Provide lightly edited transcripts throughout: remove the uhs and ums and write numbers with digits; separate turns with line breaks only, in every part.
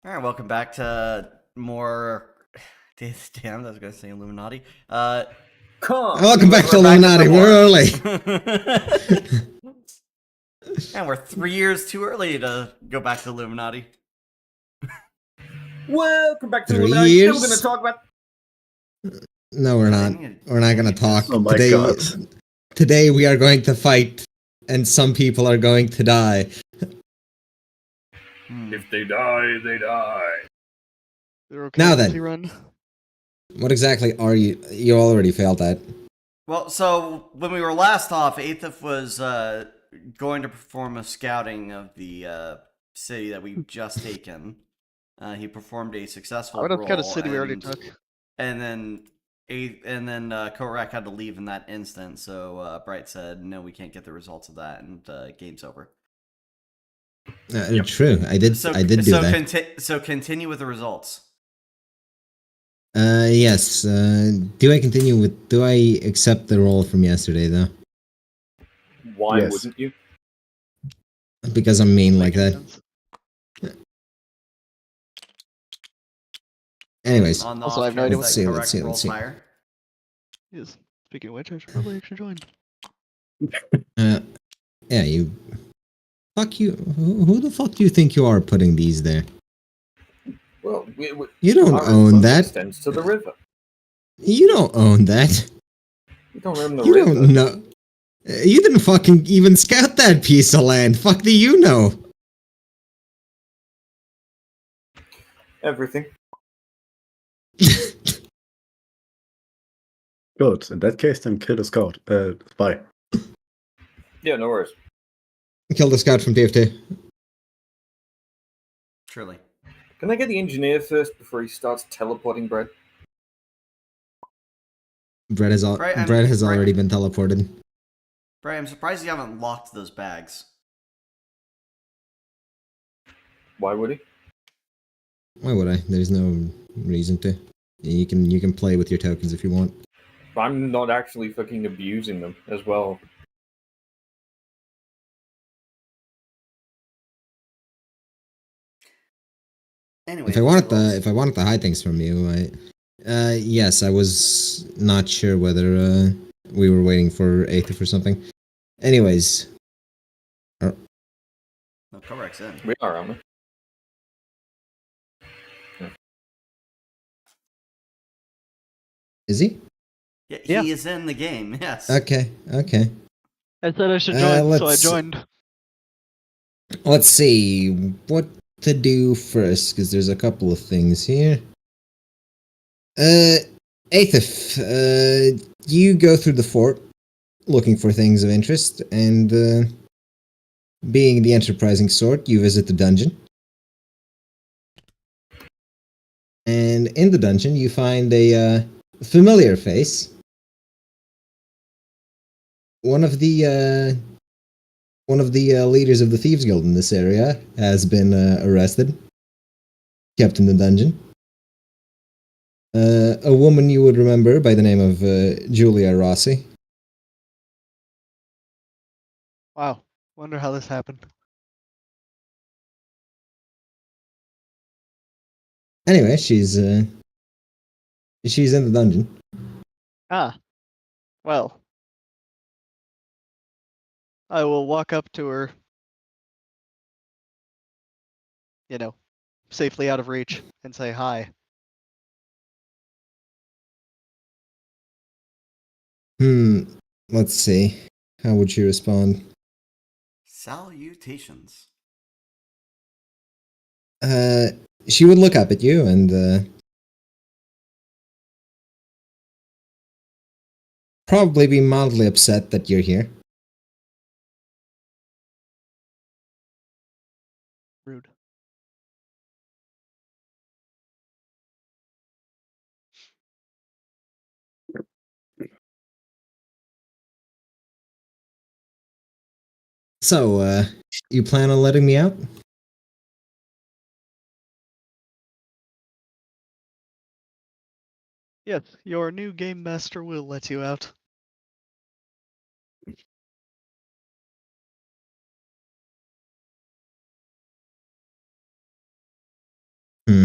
All right, welcome back to more. Damn, I was gonna say Illuminati.
Welcome back to Illuminati. We're early.
And we're 3 years too early to go back to Illuminati.
Welcome back to
3
Illuminati. Today we're going
years?
to talk about.
No, we're not. We're not going to talk.
Oh my god.
Today we are going to fight, and some people are going to die.
If they die, they die.
They're okay
Now
with
then.
run.
What exactly are you? You already failed that.
Well, so when we were last off, Aethif was going to perform a scouting of the city that we've just taken. He performed a successful
What
roll,
kind of city we already took?
and then Korak had to leave in that instant. So Bright said, "No, we can't get the results of that, and game's over."
True. I did do that.
So continue with the results.
Yes. Do I continue with? Do I accept the roll from yesterday though?
Why
Yes.
wouldn't you?
Because I'm mean like that. Anyways,
On the
Also,
off
I have no idea
chance
what-
that
Let's see,
Korak
let's see.
rolls higher.
Yes. Speaking of which, I should probably actually join.
yeah, you. Fuck you. Who the fuck do you think you are putting these there?
Well,
You don't
our
own
influence
that.
extends to the river.
You don't own that.
You don't own the
You
river.
don't know. You didn't fucking even scout that piece of land. Fuck do you know?
Everything.
Good. In that case, then kill the scout. Spy.
Yeah, no worries.
Kill the scout from TF2.
Truly.
Can I get the engineer first before he starts teleporting bread?
Brett has already been teleported.
Bright, I'm surprised you haven't locked those bags.
Why would he?
Why would I? There's no reason to. You can play with your tokens if you want.
I'm not actually fucking abusing them as well.
Anyway,
If I wanted to hide things from you, yes, I was not sure whether we were waiting for Aethif or something. Anyways,
No, Korak's in.
We are, aren't we?
is he?
Yeah, he is in the game. Yes.
Okay.
I said I should join, so I
let's-
joined.
Let's see what to do first, because there's a couple of things here. Aethif, you go through the fort looking for things of interest, and being the enterprising sort, you visit the dungeon. And in the dungeon, you find a familiar face. One of the leaders of the Thieves Guild in this area has been arrested, kept in the dungeon. A woman you would remember by the name of Julia Rossi.
Wow. Wonder how this happened.
Anyway, she's in the dungeon.
Ah. Well. I will walk up to her. You know, safely out of reach, and say hi.
Let's see. How would she respond?
Salutations.
She would look up at you and probably be mildly upset that you're here.
Rude.
So, you plan on letting me out?
Yes, your new game master will let you out.
Hmm.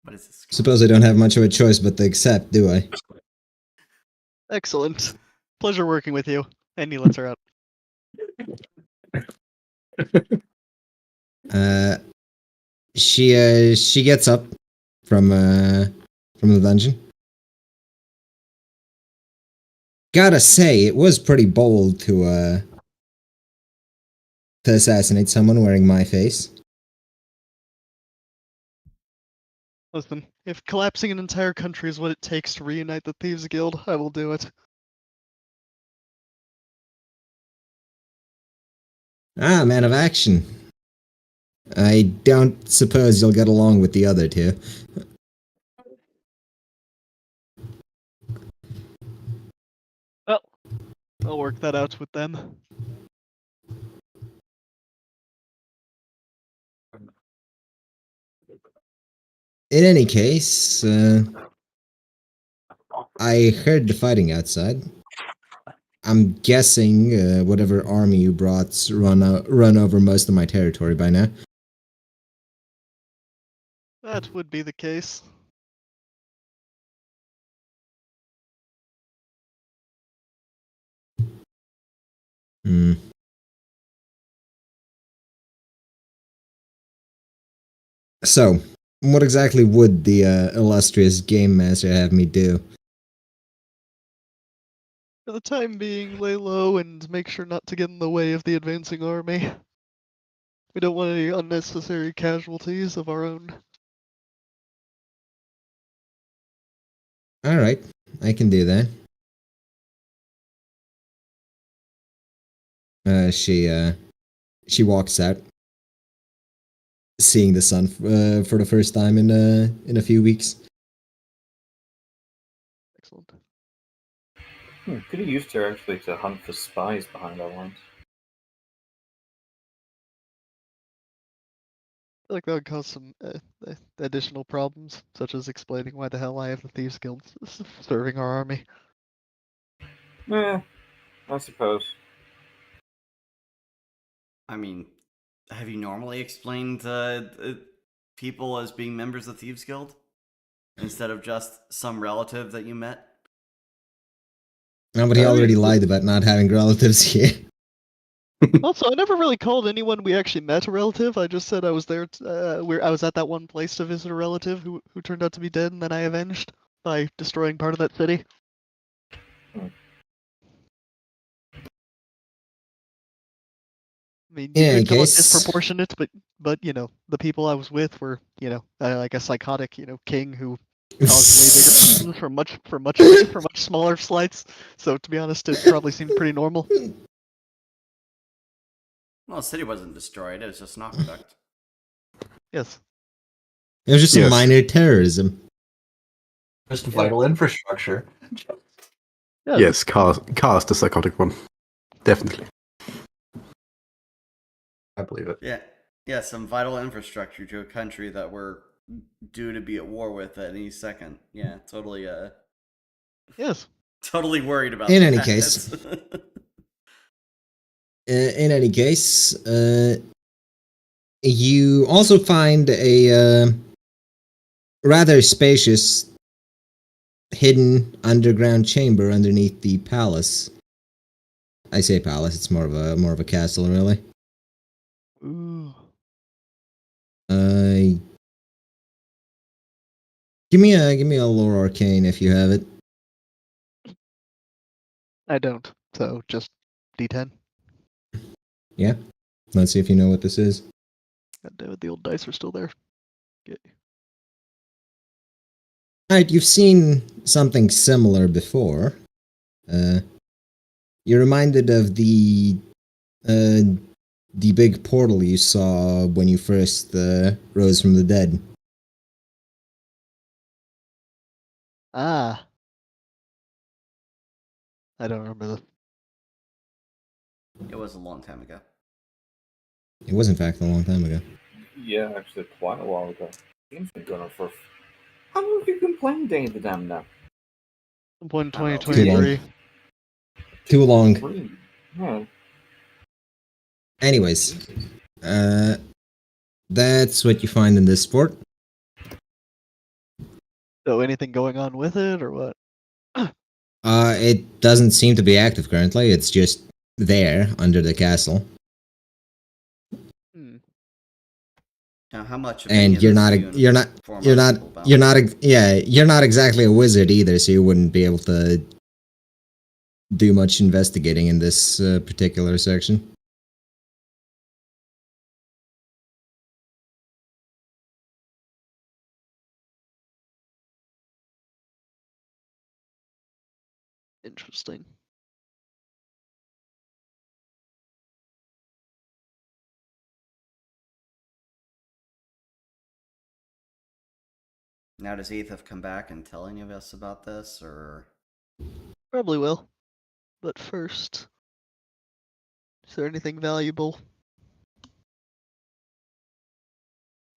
What is this?
Suppose I don't have much of a choice but to accept, do I?
Excellent. Pleasure working with you. And he lets her out.
She gets up from the dungeon. Gotta say, it was pretty bold to assassinate someone wearing my face.
Listen, if collapsing an entire country is what it takes to reunite the Thieves Guild, I will do it.
Ah, man of action. I don't suppose you'll get along with the other two.
Well, I'll work that out with them.
In any case, I heard the fighting outside. I'm guessing whatever army you brought's run over most of my territory by now.
That would be the case.
Hmm. So, what exactly would the illustrious game master have me do?
For the time being, lay low and make sure not to get in the way of the advancing army. We don't want any unnecessary casualties of our own.
Alright, I can do that. She walks out, seeing the sun for the first time in a few weeks.
Excellent.
Could have used her actually to hunt for spies behind our lines.
I feel like that would cause some additional problems, such as explaining why the hell I have the Thieves Guild serving our army.
I suppose.
I mean, have you normally explained people as being members of Thieves Guild instead of just some relative that you met?
No, but he already lied about not having relatives here.
Also, I never really called anyone we actually met a relative. I just said I was there. I was at that one place to visit a relative who turned out to be dead, and then I avenged by destroying part of that city. I mean, you
In any
could call it
case-
disproportionate, but you know, the people I was with were, you know, like a psychotic, you know, king who caused way bigger problems for much smaller slights. So to be honest, it probably seemed pretty normal.
Well, the city wasn't destroyed, it was just an aqueduct.
Yes.
It was just some
Yes.
minor terrorism.
Just vital infrastructure.
Yes, Car's the psychotic one. Definitely.
I believe it.
Yeah, some vital infrastructure to a country that we're due to be at war with at any second. Yeah, totally.
Yes.
Totally worried about.
In
that.
any case. In any case, you also find a rather spacious hidden underground chamber underneath the palace. I say palace; it's more of a castle, really.
Ooh.
Give me a lore arcane if you have it.
I don't. So just D10.
Yeah. Let's see if you know what this is.
God damn it, the old dice are still there. Okay.
Alright, you've seen something similar before. You're reminded of the big portal you saw when you first rose from the dead.
Ah. I don't remember the.
It was a long time ago.
It was, in fact, a long time ago.
Yeah, actually, quite a while ago. Game's been going on for. How long have you been playing Day of the Damned now?
Some point in
I don't know,
2023.
Too long.
Really? Yeah.
Anyways, That's what you find in this fort.
So anything going on with it or what?
It doesn't seem to be active currently. It's just there under the castle.
Hmm.
Now, how much of
And
any of
you're
this
not
do
a,
you
you're not
inform
you're
other
not
people about?
you're not a, yeah, you're not exactly a wizard either, so you wouldn't be able to do much investigating in this particular section.
Interesting.
Now, does Aethith come back and tell any of us about this, or?
Probably will. But first, is there anything valuable?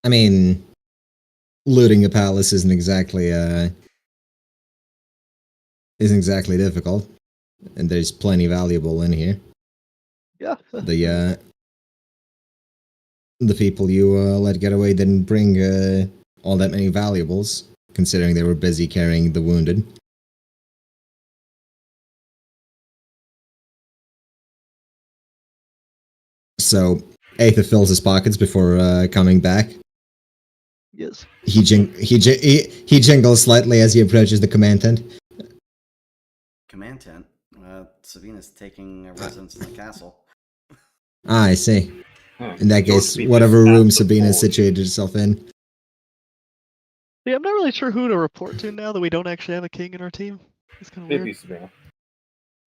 I mean, looting a palace isn't exactly difficult, and there's plenty valuable in here.
Yeah.
The people you let get away didn't bring all that many valuables, considering they were busy carrying the wounded. So Aether fills his pockets before coming back.
Yes.
He jingles slightly as he approaches the command tent.
Command tent. Sabina's taking a residence in the castle.
Ah, I see. In that
George
case,
beat
whatever
this
room
at the
Sabina
forge.
situated herself in.
Yeah, I'm not really sure who to report to now that we don't actually have a king in our team. It's kind of weird.
Maybe Sabina.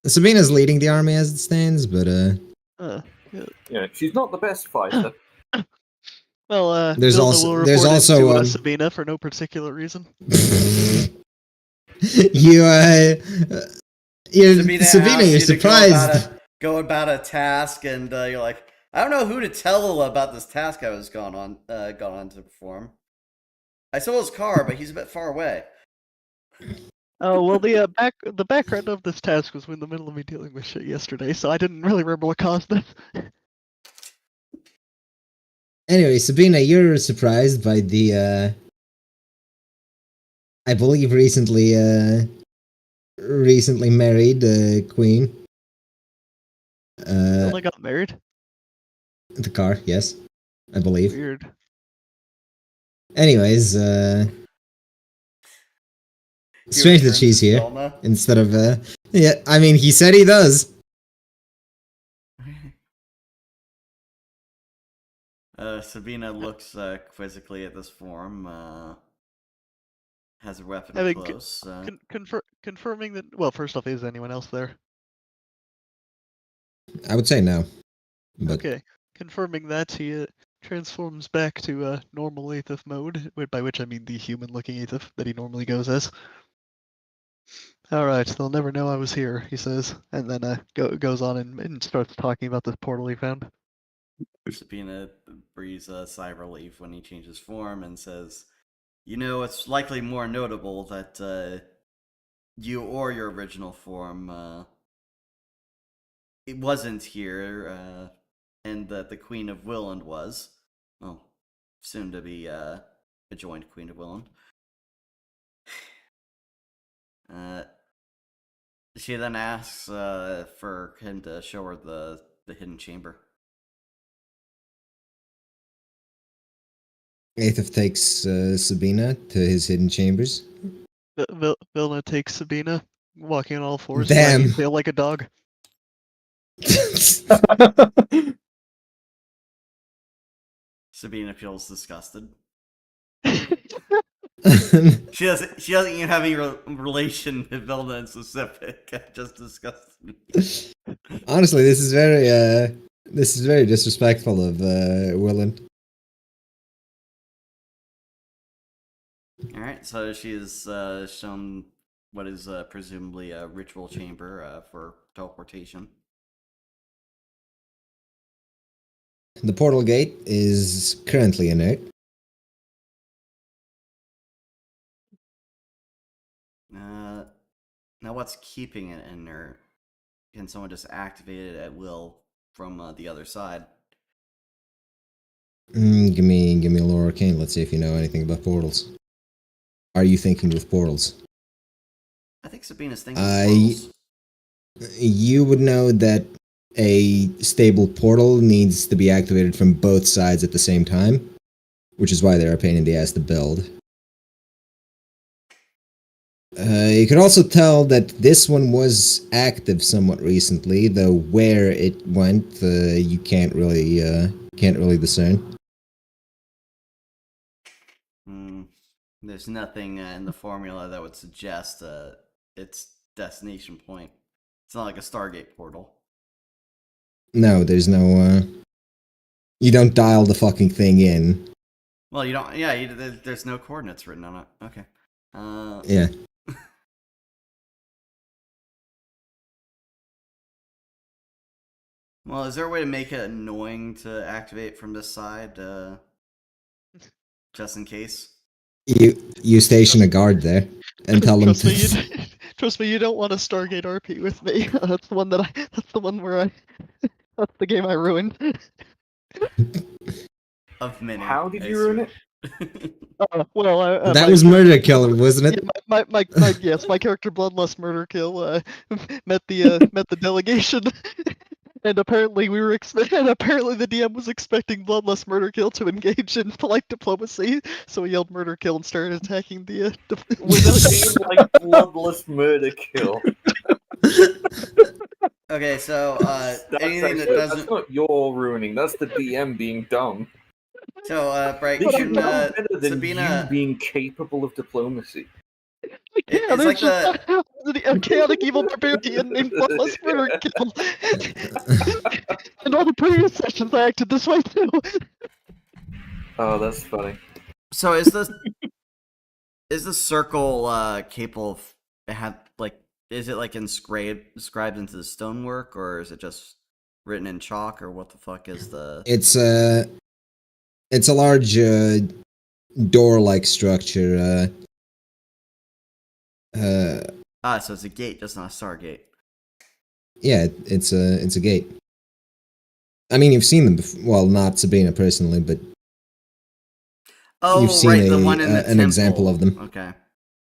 Sabina's leading the army as it stands, but
Yeah.
Yeah, she's not the best fighter.
Well,
There's
Vilna
also-
will
there's
report
also,
into
um,
Sabina for no particular reason.
you
Sabina,
Sabina,
asks
you're
you to
surprised.
go about a task, and you're like, I don't know who to tell about this task I was gone on to perform. I saw his car, but he's a bit far away.
Oh well, the background of this task was in the middle of me dealing with shit yesterday, so I didn't really remember what caused this.
Anyway, Sabina, you're surprised by the I believe recently married queen.
Vilna got married.
The car, yes, I believe.
Weird.
Anyways, strange that she's here instead of yeah. I mean, he said he does.
Sabina looks quizzically at this form. Has a weapon
Having
close.
confirming that. Well, first off, is anyone else there?
I would say no. But
Okay, confirming that he transforms back to normal Aethith mode, by which I mean the human-looking Aethith that he normally goes as. All right, they'll never know I was here, he says, and then goes on and starts talking about this portal he found.
Sabina breathes a sigh of relief when he changes form and says, "You know, it's likely more notable that you or your original form it wasn't here, and that the Queen of Willand was, well, soon to be adjoined Queen of Willand." She then asks for him to show her the hidden chamber.
Aethith takes Sabina to his hidden chambers.
Vilna takes Sabina, walking on all fours,
Damn.
wagging tail like a dog.
Sabina feels disgusted.
Honestly,
She doesn't even have any relation to Vilna in specific. Just disgusted me.
this is very disrespectful of Willand.
All right, so she is shown what is presumably a ritual chamber for teleportation.
The portal gate is currently inert.
Now, what's keeping it inert? Can someone just activate it at will from the other side?
Give me a little Arkaine. Let's see if you know anything about portals. Are you thinking with portals?
I think Sabina's thinking portals.
You would know that a stable portal needs to be activated from both sides at the same time, which is why they're a pain in the ass to build. You could also tell that this one was active somewhat recently, though where it went, you can't really discern.
There's nothing in the formula that would suggest its destination point. It's not like a Stargate portal.
No, there's no. You don't dial the fucking thing in.
Well, you don't. Yeah, there's no coordinates written on it. Okay.
Yeah.
Well, is there a way to make it annoying to activate from this side, just in case?
You station a guard there and tell them to.
Trust me, you don't want a Stargate RP with me. That's the one that's the one where that's the game I ruined.
Of many.
How did you ruin it?
That was Murder Killer, wasn't it?
Yeah, my character Bloodlust Murder Kill met the delegation, and apparently apparently the DM was expecting Bloodlust Murder Kill to engage in polite diplomacy, so he yelled Murder Kill and started attacking the.
With a team like Bloodless Murder Kill.
Okay, so anything that
that's
doesn't.
not your ruining. That's the DM being dumb.
So, Bright,
They should
can
know better than
Sabina
you being capable of diplomacy.
Yeah,
it's
there's
like
a chaotic evil barbarian named Bloodlust Murder Kill. And all the previous sessions I acted this way too.
Oh, that's funny.
So is the circle capable of is it like inscribed into the stonework, or is it just written in chalk, or what the fuck is the?
It's a large door-like structure.
So it's a gate, just not a Stargate.
Yeah, it's a gate. I mean, you've seen them before. Well, not Sabina personally, but you've seen
the one in the
an example of them.
Okay.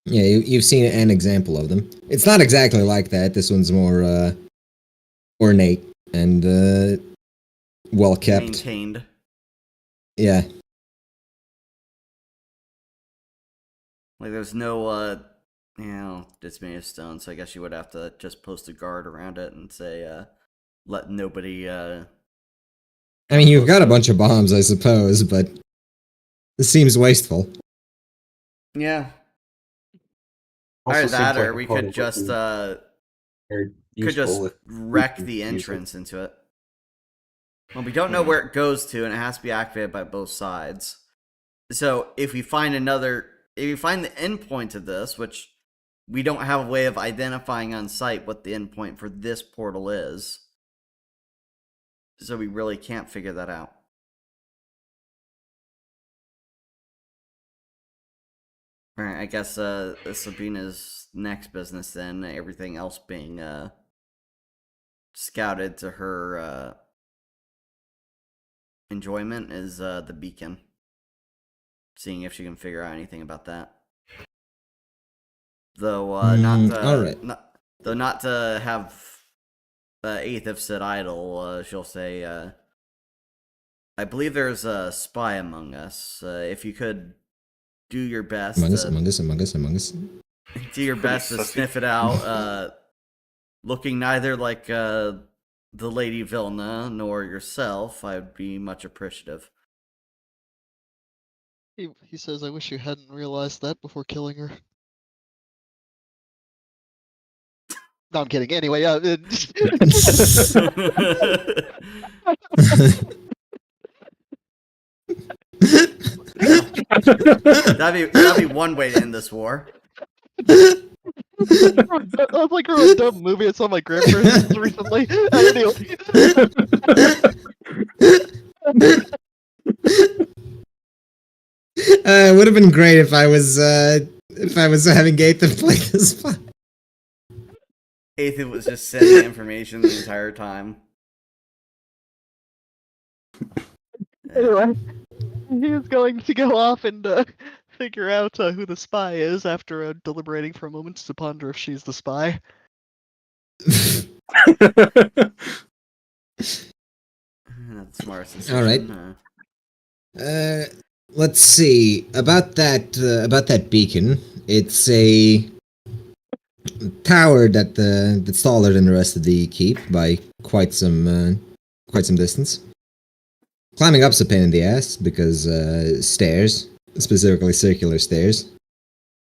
Yeah, you've seen an example of them. It's not exactly like that. This one's more ornate and well kept,
maintained.
Yeah.
Like there's no it's made of stone, so I guess you would have to just post a guard around it and say let nobody
I mean, you've got a bunch of bombs, I suppose, but this seems wasteful.
Yeah.
Also
Either that,
seems like
or
a
we
portal
could just
very
could just
useful if
wreck
we
the
use it.
entrance into it. Well, we don't know where it goes to, and it has to be activated by both sides. So if we find the endpoint of this, which we don't have a way of identifying on site what the endpoint for this portal is, so we really can't figure that out. Alright, I guess Sabina's next business then, everything else being scouted to her enjoyment, is the beacon. Seeing if she can figure out anything about that. Though not to have Aethif sit idle, she'll say, I believe there's a spy among us. If you could do your best
Among us.
do your best to sniff it out, looking neither like the Lady Vilna nor yourself, I'd be much appreciative.
He says, I wish you hadn't realized that before killing her. No, I'm kidding. Anyway,
that'd be one way to end this war.
I was like a dumb movie I saw my grandparents recently. Anyway.
It would have been great if I was having Aethif play this spy.
Aethif was just sending information the entire time.
Anyway, he is going to go off and figure out who the spy is after deliberating for a moment to ponder if she's the spy.
That's the smartest decision.
All right. Let's see about that beacon. It's a tower that's taller than the rest of the keep by quite some distance. Climbing up's a pain in the ass because stairs, specifically circular stairs,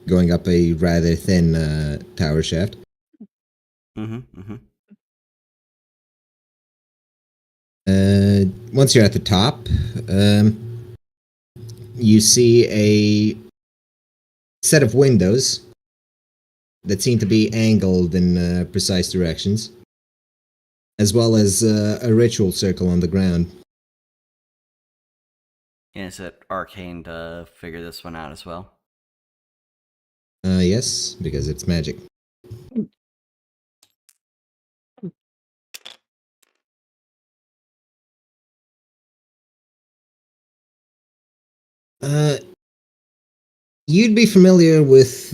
going up a rather thin tower shaft. Once you're at the top, you see a set of windows that seem to be angled in precise directions, as well as a ritual circle on the ground.
And is it Arkaine to figure this one out as well?
Yes, because it's magic. You'd be familiar with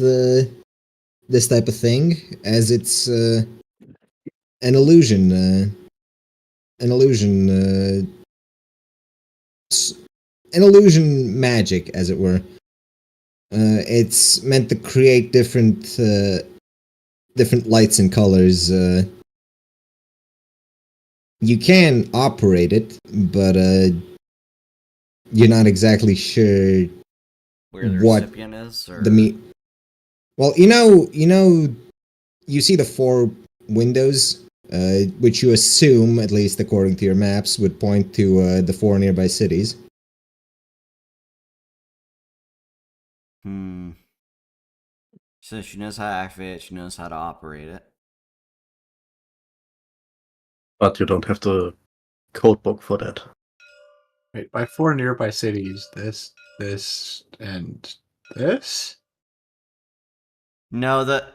this type of thing, as it's an illusion. An illusion magic, as it were. It's meant to create different lights and colors. You can operate it, but you're not exactly sure
where the
what
recipient is, or
Well, you see the 4 windows, which you assume, at least according to your maps, would point to the 4 nearby cities.
So she knows how to activate it, she knows how to operate it.
But you don't have the code book for that.
Wait, by 4 nearby cities, this, and this?
No, the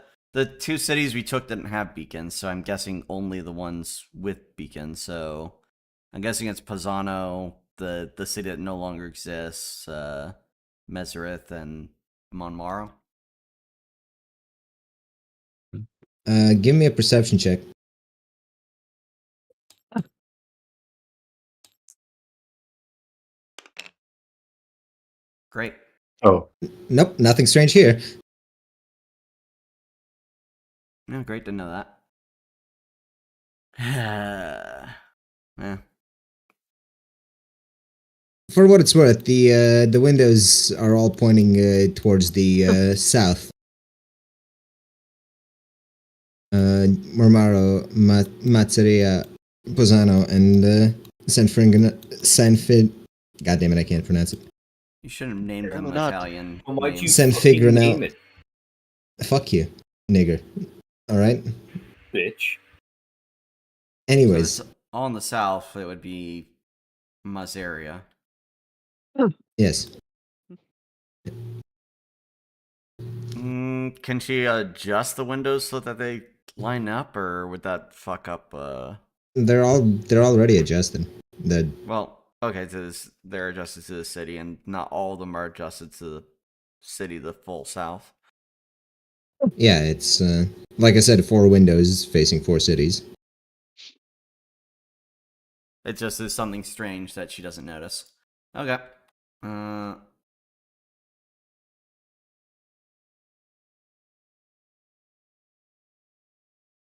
2 cities we took didn't have beacons, so I'm guessing only the ones with beacons. So I'm guessing it's Pisano, the city that no longer exists, Mesarith, and Monmaro.
Give me a perception check.
Great.
Oh,
Nope, nothing strange here.
No, great to know that. Yeah.
For what it's worth, the windows are all pointing towards the south. Mormaro, Mazzaria, Posano, and Sanfid. God damn it, I can't pronounce it.
You should have named them
Not.
Italian.
Well, why'd you
names.
San
fucking
Figranel.
name it,
Fuck you, nigger. Alright?
bitch?
Anyways,
So on the south, it would be Mazaria.
yes.
Can she adjust the windows so that they line up, or would that fuck up?
They're already adjusted.
Well, okay, they're adjusted to the city, and not all of them are adjusted to the city, the full south.
Yeah, it's like I said, 4 windows facing 4 cities.
It just is something strange that she doesn't notice. Okay.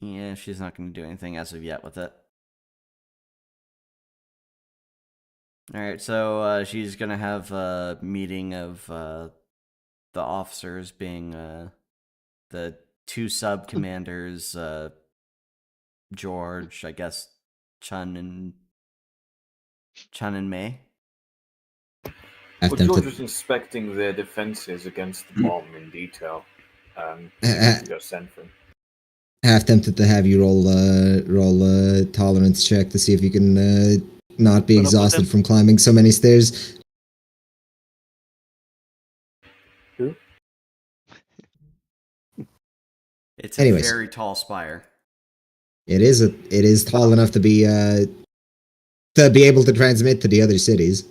Yeah, she's not going to do anything as of yet with it. Alright, so she's going to have a meeting of the officers, being the 2 sub-commanders, George, I guess, Chun and May.
Have
Well,
them
George
to
was inspecting their defenses against the bomb in detail. To go send for him.
half tempted to have you roll a tolerance check to see if you can not be
Put up with
exhausted
him.
from climbing so many stairs.
Who?
It's
Anyways.
a very tall spire.
It is tall enough to be able to transmit to the other cities.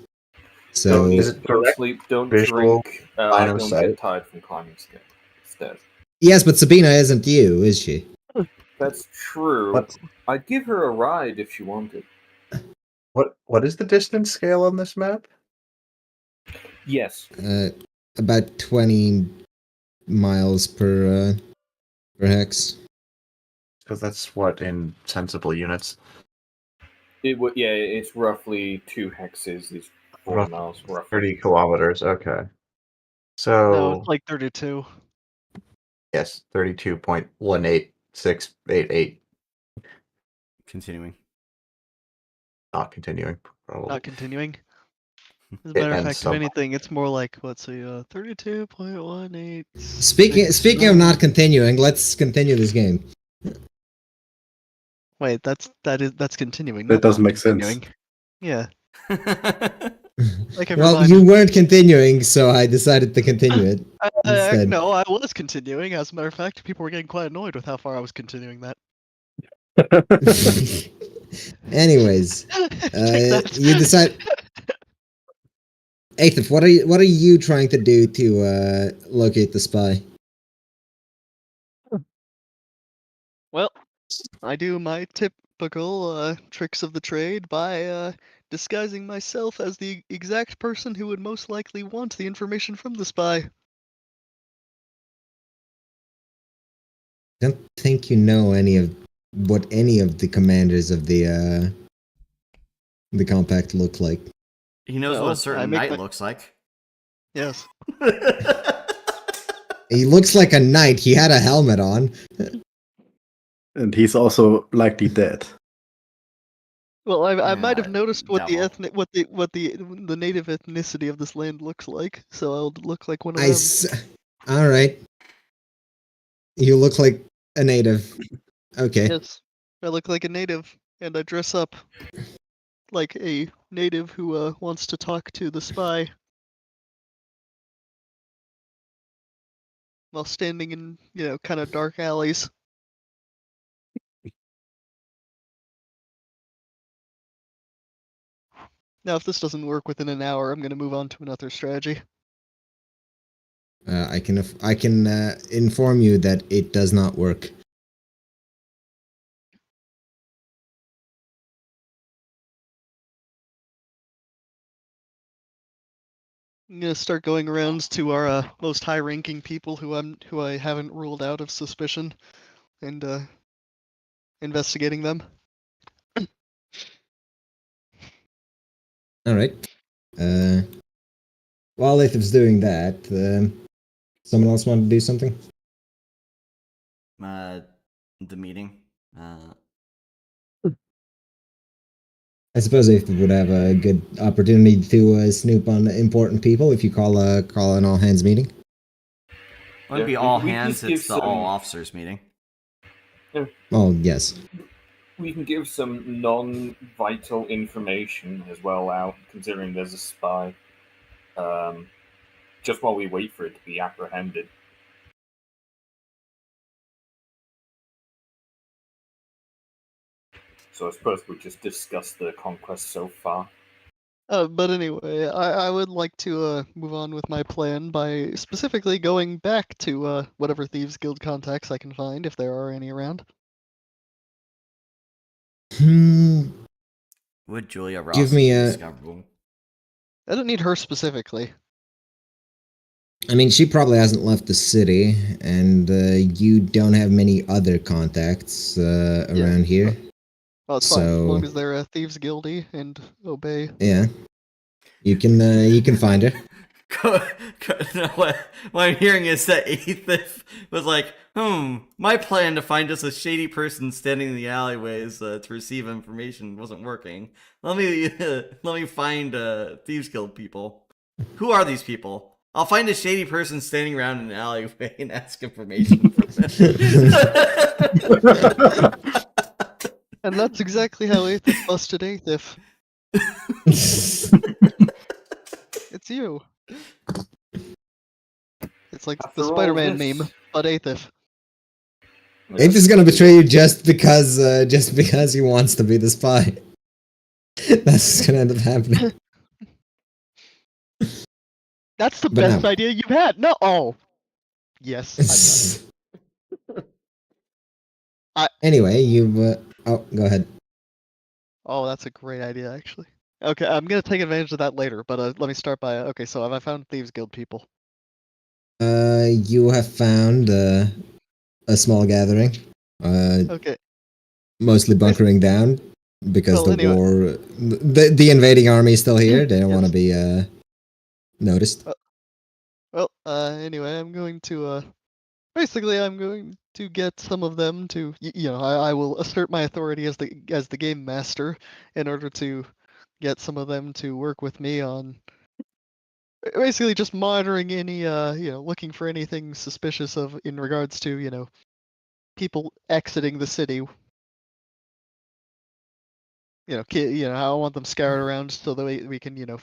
So
Don't,
Is it
don't
direct
sleep, don't
visual
drink,
line of
don't
sight?
get tired from climbing stairs.
yes, but Sabina isn't you, is she?
That's true.
What
I'd give her a ride if she wanted.
what is the distance scale on this map?
Yes.
About 20 miles per hex.
Because that's what in sensible units.
It would. Yeah, it's roughly 2 hexes. Is 4
Rough-
miles roughly.
30 kilometers. Okay.
No,
So
it's like 32.
yes, 32.18688.
Continuing.
Not continuing. Probably.
Not continuing. As a
It
matter of
ends
fact, if
somewhere.
anything, it's more like, let's see, 32.18.
Speaking of not continuing, let's continue this game.
Wait, that's continuing.
That
not
doesn't
not
make sense.
continuing. Yeah. Like
Well, you weren't continuing, so I decided to continue it instead.
No, I was continuing. As a matter of fact, people were getting quite annoyed with how far I was continuing that.
Anyways,
Take that.
you decide. Aethif, what are you trying to do to locate the spy?
Well, I do my typical tricks of the trade by disguising myself as the exact person who would most likely want the information from the spy.
I don't think you know what any of the commanders of the compact look like.
He knows
No,
what a
I
certain
make
knight
my-
looks like.
Yes.
He looks like a knight. He had a helmet on.
And he's also likely dead.
Well, I might have
Yeah,
noticed what the
devil.
the native ethnicity of this land looks like, so I'll look like one of them.
All right. You look like a native. Okay.
Yes, I look like a native, and I dress up like a native who wants to talk to the spy while standing in, kind of dark alleys. Now, if this doesn't work within an hour, I'm going to move on to another strategy.
I can inform you that it does not work.
I'm going to start going around to our most high-ranking people who I haven't ruled out of suspicion, and investigating them.
All right. While Aethif's doing that, someone else want to do something?
The meeting.
I suppose Aethif would have a good opportunity to snoop on important people if you call an all hands meeting.
Wouldn't
Yeah,
be all
we
hands,
just give
it's the all
some-
officers meeting.
Oh yes.
We can give some non-vital information as well out, considering there's a spy. Just while we wait for it to be apprehended. So I suppose we just discuss the conquest so far.
But anyway, I would like to move on with my plan by specifically going back to whatever Thieves Guild contacts I can find, if there are any around.
Would Julia Ross
Give me
be
a-
discoverable?
I don't need her specifically.
I mean, she probably hasn't left the city, and you don't have many other contacts around here.
Well, it's fine, as
So-
long as they're Thieves Guildy and obey.
Yeah, you can find her.
No, what I'm hearing is that Aethif was like, my plan to find just a shady person standing in the alleyways to receive information wasn't working. Let me find Thieves Guild people. Who are these people? I'll find a shady person standing around in an alleyway and ask information from them.
And that's exactly how Aethif busted Aethif. It's you. It's like
After
the
all
Spider-Man
this-
meme, but Aethif.
Aethif is gonna betray you just because he wants to be the spy. That's what's gonna end up happening.
That's the
But
best
no.
idea you've had. No. Oh. Yes.
Anyway, you've. Oh, go ahead.
Oh, that's a great idea, actually. Okay, I'm gonna take advantage of that later, but let me start by. Okay, so have I found Thieves Guild people?
You have found a small gathering.
Okay.
Mostly bunkering down because
Well,
the
anyway.
war, the invading army is still here. They don't want to
Yes.
be noticed.
Well, anyway, I'm going to basically I'm going to get some of them to I will assert my authority as the game master in order to get some of them to work with me on basically just monitoring any looking for anything suspicious of in regards to people exiting the city. I want them scoured around so that we can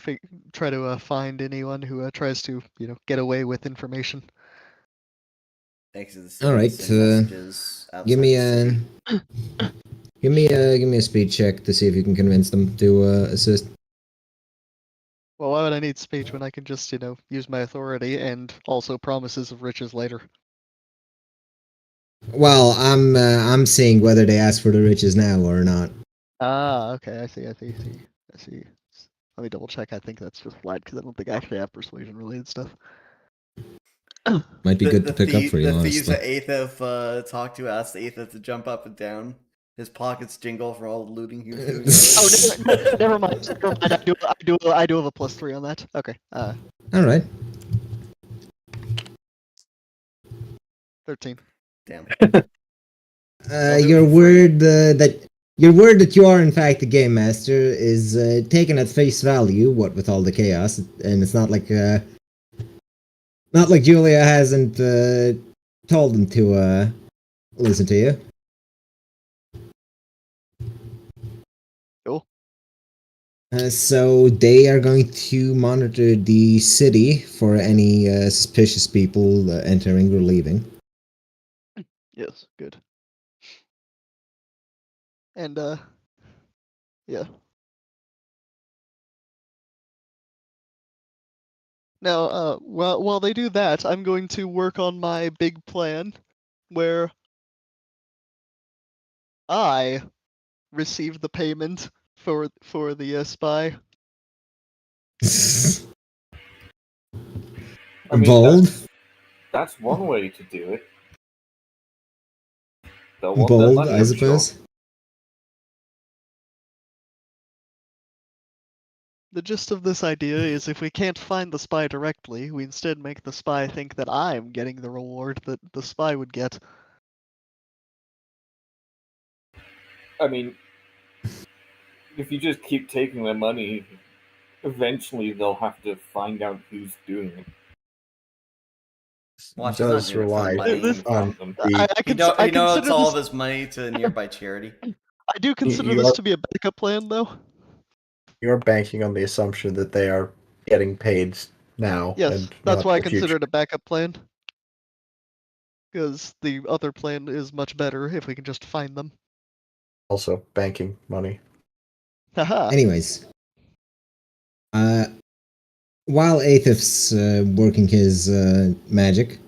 try to find anyone who tries to get away with information.
Exit the
All
city,
right,
send messages
Give
outside
me
the
a
city.
give me a speed check to see if you can convince them to assist.
Well, why would I need speech when I can just use my authority and also promises of riches later?
Well, I'm seeing whether they ask for the riches now or not.
Ah, okay, I see. Let me double check. I think that's just flat because I don't think I actually have persuasion related stuff.
Might be good to pick up for you,
the thieves
honestly.
that Aethith talked to asked Aethith to jump up and down. His pockets jingle for all the looting he was doing.
Oh, never mind. Never mind. I do have a +3 on that. Okay.
All right.
13.
Damn.
Your word that you are in fact the game master is taken at face value. What with all the chaos, and it's not like Julia hasn't told them to listen to you.
Cool.
So they are going to monitor the city for any suspicious people entering or leaving.
Yes. Good. And yeah. Now, while they do that, I'm going to work on my big plan, where I receive the payment for the spy.
I mean,
Bold,
that's one way to do it. They'll want their
bold,
money,
I
I'm sure.
suppose.
The gist of this idea is if we can't find the spy directly, we instead make the spy think that I'm getting the reward that the spy would get.
I mean, if you just keep taking their money, eventually they'll have to find out who's doing it.
Watch, he's not
Does
doing it for the
rely
money.
This-
on
I
He
consider
donates all of
this.
his money to nearby charity.
I do consider
you
this
are-
to be a backup plan, though.
you're banking on the assumption that they are getting paid now.
Yes,
and
that's
not
why I
the
consider
future.
it a backup plan. Because the other plan is much better if we can just find them.
Also, banking money.
Haha.
Anyways, while Aethith's working his magic,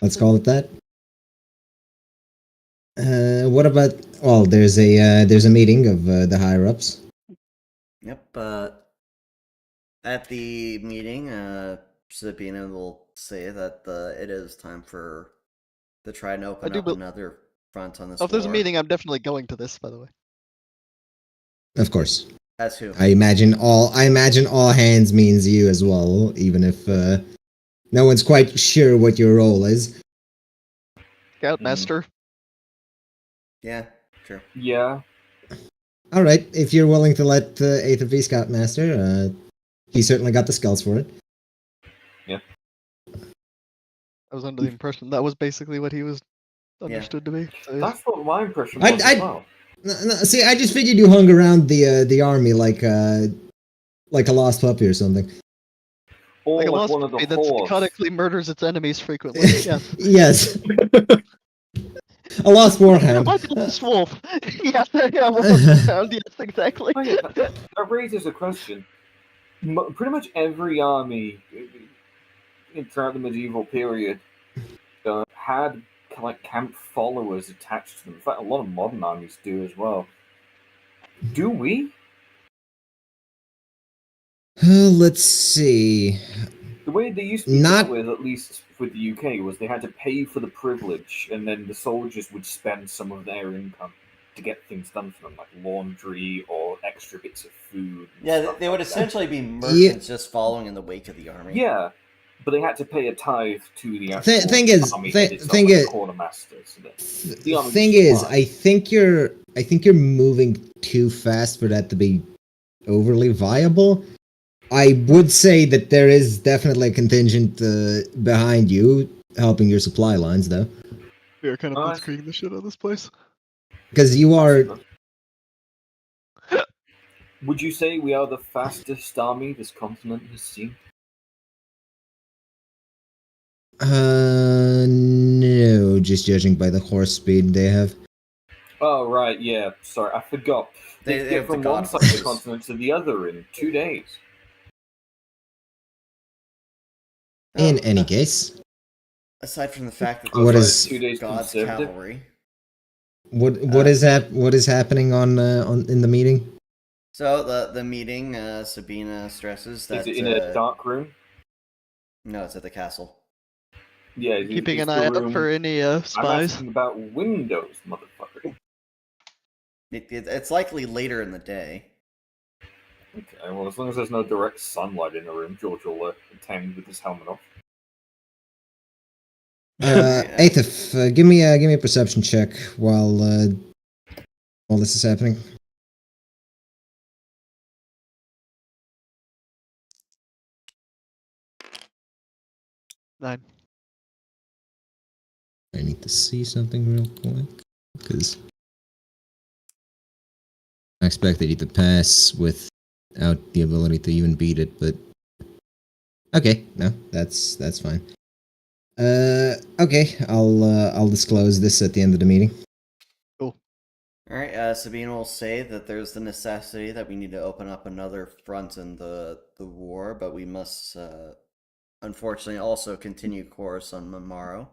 let's call it that. What about? Well, there's a meeting of the higher ups.
Yep. At the meeting, Sabina will say that it is time for to try and open up another front on this
Oh, if there's a
war.
meeting, I'm definitely going to this, by the way.
Of course.
As who?
I imagine all hands means you as well, even if no one's quite sure what your role is.
Scoutmaster.
Yeah, sure.
Yeah.
All right, if you're willing to let Aethith be Scoutmaster, he certainly got the skills for it.
Yeah.
I was under the impression that was basically what he was understood to be. So yes.
That's what my impression was as well.
See, I just figured you hung around the army like a lost puppy or something.
Or
Like a
like
lost
one of the
puppy that
hordes.
psychotically murders its enemies frequently. Yes.
Yes. A lost warhound.
I'm the lost wolf. Yes, yeah, wolfhound. Yes, exactly.
Oh, yeah, that raises a question. Pretty much every army throughout the medieval period had like camp followers attached to them. In fact, a lot of modern armies do as well. Do we?
Let's see.
The way they used to be
Not-
dealt with, at least with the UK, was they had to pay for the privilege, and then the soldiers would spend some of their income to get things done for them, like laundry or extra bits of food. and
Yeah,
stuff
they would
like that.
essentially be merchants just following in the wake of the army.
Yeah, but they had to pay a tithe to the actual
Thing is,
army
thi-
head itself,
thing
like
is-
the quartermaster. So that the army
Thing
was
is,
fine.
I think you're moving too fast for that to be overly viable. I would say that there is definitely a contingent behind you helping your supply lines, though,
We are kind of
Nice.
blitzkrieging the shit out of this place.
because you are.
Would you say we are the fastest army this continent has seen?
No, just judging by the horse speed they have.
Oh right, yeah. Sorry, I forgot. They
They
get
have the
from
god
one side of the
horses.
continent to the other in 2 days.
In
Oh,
any case,
aside from the fact that
What
those
is-
are
2 days
God's
conservative?
cavalry.
what
Uh,
what is happening on in the meeting?
So the meeting, Sabina stresses that
Is it in a dark room?
no, it's at the castle.
Yeah,
Keeping
is
an
the
eye out
room-
for any
I'm
spies.
asking about windows, motherfucker.
It's likely later in the day.
Okay, well, as long as there's no direct sunlight in the room, George will attend with his helmet off.
Aethif, give me a perception check while this is happening.
Nine.
I need to see something real quick because I expected you to pass without the ability to even beat it, but okay, no, that's fine. Okay, I'll disclose this at the end of the meeting.
Alright, Sabine will say that there's the necessity that we need to open up another front in the war, but we must unfortunately also continue course on Mamaro.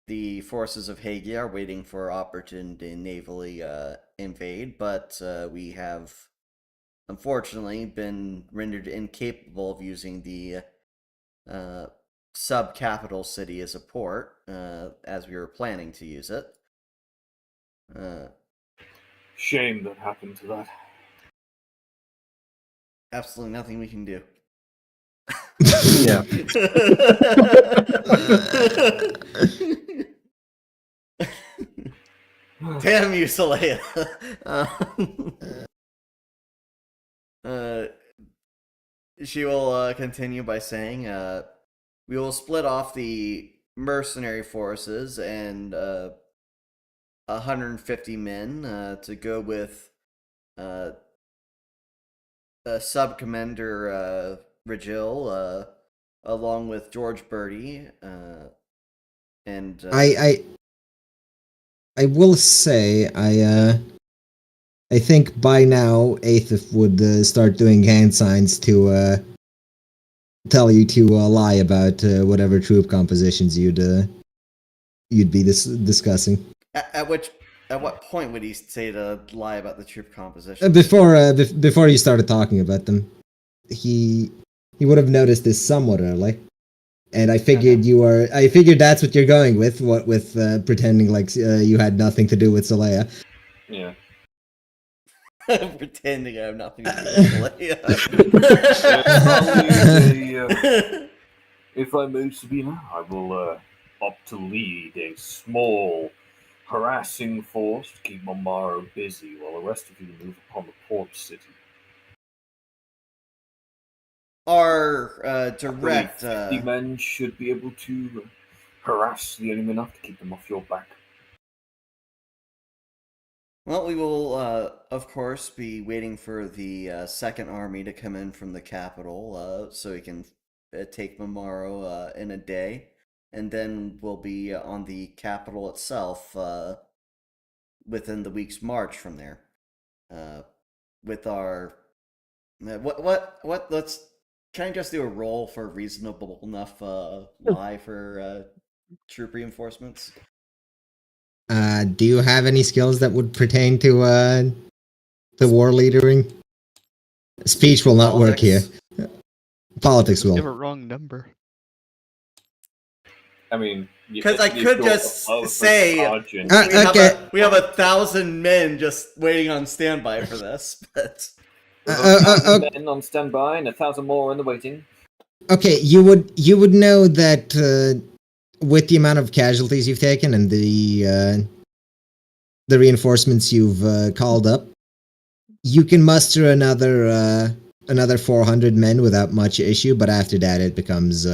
The forces of Hagi are waiting for opportunity to navally invade, but we have unfortunately been rendered incapable of using the sub-capital city as a port, as we were planning to use it.
Shame that happened to that.
Absolutely nothing we can do.
Yeah.
Damn you, Saleya. She will continue by saying, we will split off the mercenary forces and 150 men to go with Sub-Commander Rigil, along with George Birdie, and
I will say I think by now Aethif would start doing hand signs to tell you to lie about whatever troop compositions you'd be discussing.
at what point would he say to lie about the troop composition?
Before you started talking about them, he would have noticed this somewhat early, and I figured I figured that's what you're going with. What with pretending like you had nothing to do with Saleya.
Yeah.
Pretending I have nothing to do with Saleya.
If I may, Sabina, I will opt to lead a small, harassing force to keep Mamaro busy while the rest of you move upon the port city.
Our direct
50 men should be able to harass the enemy enough to keep them off your back.
well, we will of course be waiting for the second army to come in from the capital, so we can take Mamaro in a day, and then we'll be on the capital itself within the week's march from there. With our what let's Can I just do a roll for reasonable enough lie for troop reinforcements?
Do you have any skills that would pertain to the war leadering? Speech will not work here. Politics
Just give a
will.
wrong number.
I mean,
Because I could just say
sergeant.
Okay.
we have 1,000 men just waiting on standby for this, but
With 1,000 men on standby and 1,000 more in the waiting.
Okay, you would know that with the amount of casualties you've taken and the reinforcements you've called up, you can muster another 400 men without much issue. But after that, it becomes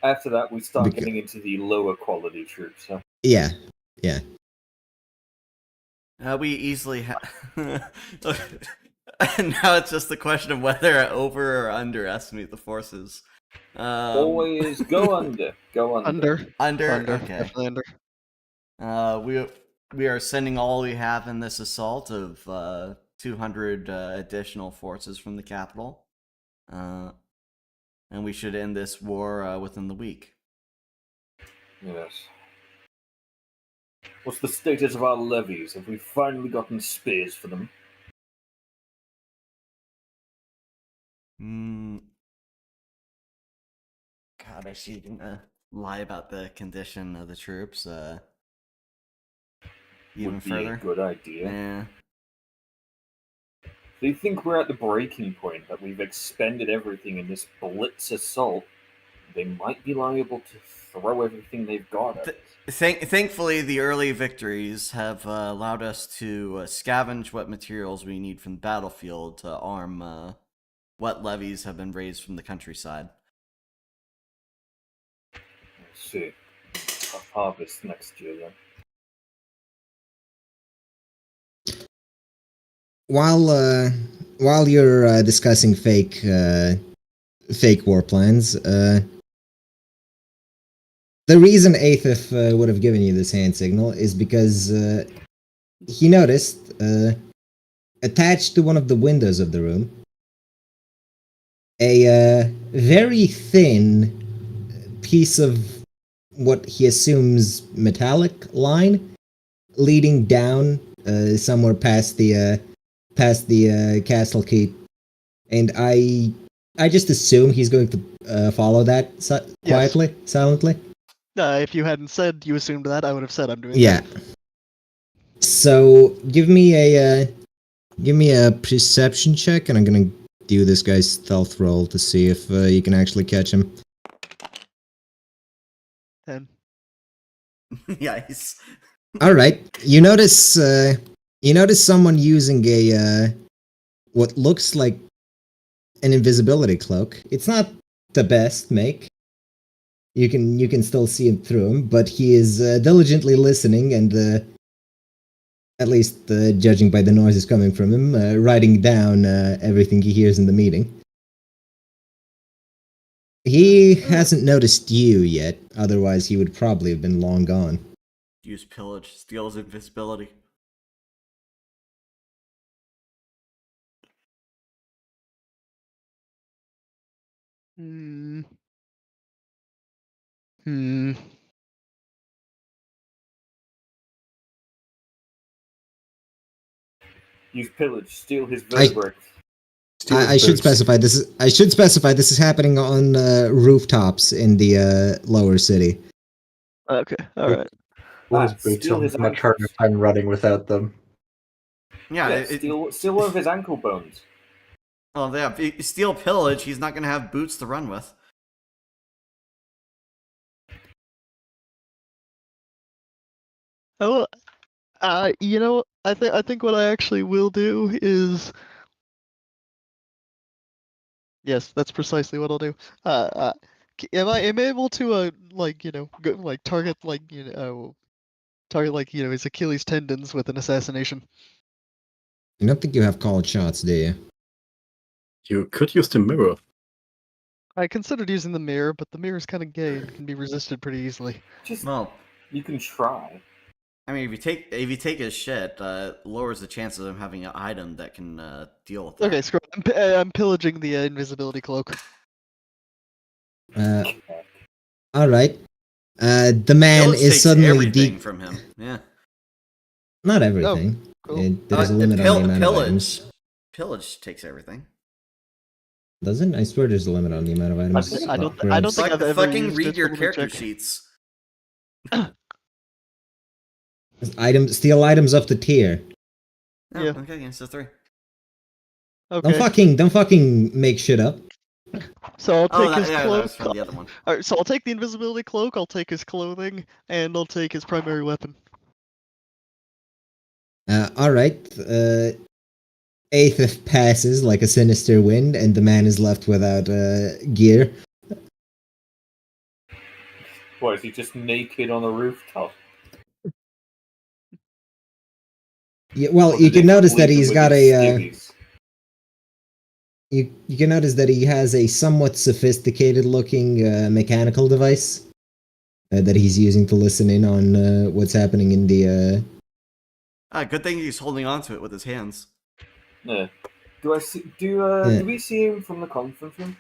After that, we start getting into the lower quality troops. Huh?
yeah.
we easily And now it's just the question of whether I over or underestimate the forces.
Always go under. Go under.
Under. Okay.
Definitely under.
We are sending all we have in this assault of 200 additional forces from the capital, and we should end this war within the week.
Yes. What's the status of our levies? Have we finally gotten spears for them?
God, I see you can lie about the condition of the troops even
Would be
further.
a good idea.
Yeah.
They think we're at the breaking point, that we've expended everything in this blitz assault. They might be liable to throw everything they've got at us.
Thankfully, the early victories have allowed us to scavenge what materials we need from the battlefield to arm what levies have been raised from the countryside.
Let's see. Tough harvest next year, then.
While you're discussing fake war plans, the reason Aethith would have given you this hand signal is because he noticed attached to one of the windows of the room a very thin piece of what he assumes metallic line leading down somewhere past the castle keep, and I just assume he's going to follow that quietly, silently.
If you hadn't said you assumed that, I would have said I'm doing
Yeah.
that.
So give me a perception check, and I'm gonna do this guy's stealth roll to see if you can actually catch him.
10.
Yikes.
All right. You notice someone using a what looks like an invisibility cloak. It's not the best make. You can still see him through him, but he is diligently listening and at least judging by the noises coming from him, writing down everything he hears in the meeting. He hasn't noticed you yet, otherwise he would probably have been long gone.
Use pillage, steals invisibility.
Hmm.
Use pillage, steal his vertebrae.
I should specify this is. I should specify this is happening on rooftops in the lower city.
Okay, alright.
Well, his boots
steal
will
his
have much harder time running without them.
Yeah,
steal one of his ankle bones.
Well, yeah, if you steal pillage, he's not going to have boots to run with.
Oh, I think what I actually will do is. Yes, that's precisely what I'll do. Am I able to target his Achilles tendons with an assassination?
I don't think you have called shots, do you?
You could use the mirror.
I considered using the mirror, but the mirror's kind of gay and can be resisted pretty easily.
You can try.
I mean, if you take his shit, lowers the chances of him having an item that can deal with that.
Okay, screw it. I'm pillaging the invisibility cloak.
All right. The man
Pillage
is
takes
suddenly
everything from him. Yeah.
Not everything.
Cool.
There's a limit on the amount of items.
Pillage takes everything.
Doesn't? I swear there's a limit on the amount of items.
think
I don't. I
Grams.
don't think I've ever
Fucking
used
read
it.
your
Let me
character
check.
sheets.
Steal items up the tier.
Oh,
Yeah.
Okay, yeah, so 3.
Okay.
Don't fucking make shit up.
So I'll
Oh,
take his
that
cloak.
was from the other one.
Alright, so I'll take the invisibility cloak, I'll take his clothing, and I'll take his primary weapon.
Alright. Eighth passes like a sinister wind, and the man is left without gear.
What, is he just naked on a rooftop?
Yeah, well,
Or
you
did they
can notice that
complete him
he's
with
got
his
a.
skivvies?
You can notice that he has a somewhat sophisticated-looking mechanical device that he's using to listen in on what's happening in the.
Good thing he's holding on to it with his hands.
Yeah. Do I see? Do we see him from the conference room?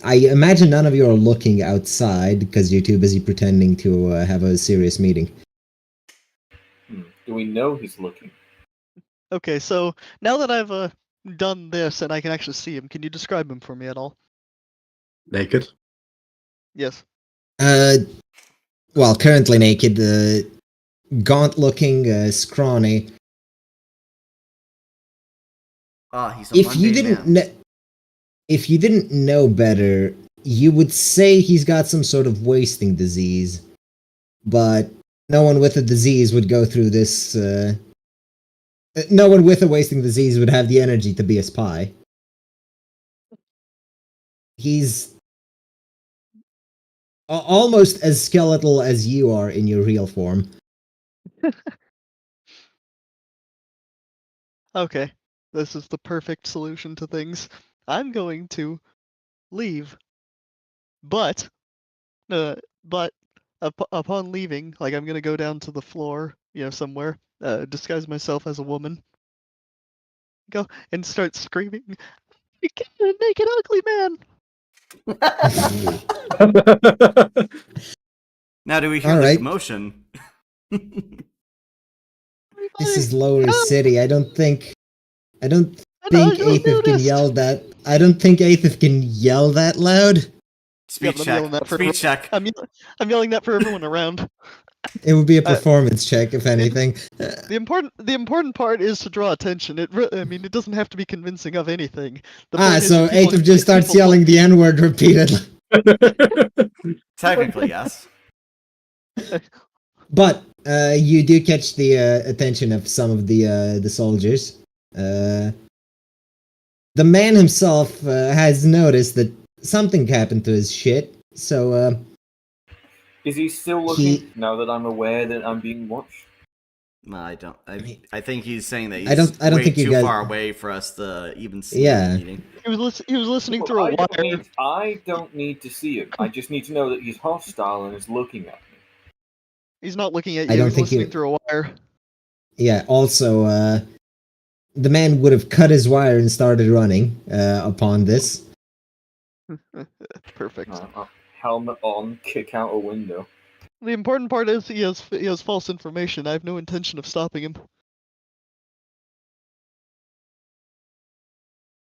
I imagine none of you are looking outside because you're too busy pretending to have a serious meeting.
Do we know he's looking?
Okay, so now that I've done this and I can actually see him, can you describe him for me at all?
Naked.
Yes.
Well, currently naked, gaunt-looking, scrawny.
He's a mundane man.
If you didn't know better, you would say he's got some sort of wasting disease. But no one with a disease would go through this. No one with a wasting disease would have the energy to be a spy. He's almost as skeletal as you are in your real form.
Okay. This is the perfect solution to things. I'm going to leave. But upon leaving, like I'm gonna go down to the floor, somewhere, disguise myself as a woman, go and start screaming, "You get a naked ugly man!"
Now, do we hear
All
the
right.
commotion?
This is Lower City. I don't think Aethith can yell that. I don't think Aethith can yell that loud.
Speech
I'm
check.
yelling that for
Speech check.
I'm yelling that for everyone around.
It would be a performance check, if anything.
The important part is to draw attention. It doesn't have to be convincing of anything. The point is
So
people-
Aethith just starts
people
yelling the N-word repeatedly.
Technically, yes.
But you do catch the attention of some of the soldiers. The man himself has noticed that something happened to his shit. So
Is he still looking now that I'm aware that I'm being watched?
No, I don't. I think he's saying that he's
I don't
way
think you
too
guys-
far away for us to even see
Yeah.
the meeting.
He was listening
Well,
through a wire.
I don't need to see him. I just need to know that he's hostile and is looking at me.
He's not looking at
I
you.
don't
He's
think
listening through a wire.
yeah. Also, the man would have cut his wire and started running upon this.
Perfect.
Helmet on, kick out a window.
The important part is he has false information. I have no intention of stopping him.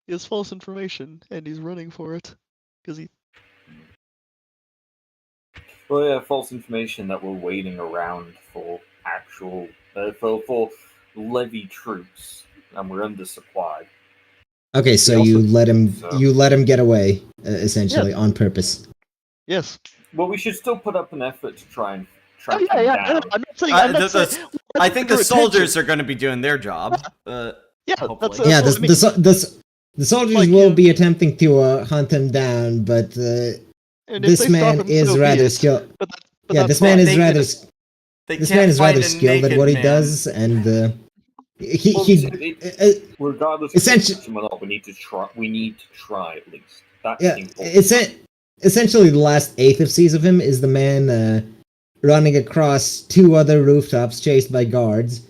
He has false information, and he's running for it because he.
Well, yeah, false information that we're waiting around for actual for levy troops, and we're undersupplied.
Okay, so
also-
you let him
so-
you let him get away essentially on purpose.
Yes.
Well, we should still put up an effort to try and track
Oh,
him
yeah.
down.
I'm not saying. I'm not saying
I think the soldiers are going to be doing their job.
Yeah,
hopefully.
that's
Yeah,
what I mean.
the soldiers
Like,
will be attempting to hunt him down, but
And if
this
they stop
man
him,
is
so be
rather
it.
skilled.
But
Yeah,
that's
this man
fine.
is rather skilled, at what he does, and he
Well, regardless of
essentially-
him or not, we need to try. We need to try at least. That's
yeah,
important.
essentially the last Aethith sees of him is the man running across 2 other rooftops, chased by guards,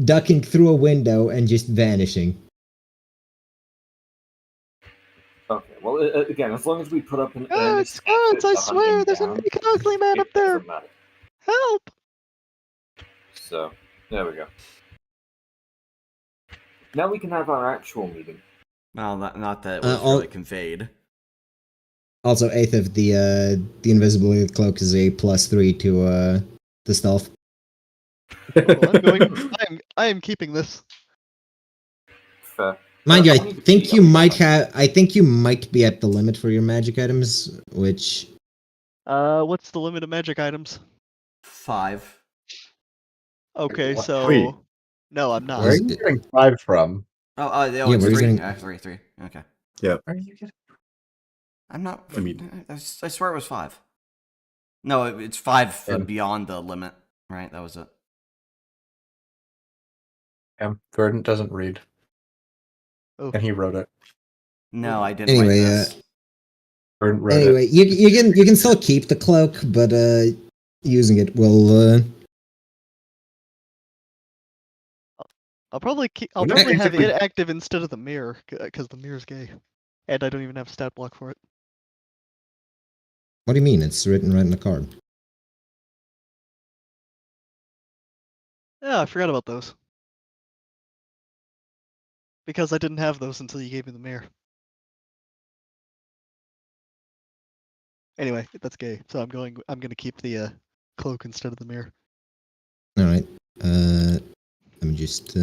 ducking through a window, and just vanishing.
Okay. Well, again, as long as we put up an
Guards,
earnest effort
guards! I
to hunt
swear,
him
there's a
down,
naked ugly man up
it
there.
doesn't matter.
Help!
So, there we go. Now we can have our actual meeting.
Well, not that it was
all-
really conveyed.
Also, eighth of the invisibility cloak is a +3 to the stealth.
Oh, I am keeping this.
Fair.
Mind you, I
need to
think
see
you
how
might
much-
have. I think you might be at the limit for your magic items, which
What's the limit of magic items?
5.
Okay,
What?
so
Wait.
no, I'm not.
Where are
Is
you
it-
getting 5 from?
Oh,
Yeah,
it's
we're
3.
getting-
3. Okay.
Where are you getting?
I'm not.
I mean-
I swear it was 5. No, it's 5 for
Yeah.
beyond the limit. Right, that was it.
Verdant doesn't read,
Oh,
and he wrote it.
No, I didn't
Anyway,
write this.
Verdant wrote
anyway,
it.
you can still keep the cloak, but using it will.
I'll probably keep. I'll
We're not
probably have
basically-
it active instead of the mirror, because the mirror's gay, and I don't even have a stat block for it.
What do you mean? It's written right in the card.
Yeah, I forgot about those. Because I didn't have those until you gave me the mirror. Anyway, that's gay. So I'm gonna keep the cloak instead of the mirror.
All right. Let me just.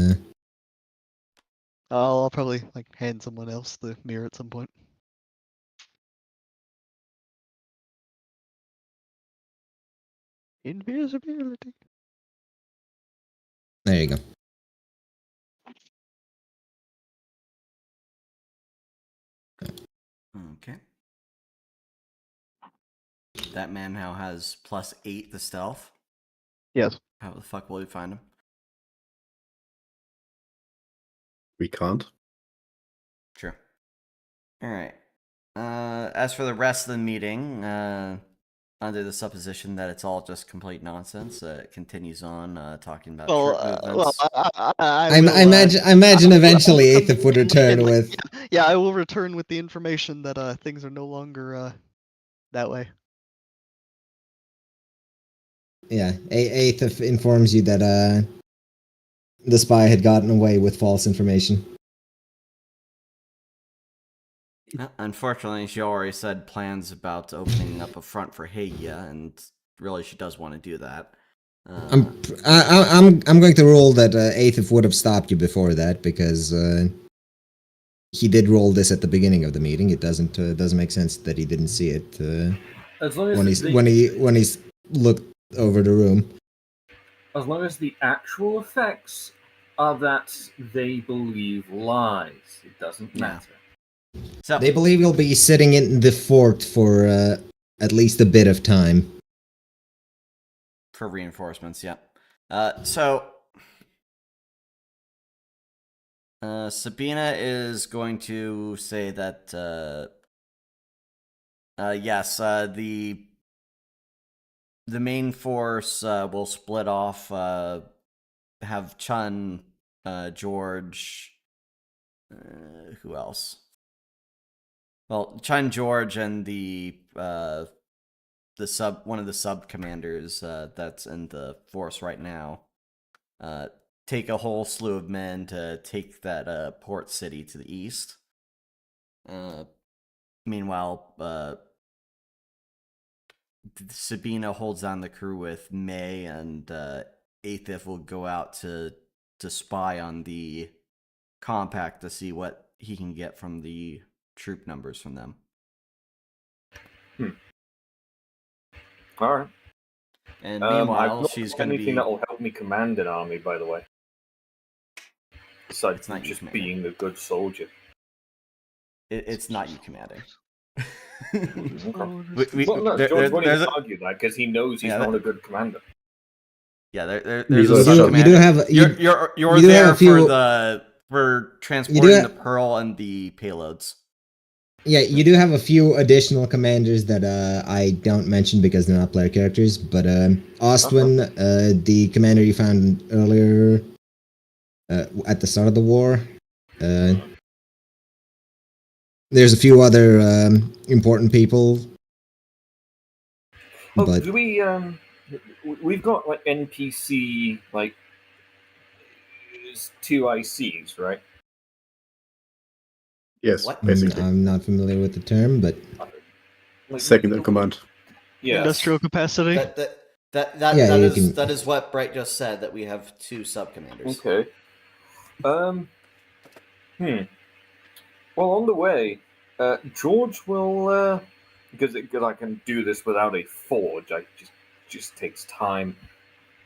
I'll probably like hand someone else the mirror at some point. Invisibility.
There you go.
Okay. That man now has +8 the stealth.
Yes.
How the fuck will we find him?
We can't.
Sure. All right. As for the rest of the meeting, under the supposition that it's all just complete nonsense, it continues on talking about troop movements.
I imagine eventually Eighth would return with.
Yeah, I will return with the information that things are no longer that way.
Yeah, Eighth informs you that the spy had gotten away with false information.
Unfortunately, she already said plans about opening up a front for Hagia, and really, she does want to do that.
I'm going to rule that Eighth would have stopped you before that because he did roll this at the beginning of the meeting. It doesn't make sense that he didn't see it
As long as
when he's looked over the room.
As long as the actual effects are that they believe lies, it doesn't
Yeah.
matter.
So,
They believe he'll be sitting in the fort for at least a bit of time.
for reinforcements, yeah. Sabina is going to say that yes, the main force will split off, have Chun, George, who else? Well, Chun, George, and one of the sub commanders that's in the force right now, take a whole slew of men to take that port city to the east. Meanwhile, Sabina holds on the crew with May, and Aethif will go out to spy on the compact to see what he can get from the troop numbers from them.
All right.
And
I've
meanwhile,
not
she's
got
going to
anything
be.
that will help me command an army, by the way. Besides
It's not you
just
commanding.
being a good soldier.
It's not you commanding.
Okay. Well, no,
There-
George won't
there's
even
a-
argue that because he knows he's
Yeah,
not a good commander.
Yeah, there's
He's
a
a
sub
sub-
you do
commander.
have
You're
you do
there
have a few-
for transporting
have-
the pearl and the payloads.
Yeah, you do have a few additional commanders that I don't mention because they're not player characters. But Ostwin, the commander you found earlier at the start of the war, There's a few other important people,
Oh,
but
do we? We've got like NPC like 2 ICs, right?
Yes,
What?
basically.
I'm not familiar with the term, but
Like,
Second in command.
Yes.
Industrial capacity.
Yeah, you can-
that is what Bright just said, that we have 2 sub-commanders.
Okay. Well, on the way, George will because I can do this without a forge. I just takes time.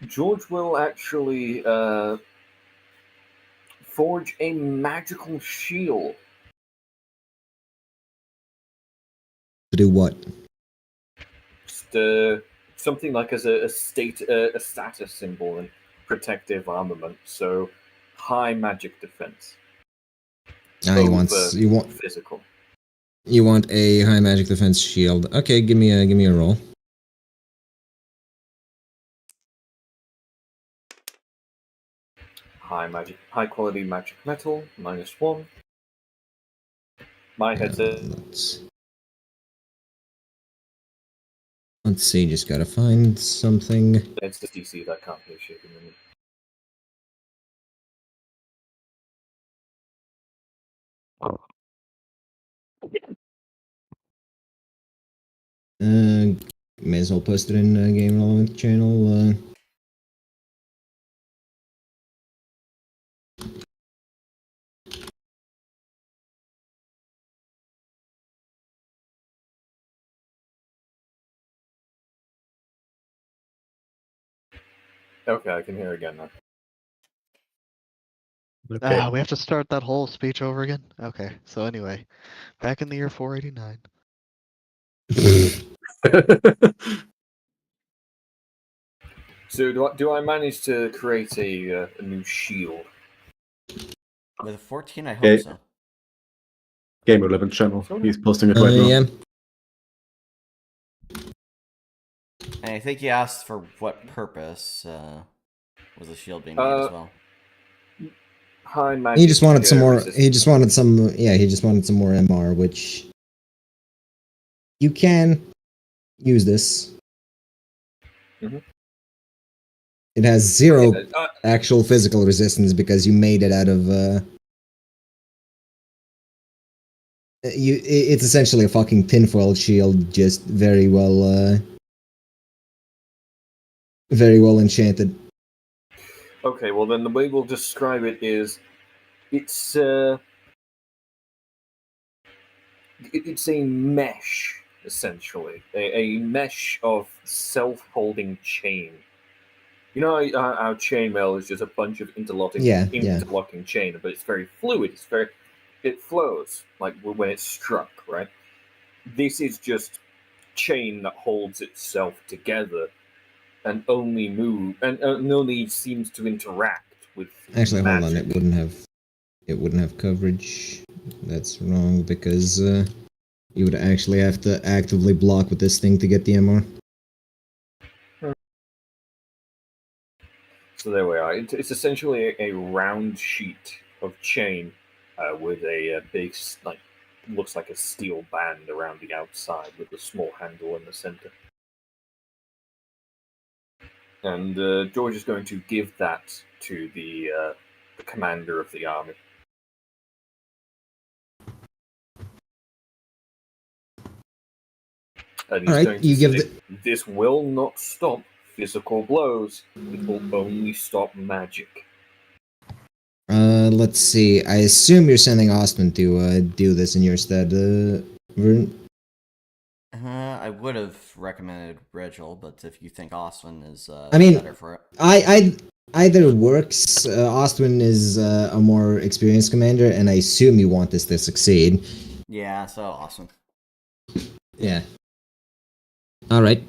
George will actually forge a magical shield.
to do what?
Just something like as a status symbol and protective armament. So high magic defense.
You
over
want
physical.
you want a high magic defense shield. Okay, give me a roll.
High quality magic metal, -1. My headset.
Let's see, just gotta find something.
It's the DC that can't hear shit in a minute.
May as well post it in Game Relevant channel.
Okay, I can hear again now.
Okay.
We have to start that whole speech over again? Okay, so anyway, back in the year 489.
So do I manage to create a new shield?
With a 14, I hope
Okay.
so.
Game 11 channel. He's posting it right now.
Yeah.
And I think he asked for what purpose was the shield being made as well.
High magic.
He just wanted some more.
resistance.
He just wanted some. Yeah, he just wanted some more MR, which you can use this.
Mhm.
It has 0
Yeah,
actual physical resistance because you made it out of. It's essentially a fucking tinfoil shield, just very well enchanted.
okay, well then the way we'll describe it is, it's it's a mesh essentially, a mesh of self-holding chain. You know how chainmail is just a bunch of interlocking chain, but it's very fluid. It flows like when it's struck, right? This is just chain that holds itself together and only only seems to interact with
Actually,
magic.
hold on. It wouldn't have coverage. That's wrong because you would actually have to actively block with this thing to get the MR.
So there we are. It's essentially a round sheet of chain with a big, like, looks like a steel band around the outside with a small handle in the center. And George is going to give that to the commander of the army. And he's going to say, this will not stop physical blows. It will only stop magic.
Let's see. I assume you're sending Austin to do this in your stead, Vern?
I would have recommended Rigel, but if you think Austin is better for it.
Either works. Austin is a more experienced commander, and I assume you want this to succeed.
Yeah, so Austin.
Yeah. Alright.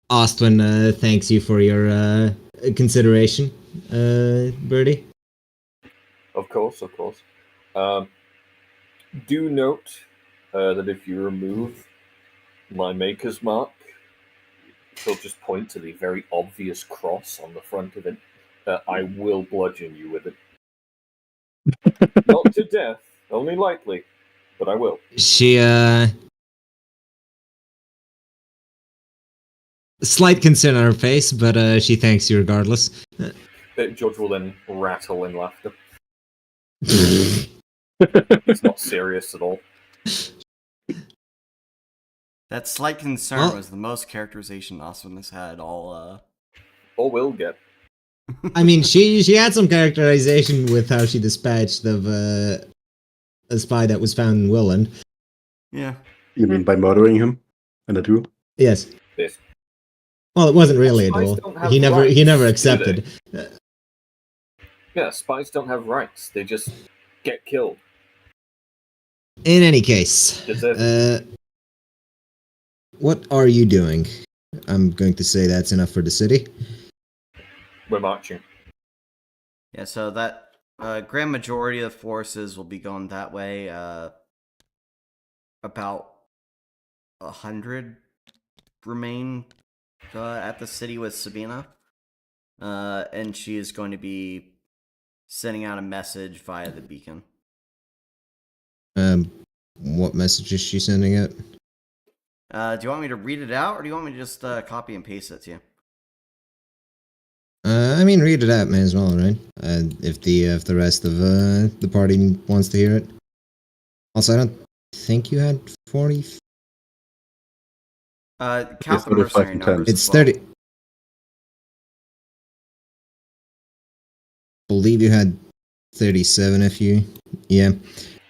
Austin thanks you for your consideration, Birdie.
Of course. Do note that if you remove my maker's mark, he'll just point to the very obvious cross on the front of it. I will bludgeon you with it. Not to death, only lightly, but I will.
She, slight concern on her face, but she thanks you regardless.
George will then rattle in laughter. It's not serious at all.
That slight concern
Well-
was the most characterization Oswin has had all.
Or will get.
I mean, she had some characterization with how she dispatched of a spy that was found in Willand.
Yeah.
You mean by murdering him? And a duel?
Yes.
This.
Well, it wasn't really a
Spies
duel.
don't have
He never
rights, do
accepted.
Yeah, spies don't have rights. They just get killed.
In any case,
Deserve
what are you doing? I'm going to say that's enough for the city.
We're marching.
Yeah, so that grand majority of the forces will be going that way. About 100 remain at the city with Sabina. And she is going to be sending out a message via the beacon.
What message is she sending out?
Do you want me to read it out, or do you want me to just copy and paste it to you?
I mean, read it out, may as well, right? If the rest of the party wants to hear it. Also, I don't think you had 40.
Count
Yes,
the mercenary
35 and 10.
numbers.
It's
as well.
30. Believe you had 37. If you, yeah.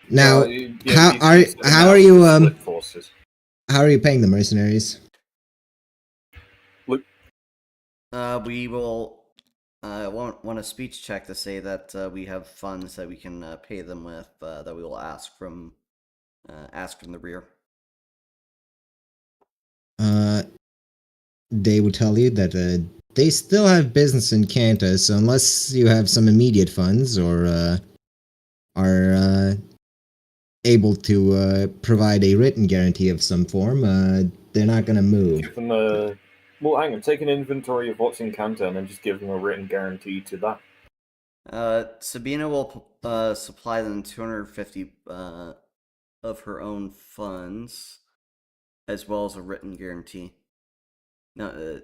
Now, how are you
Split forces.
how are you paying the mercenaries?
We will want a speech check to say that we have funds that we can pay them with. That we will ask from the rear.
They will tell you that they still have business in Kanta, so unless you have some immediate funds or are able to provide a written guarantee of some form, they're not going to move.
Give them a. Well, hang on. Take an inventory of what's in Canton and then just give them a written guarantee to that.
Sabina will supply them 250 of her own funds, as well as a written guarantee. No,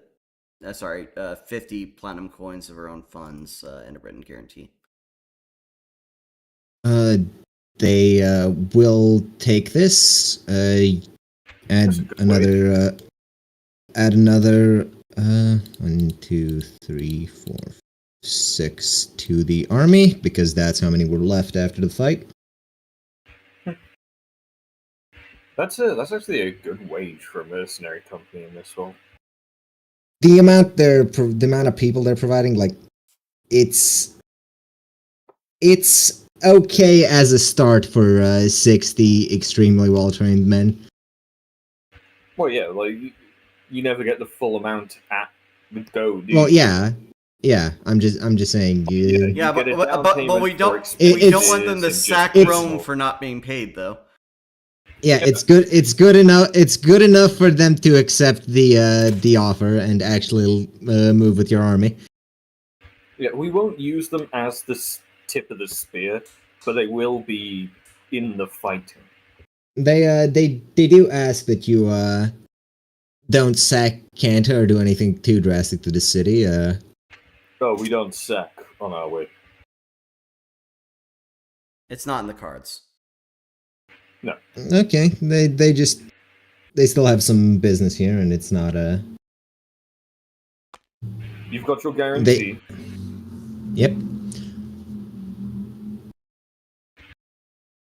sorry, 50 platinum coins of her own funds and a written guarantee.
They will take this, add another 1, 2, 3, 4, 6 to the army, because that's how many were left after the fight.
That's actually a good wage for a mercenary company in this world.
The amount of people they're providing, like, it's okay as a start for 60 extremely well trained men.
Well, yeah, like you never get the full amount at the go. Do
Well,
you?
yeah. I'm just saying.
You
Yeah,
get a
but
down
we
payment
don't
for
we don't want
expenses
them to
and just
sack
it's-
Rome for not being paid, though.
Yeah, it's good. It's good enough. It's good enough for them to accept the offer and actually move with your army.
Yeah, we won't use them as the tip of the spear, but they will be in the fighting.
They do ask that you don't sack Kanta or do anything too drastic to the city.
Oh, we don't sack on our way.
It's not in the cards.
Okay, they still have some business here, and it's not
You've got your guarantee.
Yep.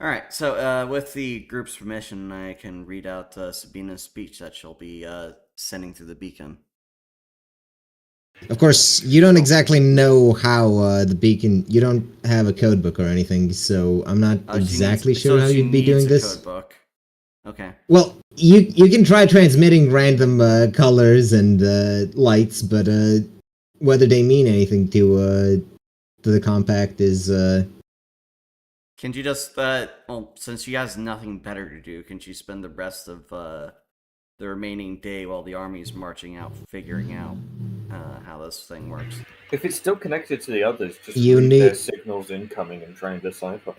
All right, so with the group's permission, I can read out Sabina's speech that she'll be sending through the beacon.
Of course, you don't exactly know how the beacon. You don't have a code book or anything, so I'm not exactly sure how you'd be doing this.
Code book. Okay.
Well, you can try transmitting random colors and lights, but whether they mean anything to the compact is.
Can you just well, since she has nothing better to do, can she spend the rest of the remaining day while the army's marching out, figuring out how this thing works?
If it's still connected to the others, just
You
read
need-
their signals incoming and try and decipher.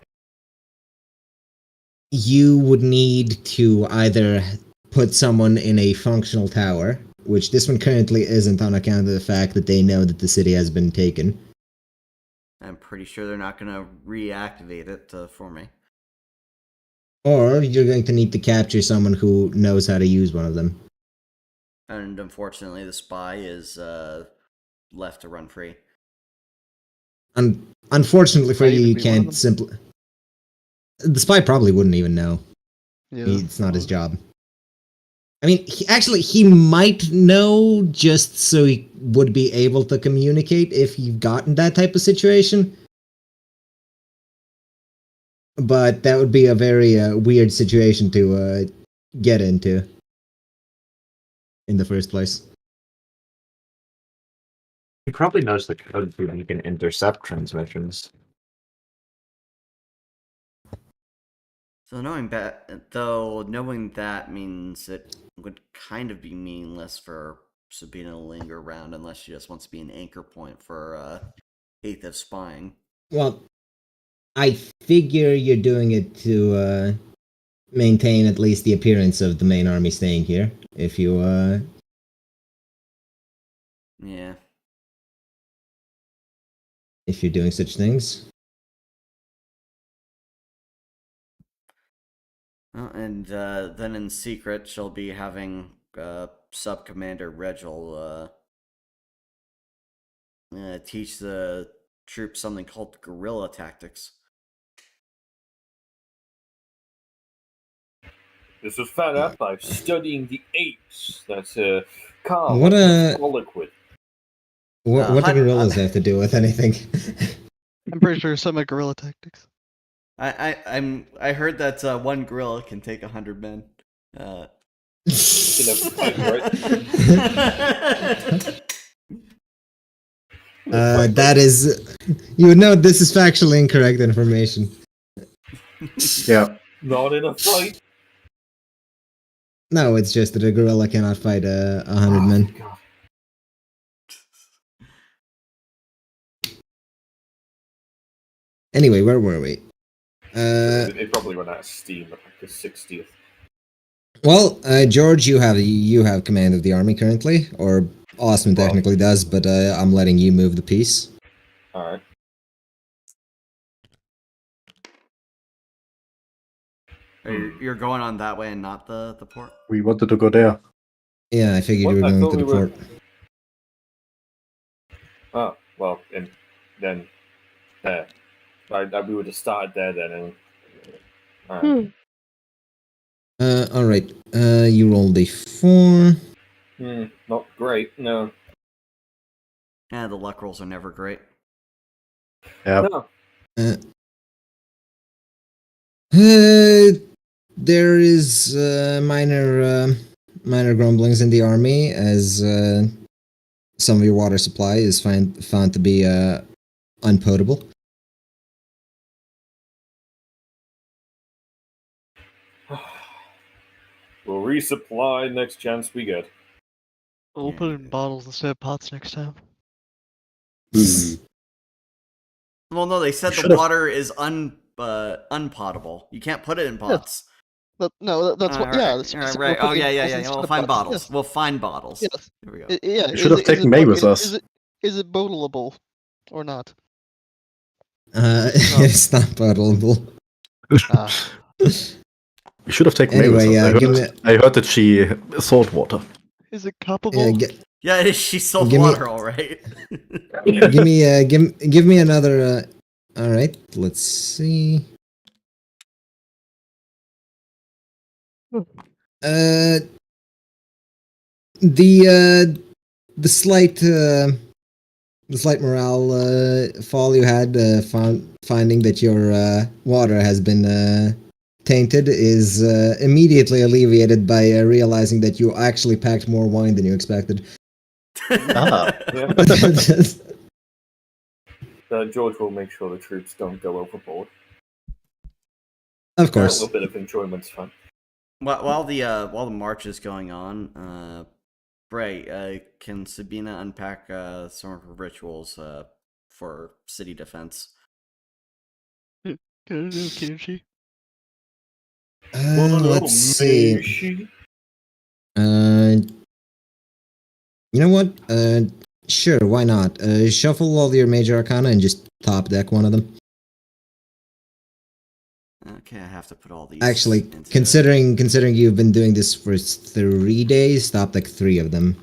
you would need to either put someone in a functional tower, which this one currently isn't on account of the fact that they know that the city has been taken.
I'm pretty sure they're not going to reactivate it for me.
Or you're going to need to capture someone who knows how to use one of them.
And unfortunately, the spy is left to run free.
Unfortunately for
Might
you,
even
you
be one of
can't
them.
simply. The spy probably wouldn't even know.
Yeah.
It's not his job. I mean, he might know just so he would be able to communicate if he got in that type of situation. But that would be a very weird situation to get into in the first place.
He probably knows the code so he can intercept transmissions.
So knowing that means it would kind of be meaningless for Sabina to linger around unless she just wants to be an anchor point for Eighth of Spying.
Well, I figure you're doing it to maintain at least the appearance of the main army staying here. If you
Yeah.
if you're doing such things.
And then in secret, she'll be having Sub-Commander Regil teach the troops something called guerrilla tactics.
This was found out by studying the apes that Carl
What
was frolic with.
What do gorillas have to do with anything?
I'm pretty sure some of guerrilla tactics.
I heard that one gorilla can take 100 men.
In a fight, right?
That is, you would know this is factually incorrect information.
Yeah.
Not in a fight.
No, it's just that a gorilla cannot fight 100 men.
God.
Anyway, where were we?
It probably ran out of steam at like the 60th.
Well, George, you have command of the army currently, or Austin technically does, but I'm letting you move the piece.
Alright.
You're going on that way and not the port?
We wanted to go there.
Yeah, I figured you were
I
going
thought
to the
we were-
port.
Oh, well, and then there. We would have started there then. And,
Alright. You rolled a 4.
not great, no.
Yeah, the luck rolls are never great.
Yeah.
No.
There is minor grumblings in the army as some of your water supply is found to be unpotable.
We'll resupply next chance we get.
We'll put it in bottles instead of pots next time.
Well, no, they said the
Should've-
water is unpotable. You can't put it in pots.
But no, that's what. Yeah, that's
Right. Oh, yeah. We'll find bottles.
Yes.
We'll find bottles.
Yes.
There we go.
Yeah.
You should have taken May with us.
Is it bottleable or not?
It's not potable.
We should have taken May
Anyway,
with us. I heard that she salt water.
Is it cuppable?
Yeah, she sold
Give me-
water, all right.
give me another. All right, let's see. The slight morale fall you had finding that your water has been tainted is immediately alleviated by realizing that you actually packed more wine than you expected.
Ah.
Yeah. George will make sure the troops don't go overboard.
Of
A
course.
little bit of enjoyment's fun.
While the march is going on, Bray, can Sabina unpack some of her rituals for city defense?
Can she?
Let's see.
Meshi.
You know what? Sure, why not? Shuffle all your major arcana and just top deck one of them.
Okay, I have to put all these.
Actually,
into
considering you've been doing this for 3 days, top deck 3 of them.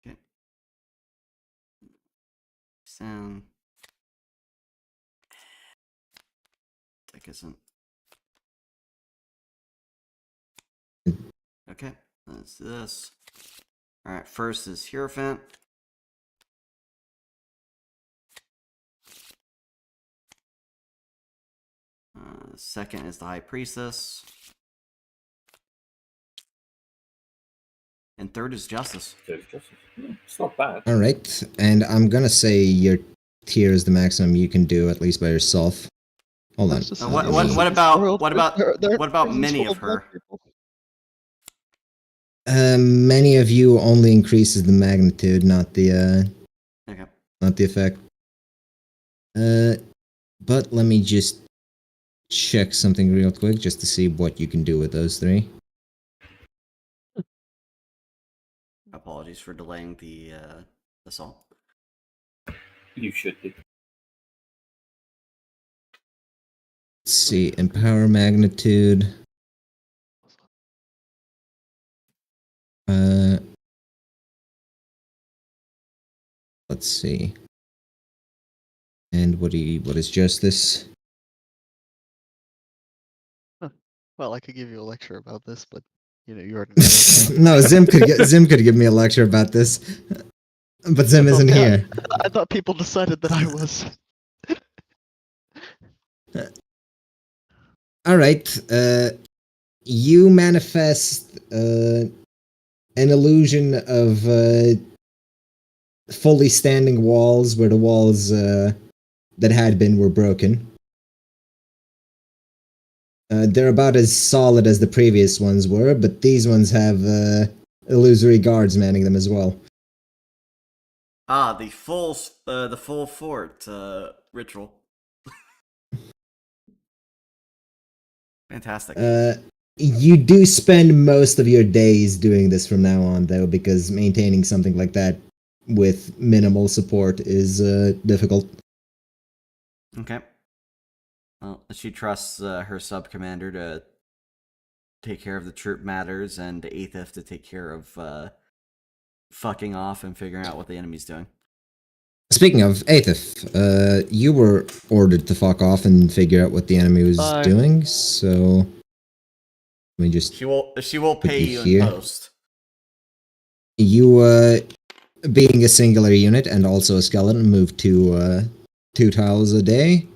Okay. Sound. Deck isn't. Okay, let's do this. Alright, first is Hierophant. Second is the High Priestess. And third is Justice.
It's not bad.
Alright, and I'm gonna say your tier is the maximum you can do, at least by yourself. Hold on.
What about many of her?
Many of you only increases the magnitude, not the
Okay.
not the effect. But let me just check something real quick just to see what you can do with those 3.
Apologies for delaying the assault.
You should be.
Let's see, empower magnitude. Let's see. And what is justice?
Well, I could give you a lecture about this, but you know, you already know.
No, Zim could give me a lecture about this, but Zim isn't here.
I thought people decided that I was.
All right. You manifest an illusion of fully standing walls where the walls that had been were broken. They're about as solid as the previous ones were, but these ones have illusory guards manning them as well.
Ah, the full fort ritual. Fantastic.
You do spend most of your days doing this from now on, though, because maintaining something like that with minimal support is difficult.
Okay. Well, she trusts her sub-commander to take care of the troop matters and Aethif to take care of fucking off and figuring out what the enemy's doing.
Speaking of Aethif, you were ordered to fuck off and figure out what the enemy was doing, so let me just...
She will pay you
here.
in post.
You, being a singular unit and also a skeleton, move to 2 tiles a day.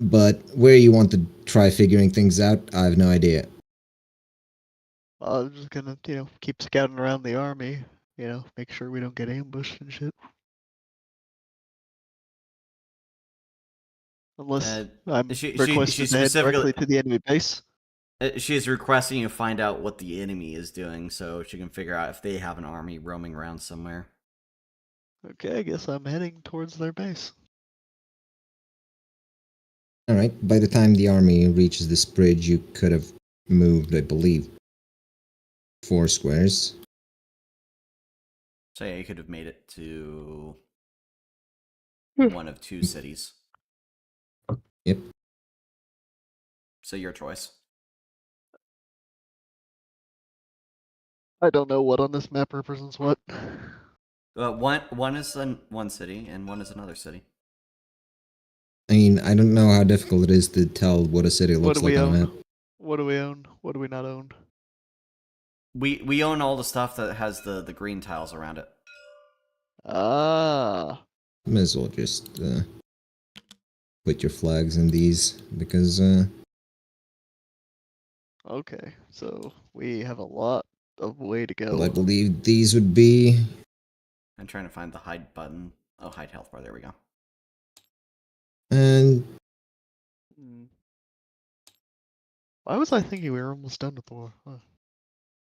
But where you want to try figuring things out, I have no idea.
I'm just gonna, you know, keep scouting around the army. You know, make sure we don't get ambushed and shit. Unless I'm requested to head directly to the enemy base.
She is requesting you find out what the enemy is doing so she can figure out if they have an army roaming around somewhere.
Okay, I guess I'm heading towards their base.
Alright, by the time the army reaches this bridge, you could have moved, I believe, 4 squares.
So yeah, you could have made it to one of 2 cities.
Yep.
So your choice.
I don't know what on this map represents what.
One is one city and one is another city.
I mean, I don't know how difficult it is to tell what a city looks like on a map.
What do we own? What do we not own?
We own all the stuff that has the green tiles around it.
Ah.
Might as well just put your flags in these, because
okay, so we have a lot of way to go.
well, I believe these would be...
I'm trying to find the hide button. Oh, hide health bar, there we go.
And...
Why was I thinking we were almost done with the war? Huh.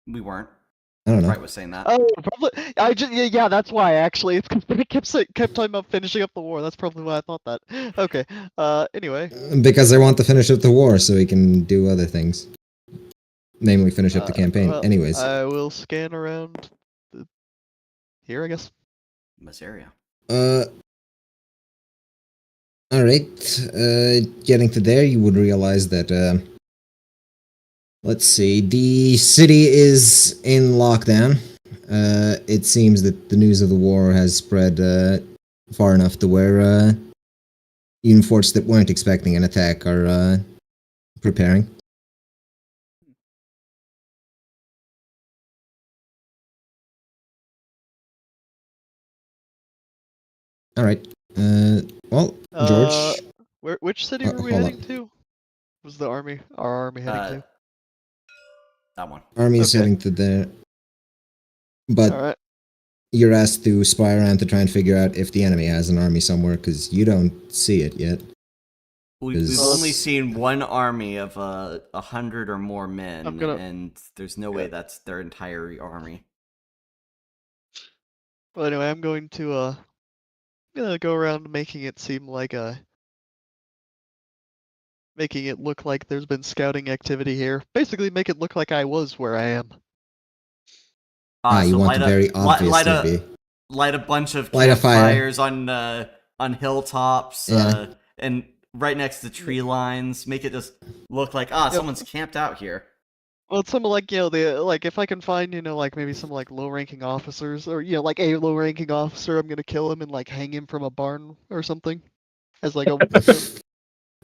We weren't.
I don't know.
Bright was saying that.
Oh, probably. Yeah. That's why actually. It's because they kept talking about finishing up the war. That's probably why I thought that. Okay. Anyway.
Because they want to finish up the war so we can do other things. Namely, finish up the campaign.
Well,
Anyways.
I will scan around here, I guess.
This area.
Alright. Getting to there, you would realize that, let's see. The city is in lockdown. It seems that the news of the war has spread, far enough to where, even forts that weren't expecting an attack are, preparing. Alright. Well, George.
Which city were we
hold
heading
on.
to? Was our army heading to?
That one.
Army's
Okay.
heading to there. But
All right.
you're asked to spy around to try and figure out if the enemy has an army somewhere, because you don't see it yet.
We've
Is-
only seen one army of 100 or more men, and there's no way that's their entire army.
Well, anyway, I'm gonna go around making it seem like making it look like there's been scouting activity here. Basically, make it look like I was where I am.
You
So
want to very obviously be.
Light a bunch of
Light a fire.
campfires on hilltops,
Yeah.
and right next to tree lines. Make it just look like someone's camped out here.
Well, it's some like if I can find like maybe some like low-ranking officers or like a low-ranking officer, I'm gonna kill him and like hang him from a barn or something as like a.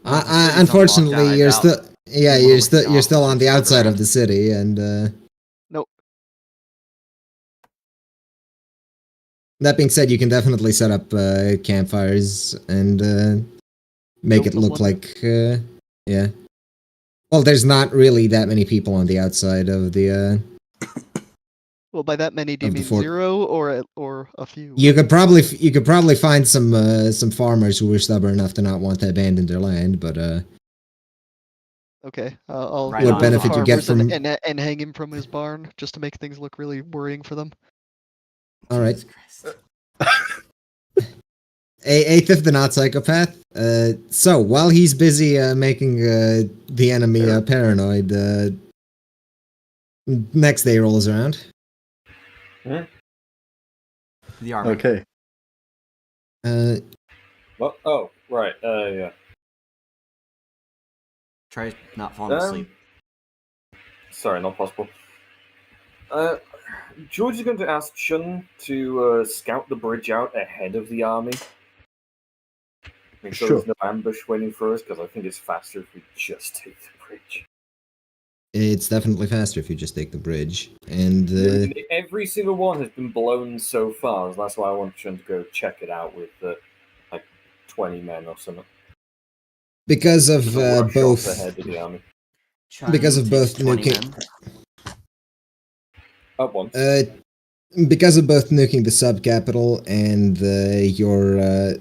Unfortunately, you're still you're still on the
officers
outside
around.
of the city, and
Nope.
that being said, you can definitely set up campfires and make
Kill
it look
someone.
like yeah. Well, there's not really that many people on the outside of the.
Well, by that many, do you
Of the
mean
fort.
0 or a few?
You could probably find some farmers who were stubborn enough to not want to abandon their land, but
Okay, I'll
Right
kill
on.
one of the
benefit you get
farmers
from-
and hang him from his barn just to make things look really worrying for them.
all right.
Jesus Christ.
Eighth of the not psychopath. So while he's busy making the enemy paranoid, next day rolls around.
The army.
Okay.
Oh, right. Yeah.
Try not falling asleep.
Sorry, not possible. George is going to ask Chun to scout the bridge out ahead of the army. Make sure
Sure.
there's no ambush waiting for us, because I think it's faster if we just take the bridge.
It's definitely faster if you just take the bridge, and
Every single one has been blown so far, so that's why I want Chun to go check it out with like 20 men or something.
because of
So rush off
both
ahead of the army.
because of
takes
both
20
nuking-
men.
At once.
because of both nuking the sub-capital and your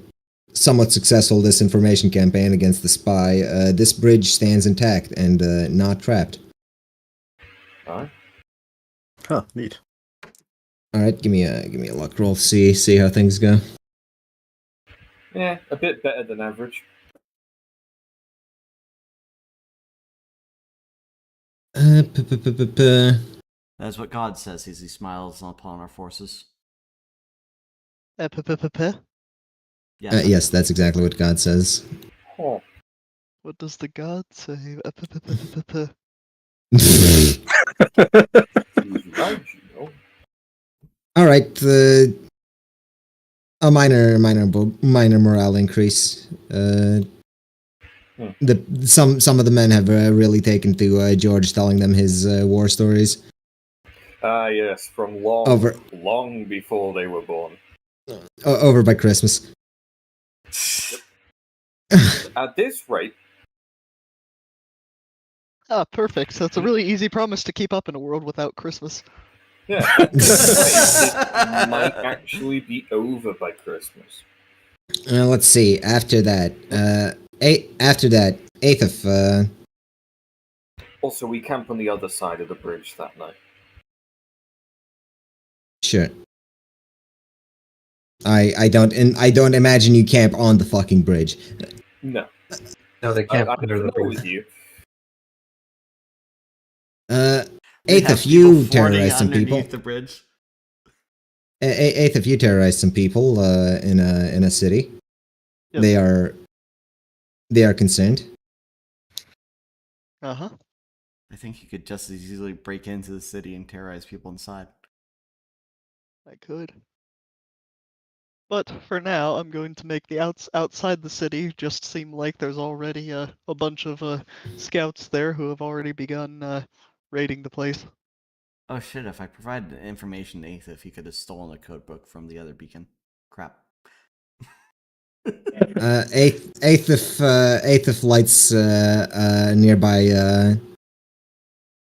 somewhat successful disinformation campaign against the spy, this bridge stands intact and not trapped.
Alright.
Huh, neat.
All right, give me a luck roll. See how things go.
Yeah, a bit better than average.
That's what God says as he smiles upon our forces.
Yes, that's exactly what God says.
Oh.
What does the god say?
He's right, you know.
All right, a minor morale increase. Some of the men have really taken to George telling them his war stories.
Yes, from long before they were born.
Over by Christmas.
At this rate,
Perfect. So it's a really easy promise to keep up in a world without Christmas.
yeah, at this rate, it might actually be over by Christmas.
Let's see. After that, eighth of.
Also, we camp on the other side of the bridge that night.
Sure. I don't imagine you camp on the fucking bridge.
No,
No, they camp
I
under
don't
the
know
bridge.
with you.
They
Eighth,
have
if
people
you
fording
terrorize some people.
underneath the bridge.
Eighth, if you terrorize some people in a city,
Yep.
they are concerned.
Uh huh.
I think you could just as easily break into the city and terrorize people inside.
I could. But for now, I'm going to make the outside the city just seem like there's already a bunch of scouts there who have already begun raiding the place.
Oh shit, if I provided the information to Eighth, if he could have stolen a code book from the other beacon. Crap.
Eighth if lights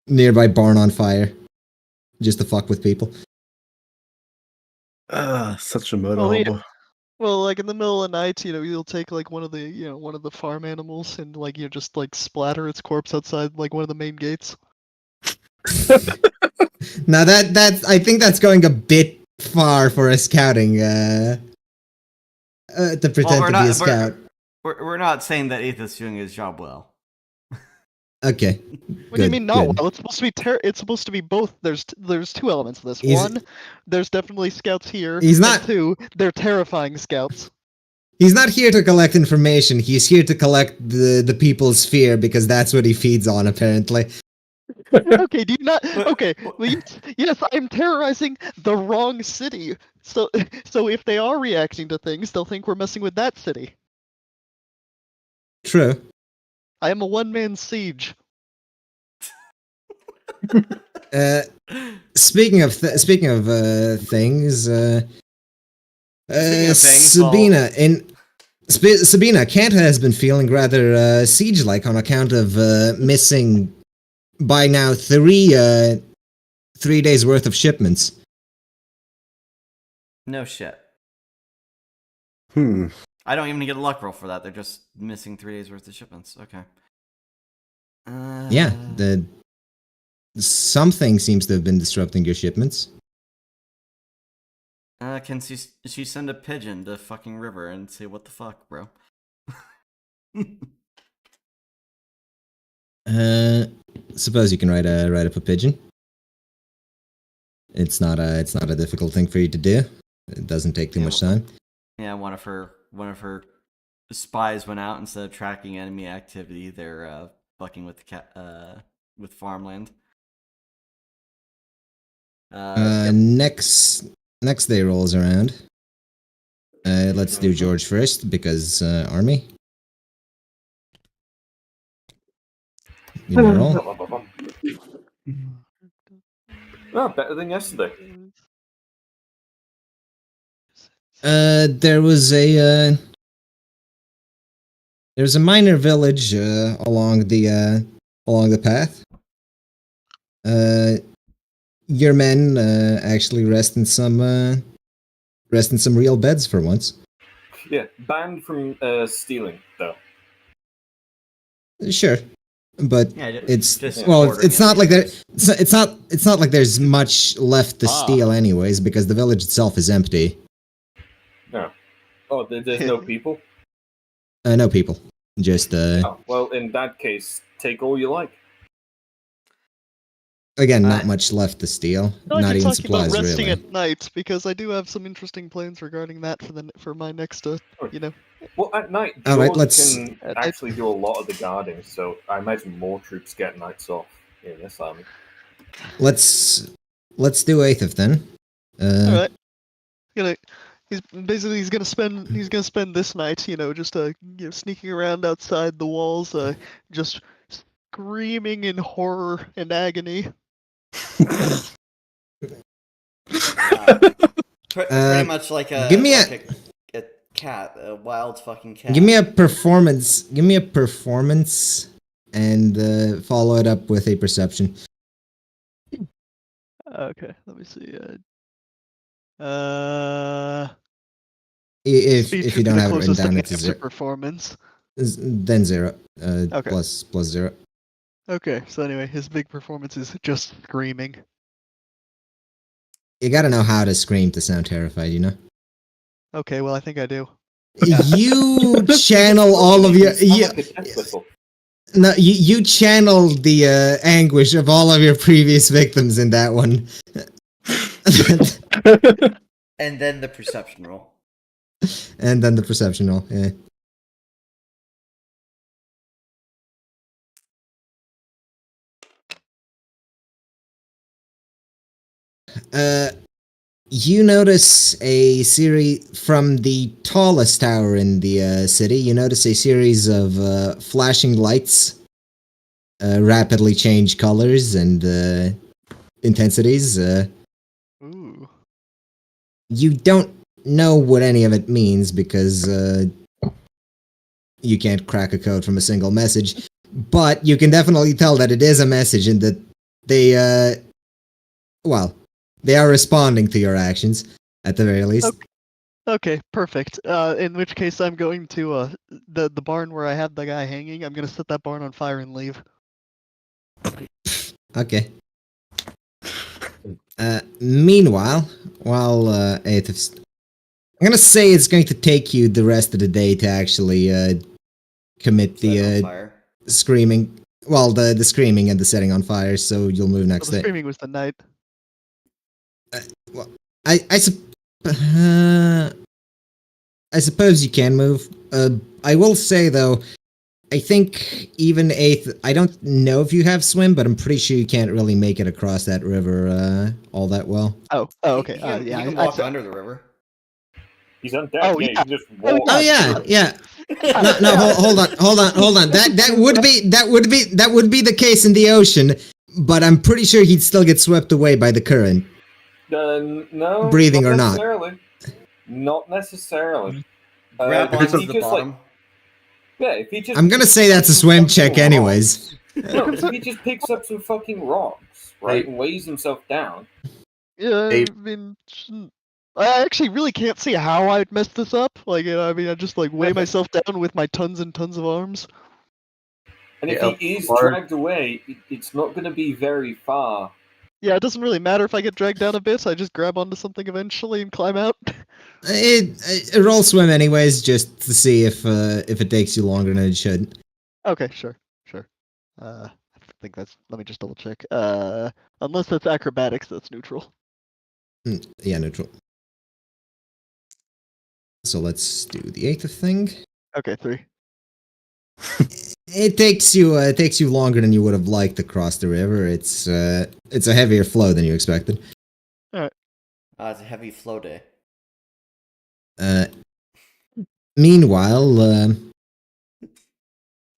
nearby barn on fire, just to fuck with people.
Such a murder
Well, yeah.
hobo.
Well, like in the middle of the night, you'll take like one of the farm animals and just like splatter its corpse outside like one of the main gates.
Now that's I think that's going a bit far for a scouting to pretend to be a scout.
We're not saying that Eighth is doing his job well.
Okay.
What do you mean not
good.
well? It's supposed to be it's supposed to be both. There's two elements of this.
He's-
One, there's definitely scouts here.
He's
and
not-
two, they're terrifying scouts.
He's not here to collect information. He's here to collect the people's fear because that's what he feeds on, apparently.
Okay, do you not?
But-
Okay, well, yes, I'm terrorizing the wrong city. So if they are reacting to things, they'll think we're messing with that city.
True.
I am a one-man siege.
Speaking of things,
Speaking of things,
Sabina Sabina, Kanta has been feeling rather siege-like on account of missing by now 3 days worth of shipments.
No shit.
Hmm.
I don't even get a luck roll for that. They're just missing 3 days worth of shipments. Okay.
Yeah, something seems to have been disrupting your shipments.
Can she send a pigeon to fucking river and say what the fuck, bro?
Suppose you can write up a pigeon. It's not a difficult thing for you to do. It doesn't take too much time.
Yeah, one of her spies went out instead of tracking enemy activity. They're fucking with the with farmland. Yep.
Next day rolls around. Let's do George first because army. Give me a roll.
Oh, better than yesterday.
There was a minor village along the path. Your men actually rest in some real beds for once.
Yeah, banned from stealing though.
Sure, but
Yeah,
it's
just
well,
ordering
it's not
it.
like there. It's not like there's much left to steal, anyways, because the village itself is empty.
No. Oh, there's no people?
No people, just
Oh, well, in that case, take all you like.
again, not much left to steal.
I like
Not
you
even
talking about
supplies,
resting
really.
at night because I do have some interesting plans regarding that for my next
Well, at night,
All right,
George
let's-
can actually do a lot of the guarding, so I imagine more troops get nights off in this army.
Let's do Eighth then.
All right. He's gonna spend this night, just sneaking around outside the walls, just screaming in horror and agony.
Pretty much like a
give me
a cat, a wild fucking cat.
Give me a performance. And follow it up with a perception.
Okay, let me see.
If
Speech
you
would be
don't
the
have it written
closest I
down,
can
it's
have to
zero.
performance.
Then 0.
Okay.
Plus 0.
Okay, so anyway, his big performance is just screaming.
You gotta know how to scream to sound terrified, you know?
Okay, well I think I do.
You channel all of your...
It's not
You,
like a death whistle.
no, you channel the anguish of all of your previous victims in that one.
And then the perception roll.
And then the perception roll, yeah. You notice a series from the tallest tower in the city. You notice a series of flashing lights rapidly change colors and intensities.
Ooh.
You don't know what any of it means because you can't crack a code from a single message, but you can definitely tell that it is a message and that they, well, they are responding to your actions, at the very least.
Okay, perfect. In which case I'm going to the barn where I had the guy hanging. I'm gonna set that barn on fire and leave.
Okay. Meanwhile, while Aethys, I'm gonna say it's going to take you the rest of the day to actually commit
Set it on
the
fire.
screaming. Well, the screaming and the setting on fire. So you'll move next
Well, the
day.
screaming was the night.
I suppose you can move. I will say though, I think even I don't know if you have swim, but I'm pretty sure you can't really make it across that river all that well.
Oh, okay.
He can,
Yeah,
he can
I
walk
said-
under the river.
He's undead.
Oh,
yeah,
yeah.
you can just walk.
Oh yeah, yeah. No, hold on. That would be the case in the ocean, but I'm pretty sure he'd still get swept away by the current.
No.
Breathing or not.
necessarily. Not necessarily.
Grab
if
onto
he
the
just,
bottom.
yeah, if he just.
I'm gonna say that's a swim check anyways.
No, if he just picks up some fucking rocks, right, and weighs himself down.
Yeah,
Hey.
I mean, I actually really can't see how I'd mess this up. Like, I mean, I just like weigh myself down with my tons and tons of arms.
And if
Yeah,
he is
or-
dragged away, it's not going to be very far.
Yeah, it doesn't really matter if I get dragged down a bit. I just grab onto something eventually and climb out.
Roll swim anyways, just to see if it takes you longer than it should.
Okay, sure. I think that's. Let me just double check. Unless that's acrobatics, that's neutral.
Yeah, neutral. So let's do the eighth thing.
Okay, 3.
It takes you longer than you would have liked to cross the river. It's a heavier flow than you expected.
It's a heavy flow day.
Meanwhile,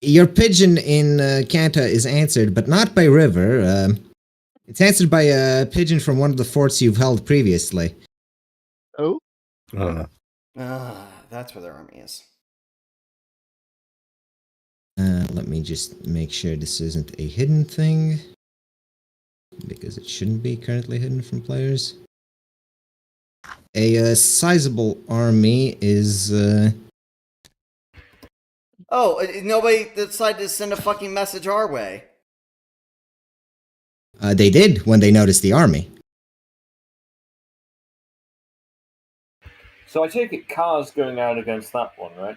your pigeon in Kanta is answered, but not by river. It's answered by a pigeon from one of the forts you've held previously.
Oh,
That's where their army is.
Let me just make sure this isn't a hidden thing, because it shouldn't be currently hidden from players. A sizable army is.
Nobody decided to send a fucking message our way.
They did when they noticed the army.
So I take it Car's going out against that one, right?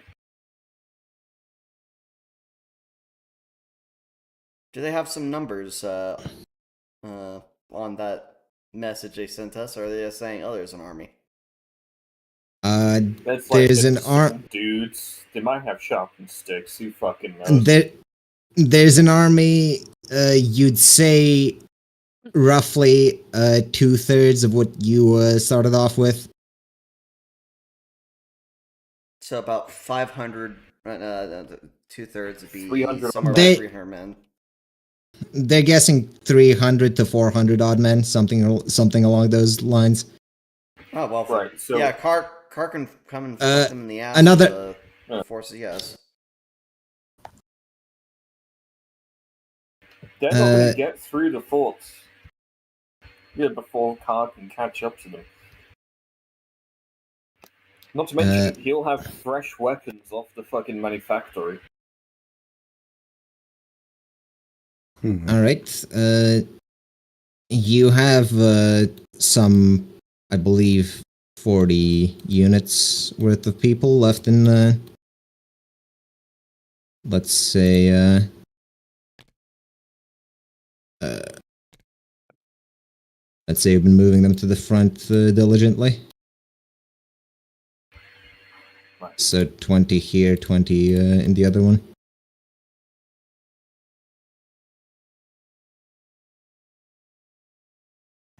Do they have some numbers on that message they sent us, or are they just saying, "Oh, there's an army"?
That's like
There's an
some dudes. They might have sharpened sticks. Who fucking knows?
There's an army. You'd say roughly 2/3 of what you started off with.
So about 500. 2/3 would be
300
somewhere
They-
about 300 men.
They're guessing 300 to 400 odd men, something along those lines.
Oh well,
Right, so-
yeah, Car can come and fuck them in the ass.
another-
with, forces, yes.
They're not going to get through the forts. Yeah, before Car can catch up to them. Not to mention, he'll have fresh weapons off the fucking manufactory.
All right. You have some I believe, 40 units worth of people left in let's say, let's say we've been moving them to the front diligently.
Right.
So 20 here, 20 in the other one.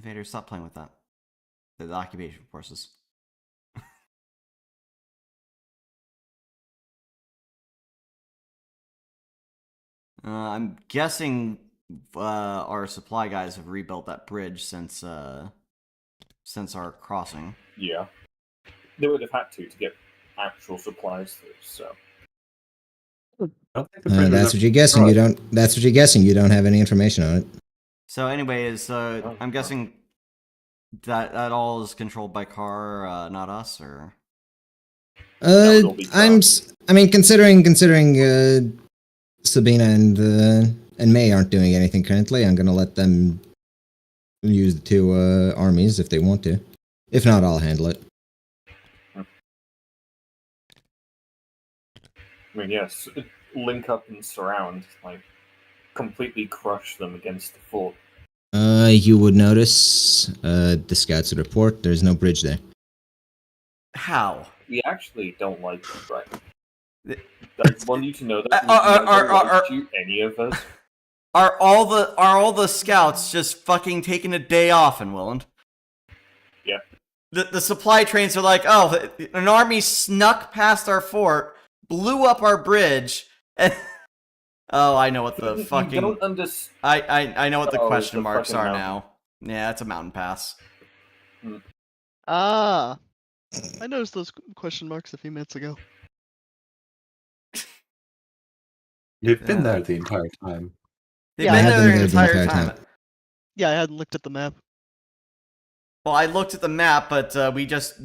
Vader, stop playing with that. The occupation forces. I'm guessing our supply guys have rebuilt that bridge since our crossing.
Yeah. They would have had to get actual supplies through, so.
I don't think the bridge was
That's what you're guessing. You don't. That's what you're guessing. You don't have any information on it.
So, anyways, I'm guessing that all is controlled by Carr, not us, or.
I mean, considering Sabina and May aren't doing anything currently, I'm gonna let them use the two armies if they want to. If not, I'll handle it.
I mean, yes, link up and surround, like, completely crush them against the fort.
You would notice the scouts report. There's no bridge there.
How?
We actually don't like them, right?
The-
I want you to know that we never liked you, any of us.
Are all the scouts just fucking taking a day off in Willand?
Yeah.
The supply trains are like, oh, an army snuck past our fort, blew up our bridge, and oh, I know what the fucking.
You don't understand.
I know what the question
the
marks
fucking
are
mountain.
now. Yeah, it's a mountain pass.
Ah, I noticed those question marks a few minutes ago.
You've been there the entire time.
They've
Yeah, I
been
had
there
been
the
there the
entire
entire
time.
time.
Yeah, I hadn't looked at the map.
Well, I looked at the map, but we just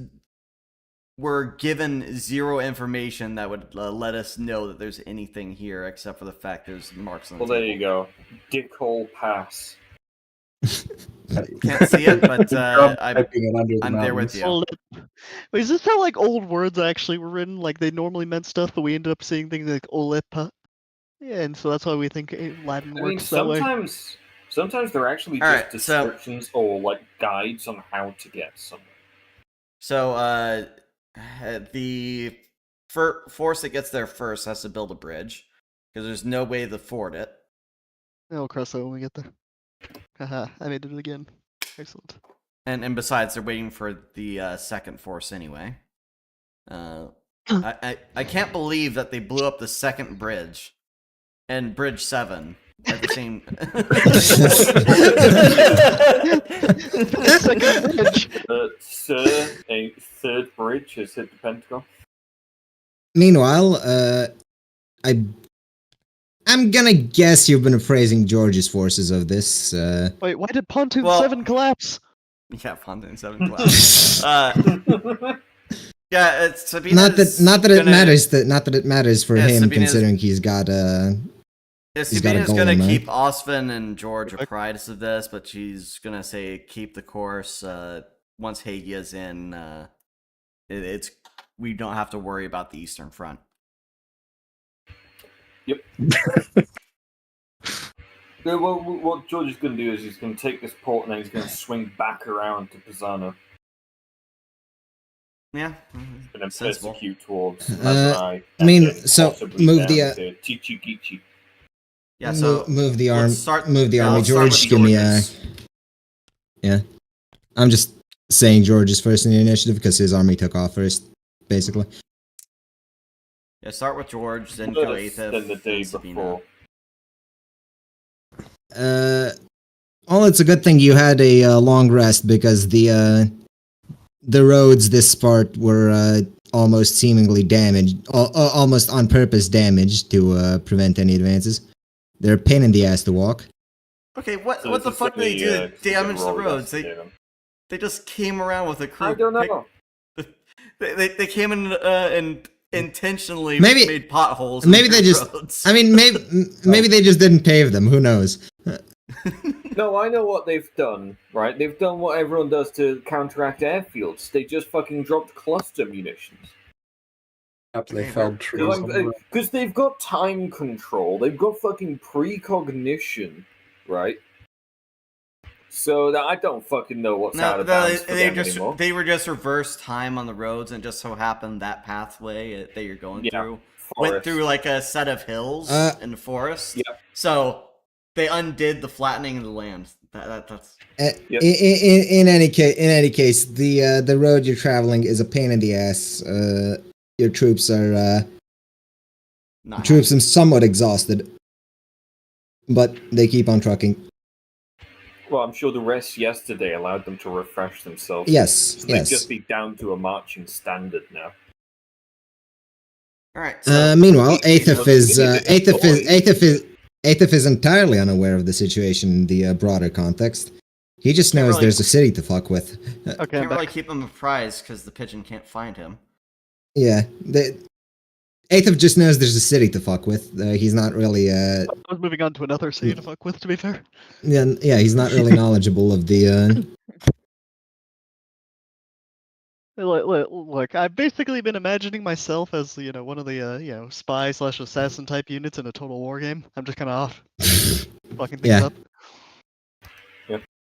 were given zero information that would let us know that there's anything here, except for the fact there's marks on the
Well, there
table.
you go. Dickhole Pass.
Can't see it, but I'm there with you.
Olip. Wait, is this how like old words actually were written? Like they normally meant stuff, but we ended up seeing things like Olip. Yeah, and so that's why we think Latin
I mean,
works that way.
sometimes they're actually just
Alright, so-
descriptions or like guides on how to get somewhere.
So, the force that gets there first has to build a bridge, because there's no way to ford it.
I'll cross that when we get there. Haha, I made it again. Excellent.
And besides, they're waiting for the second force anyway. I can't believe that they blew up the second bridge and Bridge 7 at the same.
Second bridge.
Sir, a third bridge has hit the Pentagon.
Meanwhile, I'm gonna guess you've been appraising George's forces of this.
Wait, why did Pontoon
Well-
7 collapse?
Yeah, Pontoon 7 class. Yeah, it's Sabina's
not that it
gonna-
matters. Not that it matters for
Yeah,
him,
Sabina's-
considering he's got
Yeah,
he's got a
Sabina's
goal
gonna
in mind.
keep Osvin and George apprised of this, but she's gonna say keep the course. Once Hagia's in, it's we don't have to worry about the Eastern Front.
Yep. Yeah, well, what George is going to do is he's going to take this port and then he's going to swing back around to Pisano
Yeah,
and then
sensible.
persecute towards
I mean, so move the
Chichigichi.
Yeah, so
move the arm,
let's start-
move the
yeah,
army.
let's start
George,
with
give me
George's.
yeah. I'm just saying George is first in the initiative because his army took off first, basically.
Yeah, start with George, then go
Worse
Aethith,
than the day
then Sabina.
before.
Well, it's a good thing you had a long rest because the roads this part were almost seemingly damaged, almost on purpose damaged to prevent any advances. They're a pain in the ass to walk.
Okay, what
So
the
this is
fuck did they do to
simply,
damage the
roll
roads?
dust to them.
They just came around with a crew.
I don't know.
They came in and intentionally
Maybe-
made potholes. in
maybe they
the
just-
roads.
I mean, maybe they just didn't pave them. Who knows?
No, I know what they've done, right? They've done what everyone does to counteract airfields. They just fucking dropped cluster munitions.
Up they
Hey,
felled trees on the road.
Because they've got time control, they've got fucking precognition, right? So that I don't fucking know what's out of bounds for them anymore.
They were just reverse time on the roads, and just so happened that pathway that you're going through went
forest.
through like a set of hills in the forest.
Yeah.
So they undid the flattening of the land. That's
Yep.
In any case, the road you're traveling is a pain in the ass. Your troops are
not
troops are somewhat exhausted, but they keep on trucking.
Well, I'm sure the rest yesterday allowed them to refresh themselves.
Yes,
So
yes.
they'd just be down to a marching standard now.
all right. So
Meanwhile,
Aethif
is entirely unaware of the situation in the broader context. He just
Can't
knows
really-
there's a city to fuck with.
Okay, I'm
can't really
back.
keep him apprised because the pigeon can't find him.
Yeah, Aethif just knows there's a city to fuck with. He's not really
I was moving on to another city to fuck with, to be fair.
yeah, he's not really knowledgeable of the
Look, I've basically been imagining myself as, one of the, spy/assassin type units in a total war game. I'm just kind of off. Fucking things
Yeah.
up.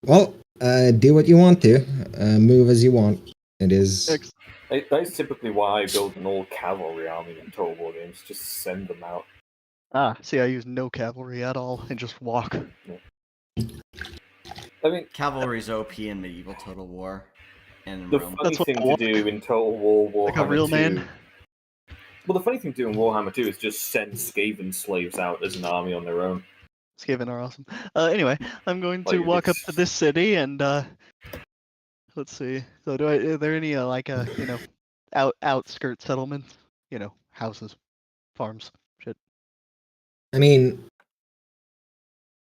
Well, do what you want to. Move as you want. It is.
That's typically why I build an all cavalry army in Total War games. Just send them out.
See, I use no cavalry at all and just walk.
I mean,
Cavalry's OP in medieval Total War and in
the
Rome.
funny
That's what
thing
I
to
want.
do in Total War Warhammer
Like a real
2.
man.
Well, the funny thing to do in Warhammer 2 is just send Skaven slaves out as an army on their own.
Skaven are awesome. Anyway, I'm going to
Like,
walk up
it's-
to this city and let's see. So, are there any outskirt settlements? Houses, farms, shit.
I mean,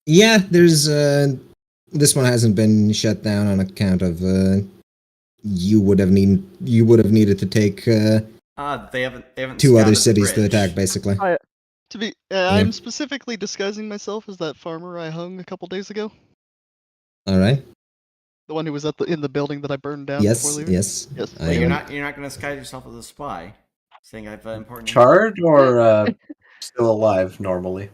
yeah, there's. This one hasn't been shut down on account of. You would have needed to take
They haven't
two other
scouted the
cities to
bridge.
attack, basically.
I'm specifically disguising myself as that farmer I hung a couple days ago.
All right.
The one who was in the building that I burned down
Yes.
before leaving.
Yes.
Yes.
I
But you're
am-
not going to disguise yourself as a spy, saying I've important.
Charred or still alive normally?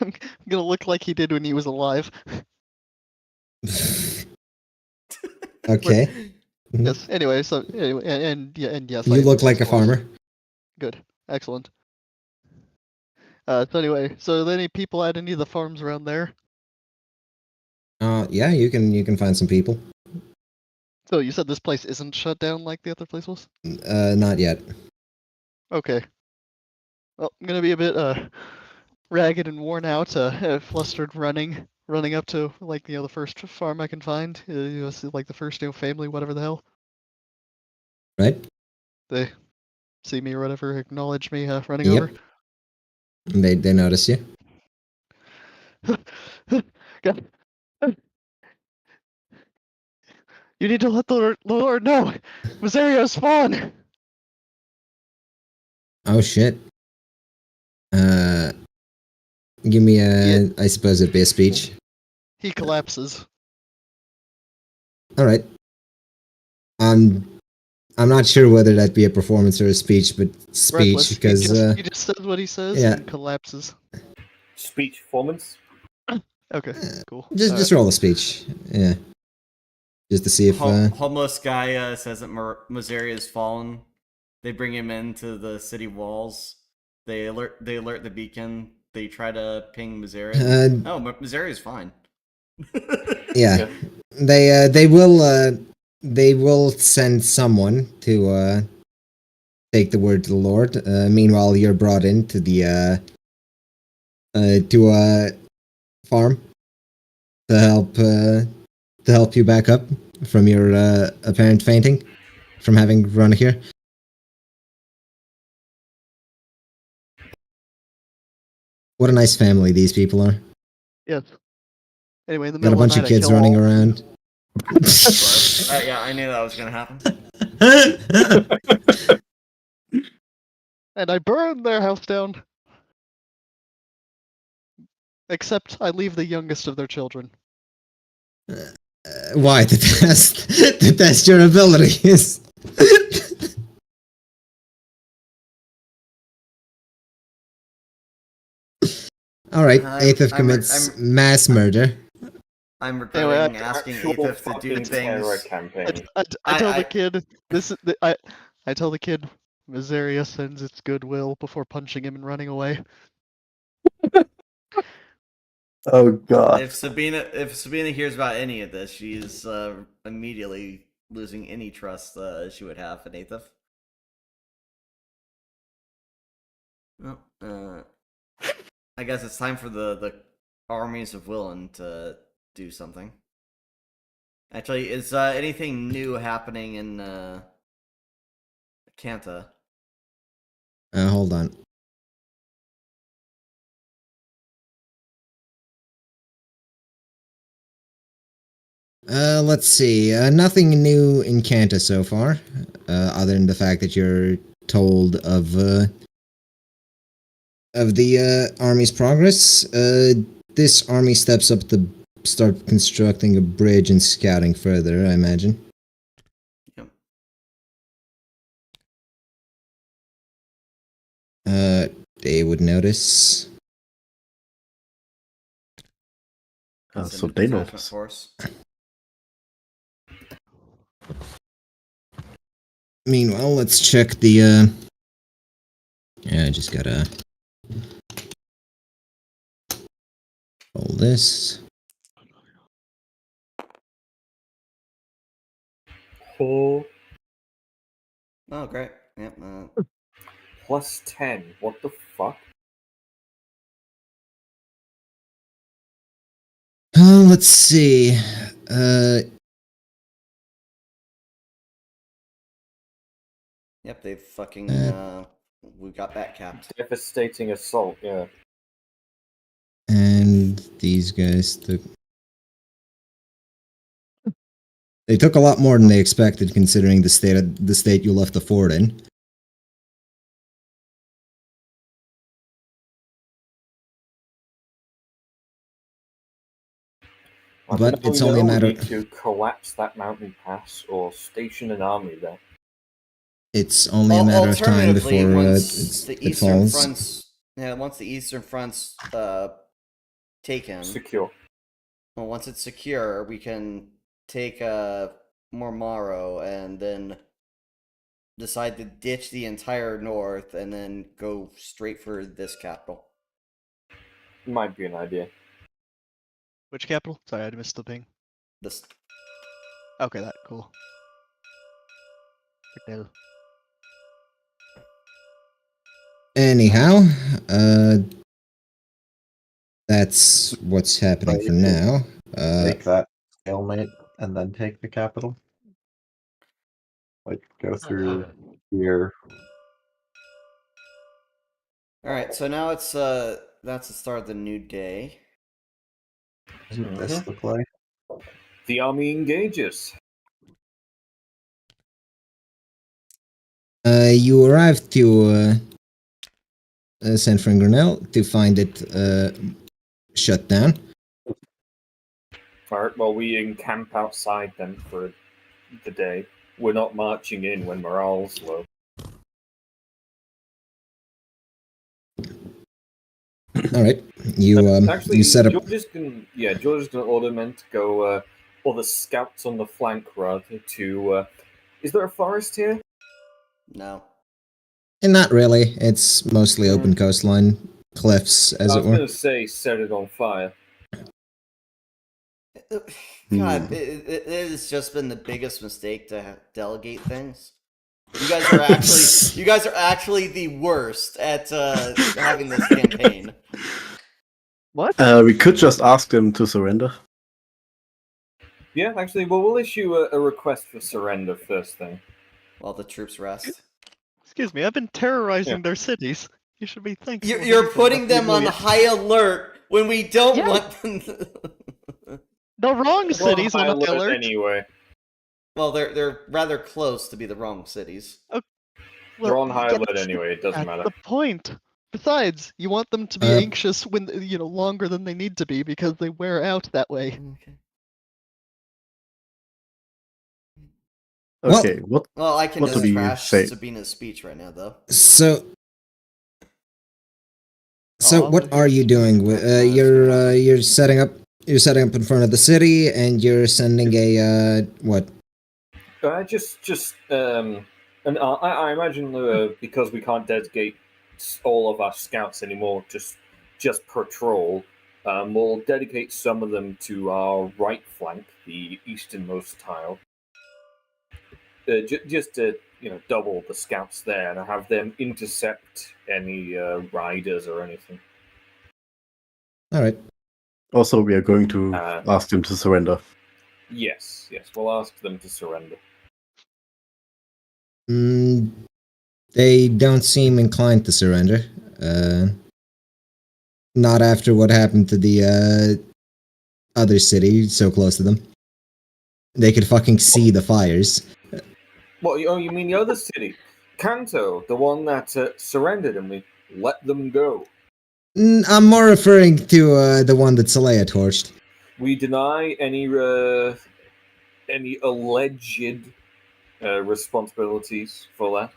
I'm gonna look like he did when he was alive.
Okay. Mhm.
Yes. Anyway, and yes.
You
I
look
am
like a
responsible.
farmer.
Good. Excellent. So anyway, so are there any people at any of the farms around there?
Yeah, you can find some people.
So you said this place isn't shut down like the other place was?
Not yet.
Okay. Well, I'm gonna be a bit ragged and worn out, flustered, running up to the first farm I can find, like the first family, whatever the hell.
Right.
They see me or whatever, acknowledge me, running
Yep.
over.
They notice you.
God. You need to let the Lord know. Miserio spawn.
Oh shit. Give me a. I suppose it'd be a speech.
He collapses.
All right. I'm not sure whether that be a performance or a speech, but speech
Breathless.
because
he just says what he says
yeah.
and collapses.
Speech performance?
Okay, cool.
just roll a speech. Yeah. Just to see if
Homeless guy says that Miseria has fallen. They bring him into the city walls. They alert the beacon. They try to ping Miseria. No, but Miseria's fine.
yeah. They will send someone to take the word to the Lord. Meanwhile, you're brought into the to a farm to help you back up from your apparent fainting from having run here. What a nice family these people are.
Yes. Anyway, in the
Got a
middle
bunch
of
of
the night,
kids running around.
Yeah, I knew that was gonna happen.
and I burned their house down. Except I leave the youngest of their children.
Why to test your abilities? All right, Aethith commits mass murder.
I'm
Anyway,
regretting asking
Actual
Aethith to do
fucking terror
things.
campaign.
I tell the
I-
kid this is I tell the kid Miseria sends its goodwill before punching him and running away.
Oh god.
If Sabina hears about any of this, she's immediately losing any trust she would have in Aethith. Well, I guess it's time for the armies of Willen to do something. Actually, is anything new happening in Kanta?
Hold on. Let's see. Nothing new in Kanta so far, other than the fact that you're told of the army's progress. This army steps up to start constructing a bridge and scouting further, I imagine.
Yep.
They would notice.
It's
So
in
they
detachment
notice.
force.
Meanwhile, let's check the. Yeah, I just gotta. Hold this.
Oh,
Oh, great. Yep.
plus 10. What the fuck?
Let's see.
Yep. They fucking we got back capped.
Devastating assault, yeah.
And these guys took. They took a lot more than they expected, considering the state you left the fort in. But it's only a matter.
We need to collapse that mountain pass or station an army there.
It's only a matter of time before
once the
it
eastern
falls.
fronts, once the eastern fronts taken,
Secure.
well, once it's secure, we can take Mormaro and then decide to ditch the entire north and then go straight for this capital.
Might be an idea.
Which capital? Sorry, I missed the ping.
This
Okay, that cool. Fricknell.
Anyhow, that's what's happening for now.
Take that stalemate and then take the capital. Like go through here.
All right, so now it's that's the start of the new day.
Isn't this the play?
The army engages.
You arrive to San Frangrenel to find it shut down.
Alright, well, we encamp outside then for the day. We're not marching in when morale's low.
All right, you
Actually,
you set up.
George is gonna order men to go, or the scouts on the flank rather, to, is there a forest here?
No.
And not really. It's mostly open coastline, cliffs, as
I
it
was
were.
gonna say set it on fire.
God, it has just been the biggest mistake to delegate things. You guys are actually the worst at having this campaign.
What?
We could just ask them to surrender.
Yeah, actually, well, we'll issue a request for surrender first thing.
While the troops rest.
Excuse me, I've been terrorizing their cities. You should be thankful.
You're putting them on high alert when we don't want them.
The wrong cities on high alert.
Anyway.
Well, they're rather close to be the wrong cities.
They're on high alert anyway, it doesn't matter.
The point. Besides, you want them to be
Uh,
anxious when longer than they need to be because they wear out that way.
Okay.
Well-
Okay, what
Well, I can
What do
just
we
trash
say?
Sabina's speech right now, though.
So
Aw,
what
look
are you doing?
That's gonna happen.
You're setting up in front of the city, and you're sending a what?
And I imagine because we can't dedicate all of our scouts anymore, just patrol. We'll dedicate some of them to our right flank, the easternmost tile, just to double the scouts there and have them intercept any riders or anything.
All right.
Also, we are going to ask them to surrender.
Yes, we'll ask them to surrender.
They don't seem inclined to surrender. Not after what happened to the other city so close to them. They could fucking see the fires.
What? Oh, you mean the other city? Kanto, the one that surrendered and we let them go.
I'm more referring to the one that Saleya torched.
We deny any alleged responsibilities for that.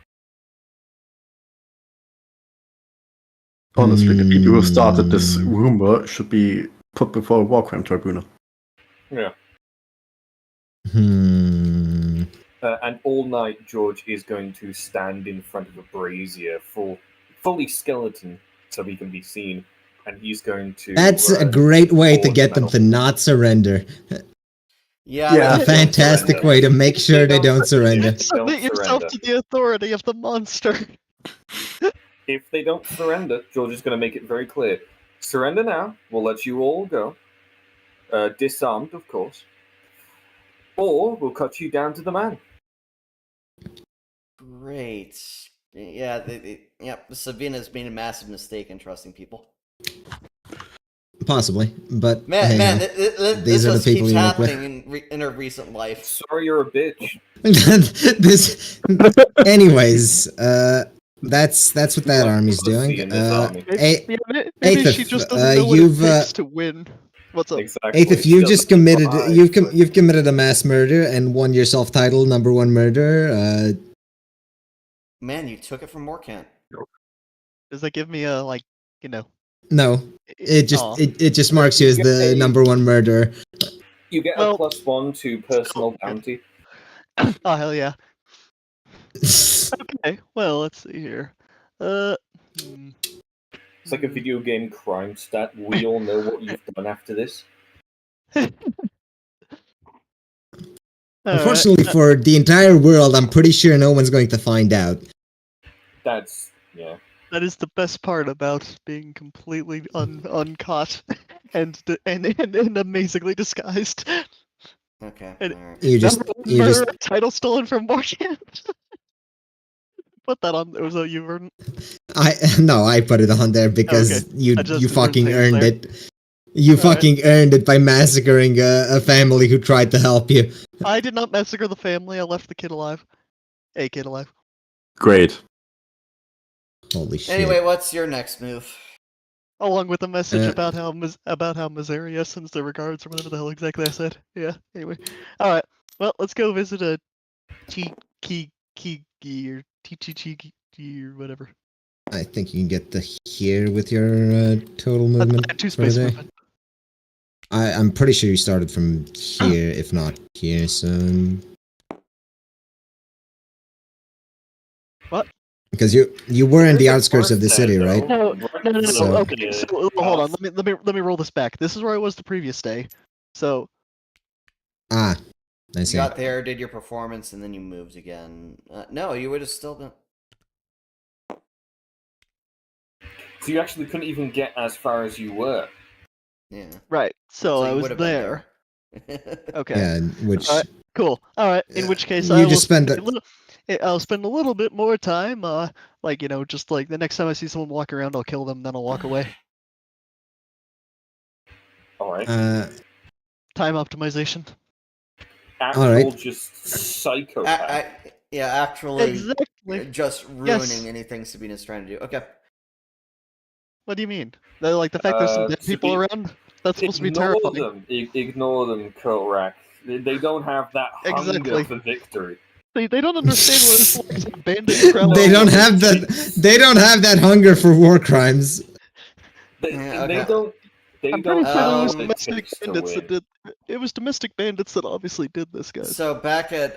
Honestly, the people who started this rumor should be put before a war crime tribunal.
Yeah.
Hmm.
And all night, George is going to stand in front of a brazier, fully skeleton, so he can be seen, and he's going to.
That's a great way to
forge
get them
metal.
to not surrender.
Yeah,
Yeah.
A fantastic way to make sure they don't surrender.
If they don't
Submit yourself
surrender.
to the authority of the monster.
If they don't surrender, George is going to make it very clear. Surrender now. We'll let you all go. Disarmed, of course. Or we'll cut you down to the man.
Great. Yeah, Sabina's made a massive mistake in trusting people.
Possibly, but
Man,
hey,
man,
these
this
are the
just
people
keeps
you work with.
happening in her recent life.
Sorry, you're a bitch.
this, anyways, that's what that
Like
army's
pussy
doing.
in this army.
Maybe
Eighth
she
of,
just doesn't know what
you've,
it takes to win. What's up?
Exactly.
Eighth, if you
She
just
doesn't
committed,
try,
you've committed a mass murder and won your self-title #1 murderer.
Man, you took it from Morkant.
Does that give me a
No, it just
Aw.
it just marks you as the #1 murderer.
You get
Well,
a +1 to personal bounty.
Oh hell yeah. Okay, well let's see here.
It's like a video game crime stat. We all know what you've done after this.
Unfortunately for the entire world, I'm pretty sure no one's going to find out.
That's yeah.
That is the best part about being completely uncaught and amazingly disguised.
Okay,
And-
alright.
You just
Title stolen from Morgan. Put that on. It was a you were.
I put it on there because
Okay.
you
Adjusted
fucking
for
earned
there.
it. You
All right.
fucking earned it by massacring a family who tried to help you.
I did not massacre the family. I left the kid alive. A kid alive.
Great.
Holy shit.
Anyway, what's your next move?
Along with a message
Uh,
about how Miseria sends their regards or whatever the hell exactly I said. Yeah. Anyway. All right. Well, let's go visit a Kiki or Tichi or whatever.
I think you can get the here with your total movement
Two
for the
space
day.
movement.
I'm pretty sure you started from here, if not here. So
What?
because you were in the
There's a
outskirts of the
forest
city,
there,
right?
though.
No.
So-
Okay, so hold on. Let me roll this back. This is where I was the previous day. So
Ah, I
You
see.
got there, did your performance, and then you moved again. No, you would have still been.
So you actually couldn't even get as far as you were.
Yeah.
right. So I
you
was
would have been
there. Okay.
Yeah, which
Alright. Cool. All right. In
Yeah,
which case,
you
I
just
will
spend
spend a little. I'll spend a little bit more time. Just like the next time I see someone walk around, I'll kill them. Then I'll walk away.
All right.
Time optimization.
Actual
alright.
just psychopath.
Yeah, actually,
Exactly.
just ruining
Yes.
anything Sabina's trying to do. Okay.
What do you mean? Like the fact there's some dead people around? That's supposed to be
Ignore
terrifying.
them. Ignore them, Korak. They don't have that hunger
Exactly.
for victory.
They don't understand what it's like to abandon crowd.
They don't
what
have
it
that.
takes.
They don't have that hunger for war crimes.
Yeah,
They
okay.
don't. They
I'm pretty
don't
sure it
have
was
what it
domestic
takes to
bandits that
win.
did. It was domestic bandits that obviously did this, guys.
So back at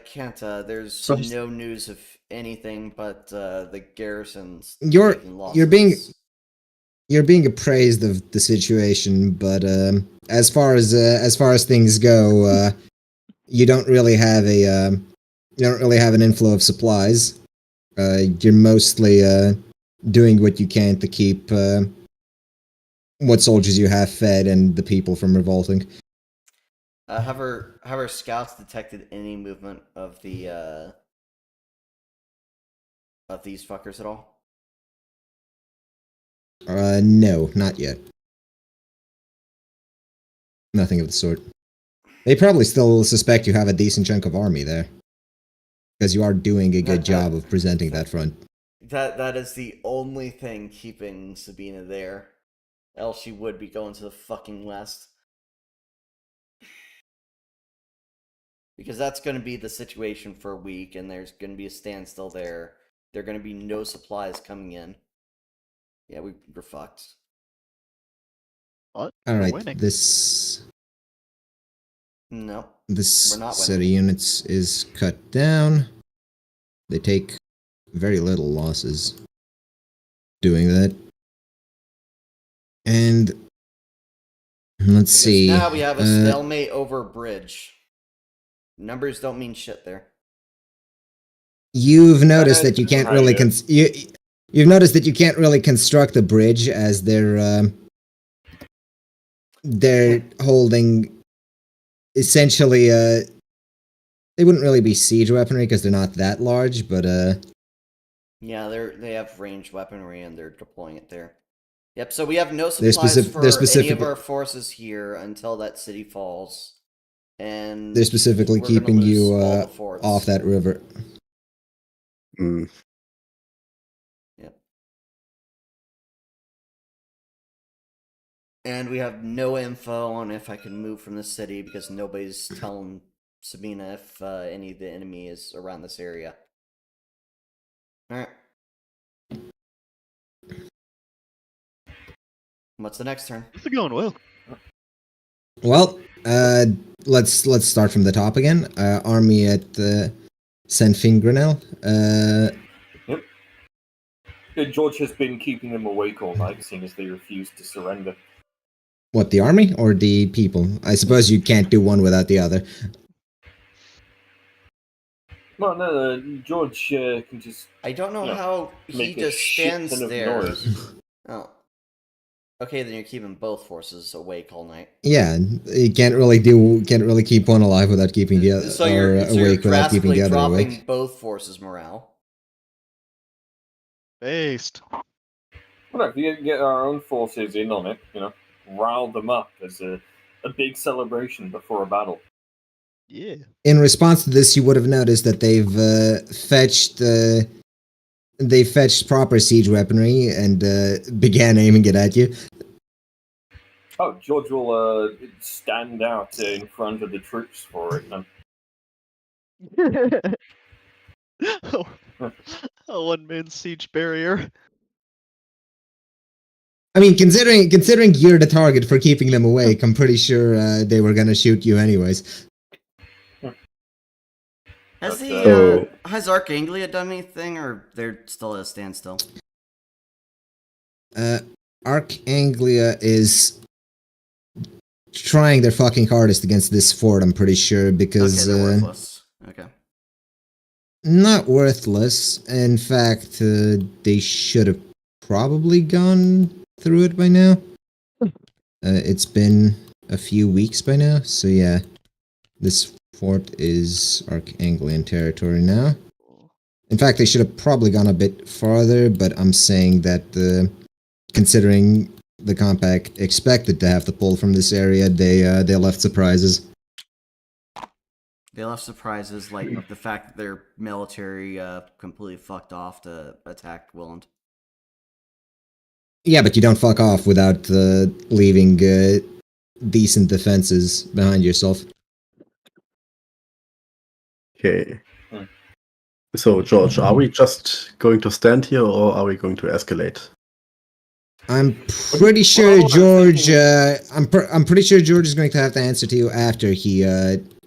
Kanta, there's
So-
no news of anything but the garrison's
You're
taking losses.
you're being appraised of the situation, but as far as things go, you don't really have an inflow of supplies. You're mostly doing what you can to keep what soldiers you have fed and the people from revolting.
Have our scouts detected any movement of the of these fuckers at all?
No, not yet. Nothing of the sort. They probably still suspect you have a decent chunk of army there, because you are doing a good job of presenting that front.
That is the only thing keeping Sabina there. Else she would be going to the fucking west. Because that's going to be the situation for a week, and there's going to be a standstill there. There are going to be no supplies coming in. Yeah, we're fucked.
What?
All
We're
right,
winning.
this
No.
this
We're not
set of
winning.
units is cut down. They take very little losses doing that. And let's
Because
see.
now we have a stalemate over a bridge. Numbers don't mean shit there.
You've noticed that you can't
Right,
really
yeah.
you've noticed that you can't really construct a bridge as they're holding essentially they wouldn't really be siege weaponry because they're not that large, but
Yeah, they have ranged weaponry and they're deploying it there. Yep, so we have no
They're
supplies
specific-
for
they're
any
specific-
of our forces here until that city falls. And
they're specifically
we're gonna
keeping
lose
you
all the forts.
off that river.
Mm.
Yep. And we have no info on if I can move from the city because nobody's telling Sabina if any of the enemy is around this area. Alright. What's the next turn?
This is going well.
Well, let's start from the top again. Army at Senfingrenel.
George has been keeping them awake all night, seeing as they refused to surrender.
What, the army or the people? I suppose you can't do one without the other.
Well, no, George can just.
I don't know
Yeah,
how he
make a
just
shit
stands
ton of
there.
noise.
Oh. Okay, then you're keeping both forces awake all night.
Yeah, you can't really keep one alive without keeping the other,
So you're
awake without keeping
drastically
the other
dropping
awake.
both forces' morale.
Based.
Well, no, if you get our own forces in on it, rile them up as a big celebration before a battle.
Yeah.
In response to this, you would have noticed that they fetched proper siege weaponry and began aiming it at you.
Oh, George will stand out in front of the troops for it. And
A one-man siege barrier.
I mean, considering you're the target for keeping them awake, I'm pretty sure they were gonna shoot you anyways.
Has
But,
has Arkaine done anything, or they're still at a standstill?
Arkaine is trying their fucking hardest against this fort, I'm pretty sure, because
Okay, they're worthless. Okay.
not worthless. In fact, they should have probably gone through it by now. It's been a few weeks by now, so yeah. This fort is Arkaine territory now. In fact, they should have probably gone a bit farther, but I'm saying that considering the compact expected to have the pull from this area, they left surprises.
They left surprises like the fact that their military completely fucked off to attack Willand.
Yeah, but you don't fuck off without leaving decent defenses behind yourself.
Okay.
Hmm.
So, George, are we just going to stand here or are we going to escalate?
I'm pretty sure
Well, I was
George.
thinking-
I'm pretty sure George is going to have to answer to you after he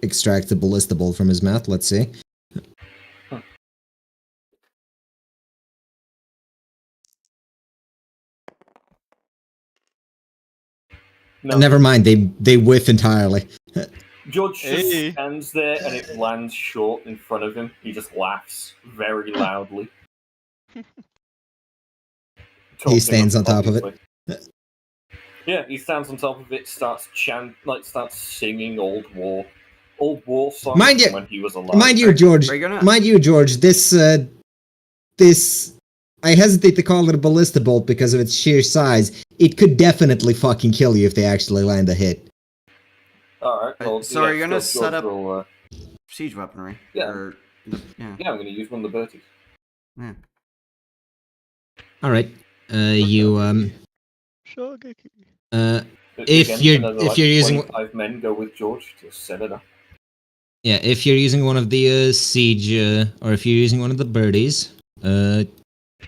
extracts the ballista bolt from his mouth. Let's see.
No.
Never mind. They whiff entirely.
George just
Hey.
stands there and it lands short in front of him. He just laughs very loudly.
He stands on top of it.
obviously. Yeah, he stands on top of it, starts starts singing old war songs
Mind you-
from when he was alive.
Mind you, George.
Are you gonna-
Mind you, George. This. I hesitate to call it a ballista bolt because of its sheer size. It could definitely fucking kill you if they actually land a hit.
Alright, well,
So are you gonna
George
set up-
will,
Siege weaponry.
Yeah.
Or, yeah.
yeah, I'm going to use one of the birdies.
Yeah.
All right. You
Shogeki.
If you're using-
25 men go with George to set it up.
Yeah, if you're using one of the siege, or if you're using one of the birdies,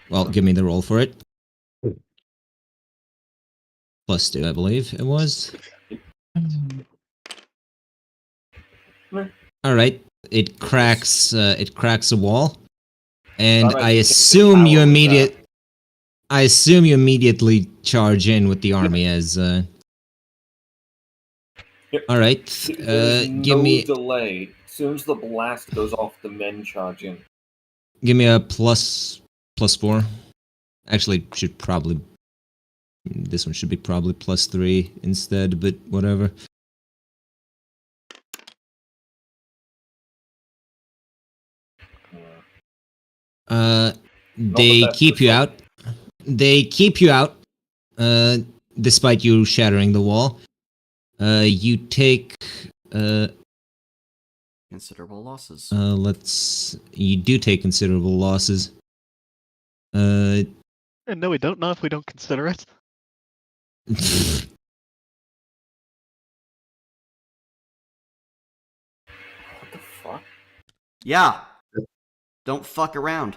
well, give me the roll for it. +2, I believe it was. All right, it cracks a wall, and
Alright,
I
you
assume
can
you
power with
I assume you immediately charge in with the army as.
Yep.
All right,
There's
give
no
me
delay. As soon as the blast goes off, the men charge in.
Give me a +4. Actually, should probably this one should be probably +3 instead, but whatever. They
best
keep you
result.
out. They keep you out, despite you shattering the wall. You take
Considerable losses.
you do take considerable losses.
And no, we don't know if we don't consider it.
What the fuck?
Yeah. Don't fuck around.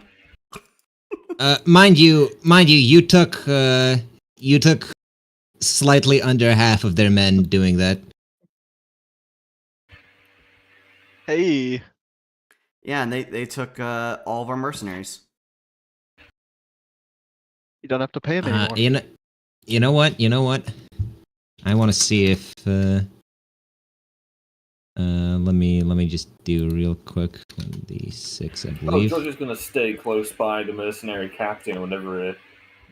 Mind you, you took slightly under half of their men doing that.
Hey.
Yeah, and they took all of our mercenaries.
You don't have to pay him anymore.
You know what? I want to see if let me just do real quick. 1d6, I
Oh,
believe.
George is going to stay close by the mercenary captain whenever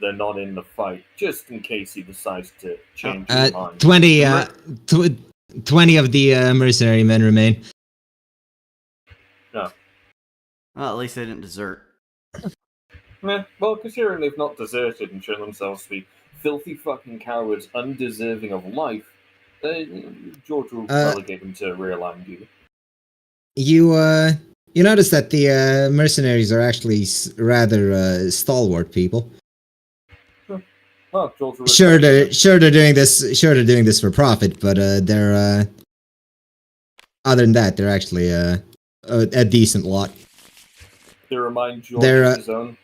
they're not in the fight, just in case he decides to change his mind.
20 of the mercenary men remain.
No.
Well, at least they didn't desert.
Well, considering they've not deserted and shown themselves to be filthy fucking cowards, undeserving of life, George will relegate them to realign duty.
You notice that the mercenaries are actually rather stalwart people.
Oh, George will
Sure, they're doing this for profit, but they're other than that, they're actually a decent lot.
They remind George
they're,
of his own.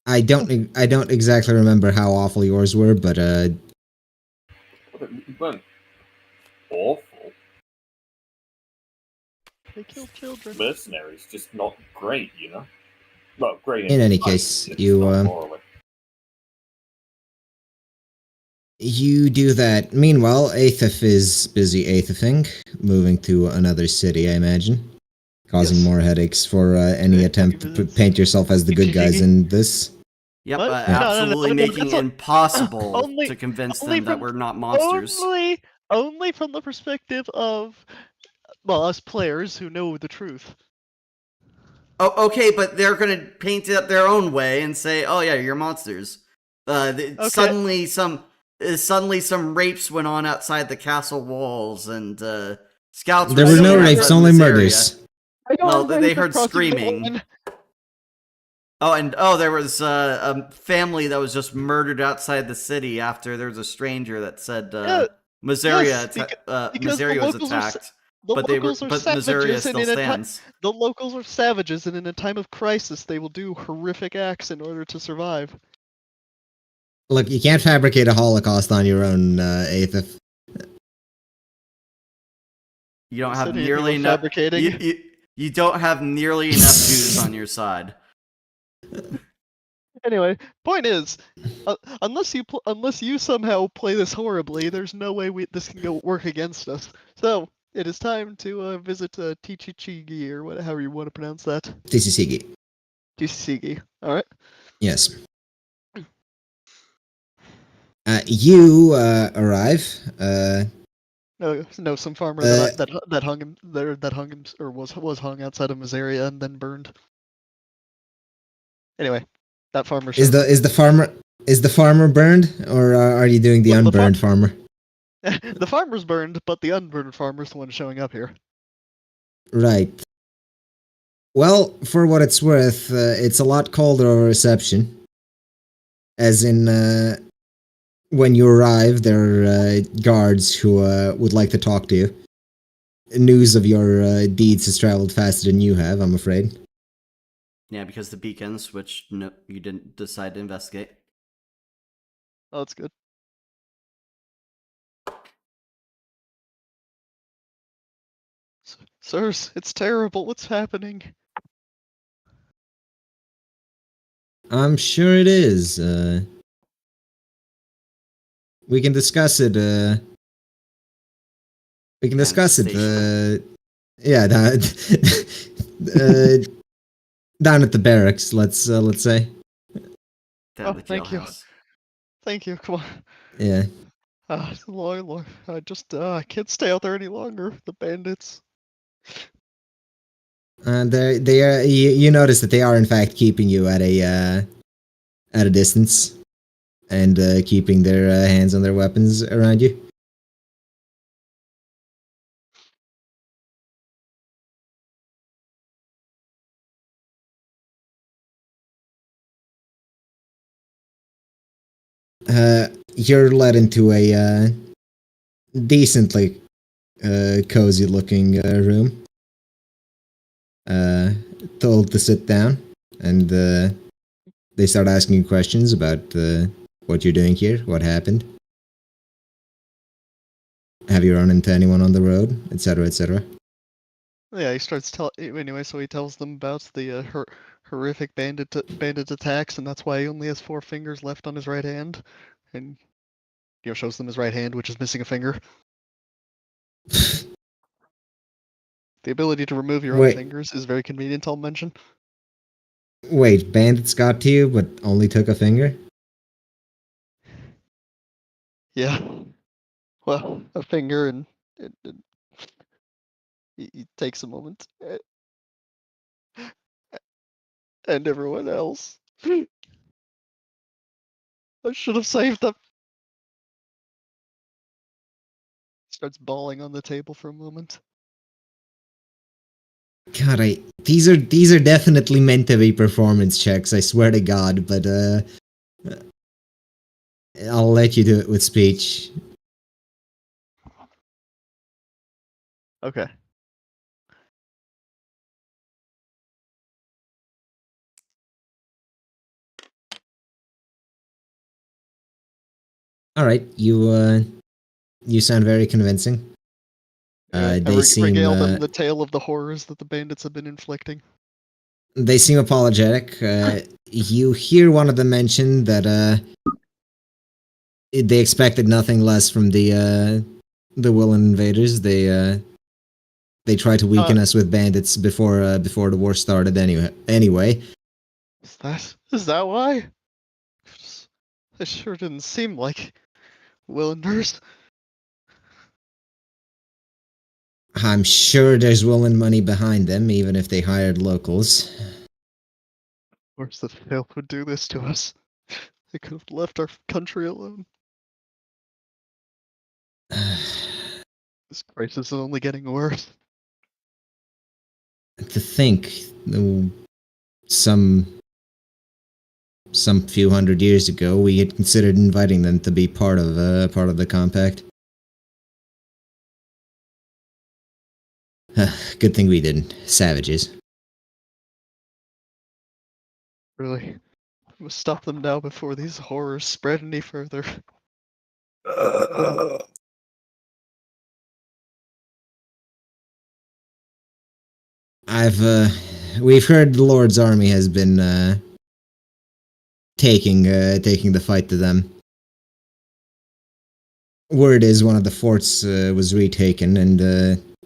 I don't exactly remember how awful yours were, but
It went awful.
They kill children.
Mercenaries, just not great, you know? Well, great
In any
fight,
case,
just
you,
not morally.
you do that. Meanwhile, Aethif is busy Aethifing, moving to another city, I imagine, causing
Yes.
more headaches for any attempt to paint yourself as the good guys in this.
Yep,
What? No,
absolutely
no,
making
that's
it
not-
impossible
Only-
to convince
only
them that
from-
we're not monsters.
Only from the perspective of, well, us players who know the truth.
Oh, okay, but they're gonna paint it their own way and say, "Oh yeah, you're monsters." Suddenly, some rapes went on outside the castle walls, and scouts.
There
were
were
seen
no
outside
rapes, only
this
murders.
area. Well, they heard screaming. There was a family that was just murdered outside the city after there was a stranger that said
Yeah,
Missouri
yes, because the
was
locals
attacked,
the
but
locals are
Missouri
savages, and
still
in a
stands.
the locals are savages, and in a time of crisis, they will do horrific acts in order to survive.
Look, you can't fabricate a Holocaust on your own, Aethith.
You don't
You
have
said anything
nearly
about
enough.
fabricating.
You don't have nearly enough Jews on your side.
Anyway, point is, unless you somehow play this horribly, there's no way this can go work against us. So it is time to visit Tichichigi, or however you want to pronounce that.
Tisisigi.
Tichichigi. All right.
Yes. You arrive.
No, some farmer that hung him there, that hung him, or was hung outside of his area and then burned. Anyway, that farmer
Is the farmer burned, or are you doing the
Well,
unburned farmer?
The farmer's burned, but the unburned farmer's the one showing up here.
Right. Well, for what it's worth, it's a lot colder of a reception. As in, when you arrive, there are guards who would like to talk to you. News of your deeds has traveled faster than you have, I'm afraid.
Yeah, because the beacons, which you didn't decide to investigate.
Oh, that's good. Sirs, it's terrible. What's happening?
I'm sure it is. We can discuss it. We can discuss it. Yeah, down at the barracks. Let's say.
Thank you. Thank you. Come on.
Yeah.
It's long. I can't stay out there any longer. The bandits.
And they are. You notice that they are in fact keeping you at a distance, and keeping their hands on their weapons around you. You're led into a decently cozy-looking room. Told to sit down, and they start asking you questions about what you're doing here, what happened, have you run into anyone on the road, etc., etc.
Yeah, he starts anyway. So he tells them about the horrific bandit attacks, and that's why he only has 4 fingers left on his right hand, and shows them his right hand, which is missing a finger. The ability to remove your own fingers is very convenient, I'll mention.
Wait, bandits got to you, but only took a finger?
Yeah. Well, a finger, and it takes a moment. And everyone else. I should have saved them. Starts bawling on the table for a moment.
God, these are definitely meant to be performance checks, I swear to God, but I'll let you do it with speech.
Okay.
Alright, you sound very convincing. They
regale them the tale of the horrors that the bandits have been inflicting.
They seem apologetic. You hear one of them mention that they expected nothing less from the Willen invaders. They tried to weaken us with bandits before the war started. Anyway.
Is that why? It sure didn't seem like Willeners.
I'm sure there's Willen money behind them, even if they hired locals.
Of course, the hell would do this to us. They could have left our country alone. This crisis is only getting worse.
To think, some some few hundred years ago, we had considered inviting them to be part of the compact. Good thing we didn't. Savages.
Really. We must stop them now before these horrors spread any further.
We've heard the Lord's army has been taking the fight to them. Word is one of the forts was retaken, and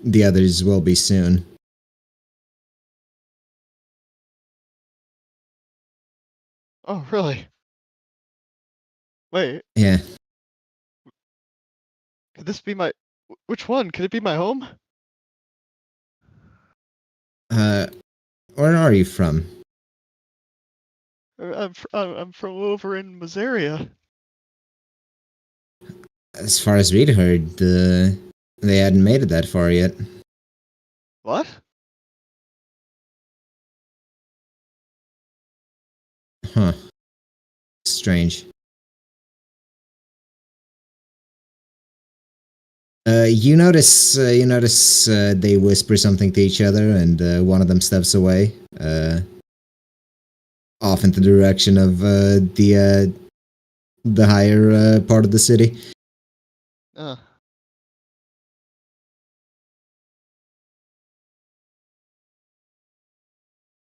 the others will be soon.
Oh, really? Wait,
Yeah.
could this be my... Which one? Could it be my home?
Where are you from?
I'm from over in Missouri.
As far as we'd heard, they hadn't made it that far yet.
What?
Huh. Strange. You notice they whisper something to each other, and one of them steps away, off into the direction of the higher part of the city.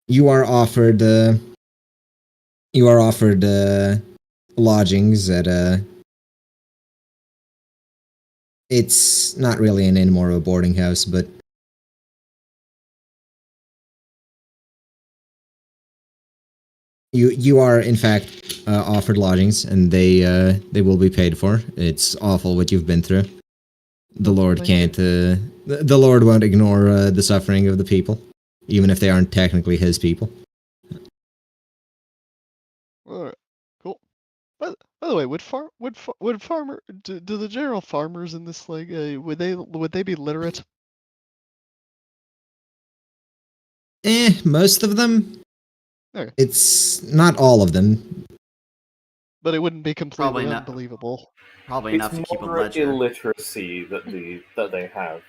You are offered lodgings at it's not really an inn, more of a boarding house, but you are in fact offered lodgings, and they will be paid for. It's awful what you've been through. The Lord can't. The Lord won't ignore the suffering of the people, even if they aren't technically His people.
Alright, cool. By the way, would farmer do the general farmers in this would they be literate?
Most of them.
Okay.
It's not all of them.
But it wouldn't be completely
Probably not.
unbelievable.
Probably
It's
enough to keep a
moderate
ledger.
illiteracy that they have.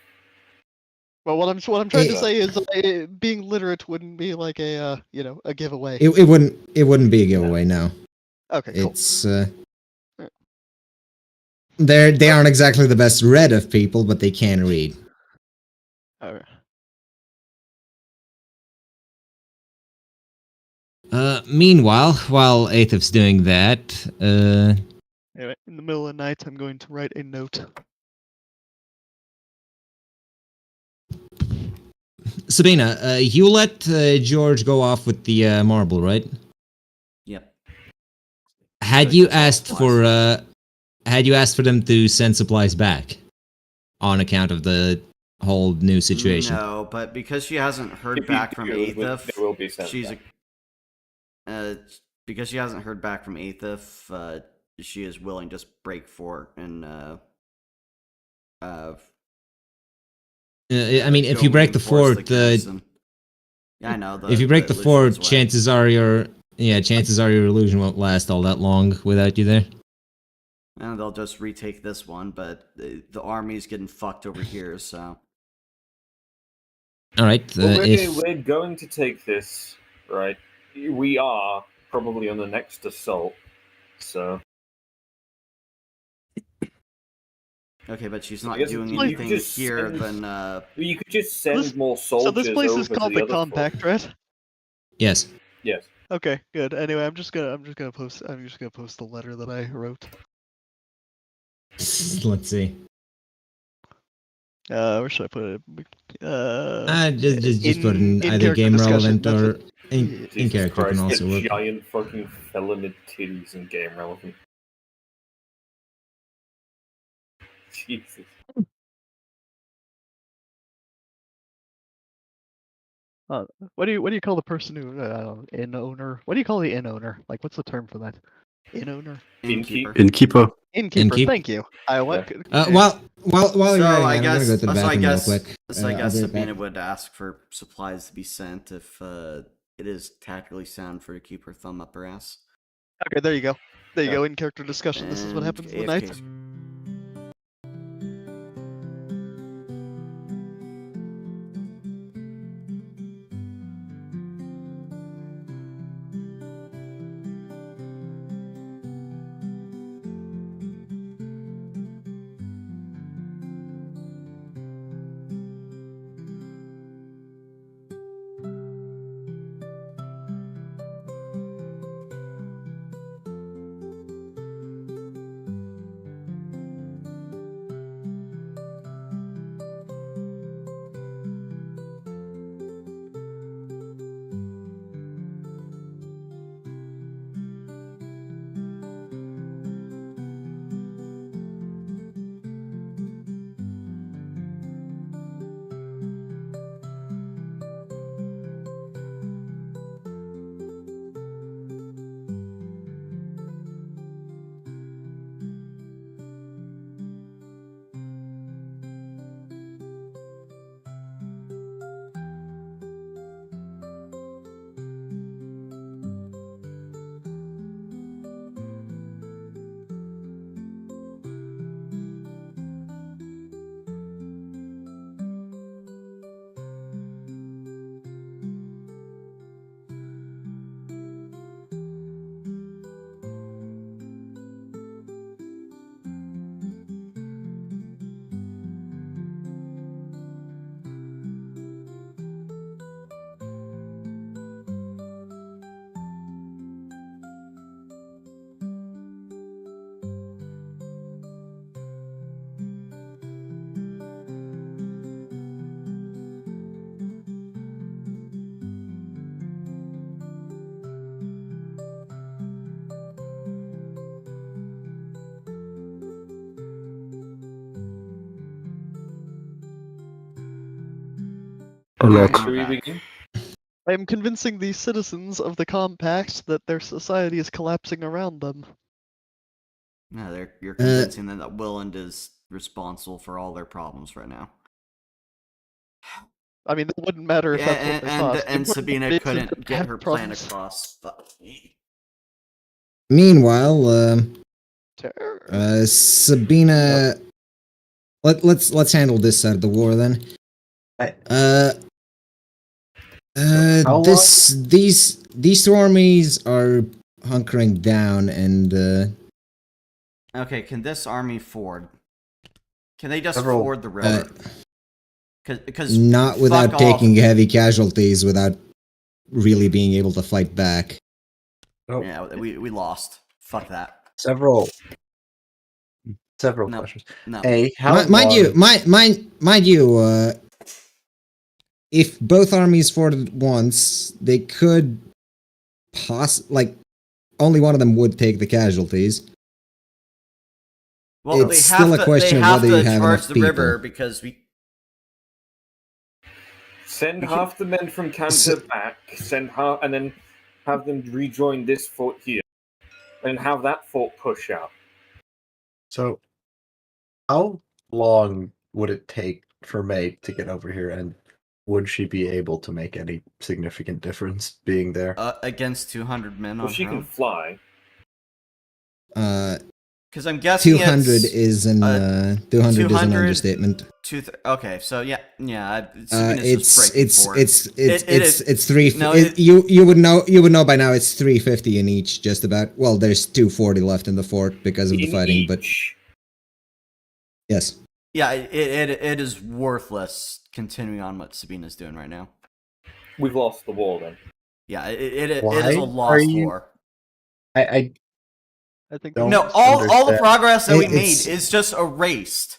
Well, what I'm trying to say is being literate wouldn't be like a a giveaway.
It wouldn't be a giveaway. No.
Okay, cool.
It's they aren't exactly the best read of people, but they can read.
Alright.
Meanwhile, while Aethif's doing that,
Anyway, in the middle of the night, I'm going to write a note.
Sabina, you let George go off with the marble, right?
Yep.
Had you asked for them to send supplies back on account of the whole new situation?
No, but because she hasn't heard back from
They
Aethif,
will be sent
she's
back.
because she hasn't heard back from Aethif, she is willing to just break fort and
I mean, if
go
you break the
reinforce
fort,
garrison. Yeah, I know.
if you break the fort,
illusion's way.
chances are your illusion won't last all that long without you there.
And they'll just retake this one, but the army's getting fucked over here, so.
All right.
We're going to take this, right? We are probably on the next assault, so.
Okay, but she's not
guess
doing
you
anything
could just
here
send-
than.
You could just send
This-
more soldiers.
So this place is
over
called
to
the
other
Compact,
fort.
right?
Yes.
Yes.
Okay, good. Anyway, I'm just gonna post the letter that I wrote.
Let's see.
Where should I put it?
Just put it in either
in-character
game
discussion,
relevant
that's
or
it.
in
Jesus
character can
Christ,
also
get
work.
giant fucking feloned titties in game relevant. Jesus.
What do you call the person who inn owner? What do you call the inn owner? Like, what's the term for that? Inn owner?
Innkeeper.
Innkeeper.
Innkeeper.
Innkeep.
Thank you. I went.
While
So
you're writing
I
that,
guess,
I'm gonna go to the bathroom real quick.
So I
I'll
guess
be right back.
Sabina would ask for supplies to be sent if it is tactically sound for her to keep her thumb up her ass.
Okay, there you go. There you
Yeah.
go. In character discussion. This is what
And
happens in the
AFK.
nights.
Alert.
Should we begin?
I am convincing the citizens of the compact that their society is collapsing around them.
No, you're convincing them that Willand is responsible for all their problems right now.
I mean, it wouldn't matter if that's what they thought. The
And
important
Sabina
thing is
couldn't
that
get
have
her plan
problems.
across. Fuck me.
Meanwhile,
Terror.
Sabina, let's handle this side of the war then.
I- How long?
These two armies are hunkering down, and
Okay, can this army ford? Can they just
Several-
ford the river? Because
not without
fuck
taking
off.
heavy casualties, without really being able to fight back.
Oh,
Yeah, we lost. Fuck that.
several
No.
questions.
No.
How
Mind you,
long?
mind you, if both armies forded at once, they could only one of them would take the casualties.
Well,
It's still a question of whether you have
charge
enough
the
people.
river because we.
Send
We can-
half the men from Cantor back, send half, and then have them rejoin this fort here, and have that fort push out.
So, how long would it take for May to get over here, and would she be able to make any significant difference being there?
Against 200 men
Well,
on
she
her
can
own.
fly.
Because I'm guessing
200
it's
is an 200 is an
200
understatement.
Okay, so yeah. Sabina's just
It's
breaking forward.
it's three.
No,
you would know by now. It's 350 in each, just about. Well, there's 240 left in the fort because of the
In
fighting, but
each.
yes.
Yeah, it is worthless continuing on what Sabina's doing right now.
We've lost the war then.
Yeah, it is
Why
a
are
lost
you-
war.
I
I think
Don't
No, all the
understand.
progress that we made
It's-
is just erased.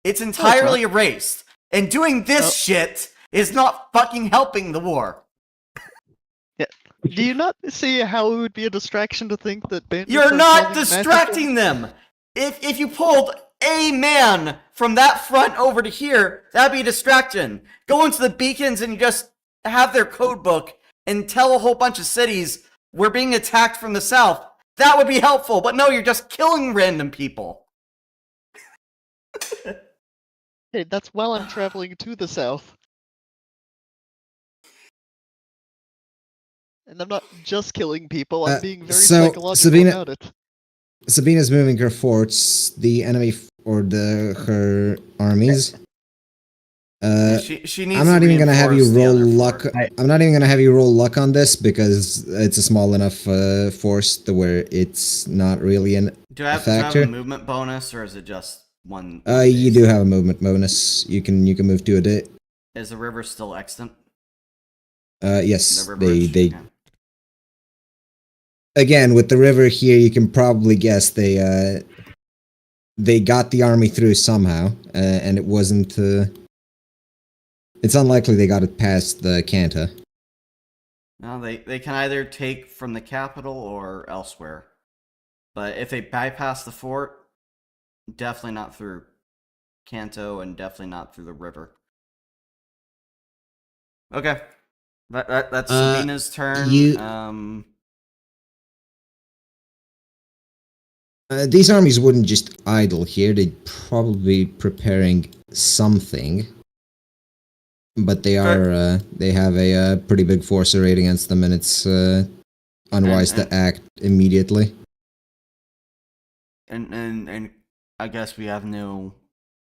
It's entirely erased. And doing this
Oh.
shit is not fucking helping the war.
Do you not see how it would be a distraction to think that bandits
You're
are
not
causing
distracting them. If you pulled a man from that front over to here, that'd be a distraction. Go into the beacons and just have their code book and tell a whole bunch of cities we're being attacked from the south. That would be helpful, but no, you're just killing random people.
Hey, that's while I'm traveling to the south. And I'm not just killing people, I'm being very
so,
psychological
Sabina-
about it.
Sabina's moving her forts. The enemy or her armies.
She needs
I'm not
to
even gonna have you
reinforce the
roll
other
luck.
fort.
I'm not even gonna have you roll luck on this because it's a small enough force to where it's not really
Do I have
factor.
a movement bonus, or is it just one?
You do have a movement bonus. You can move 2 a day.
Is the river still extant?
Yes,
The river
they
bridge? Okay.
again with the river here. You can probably guess they got the army through somehow, and it wasn't. It's unlikely they got it past the Kanta.
No, they can either take from the capital or elsewhere. But if they bypass the fort, definitely not through Kanto and definitely not through the river. Okay. That's Sabina's turn.
These armies wouldn't just idle here. They'd probably be preparing something. But they are they have a pretty big force arrayed against them, and it's unwise to act immediately.
And I guess we have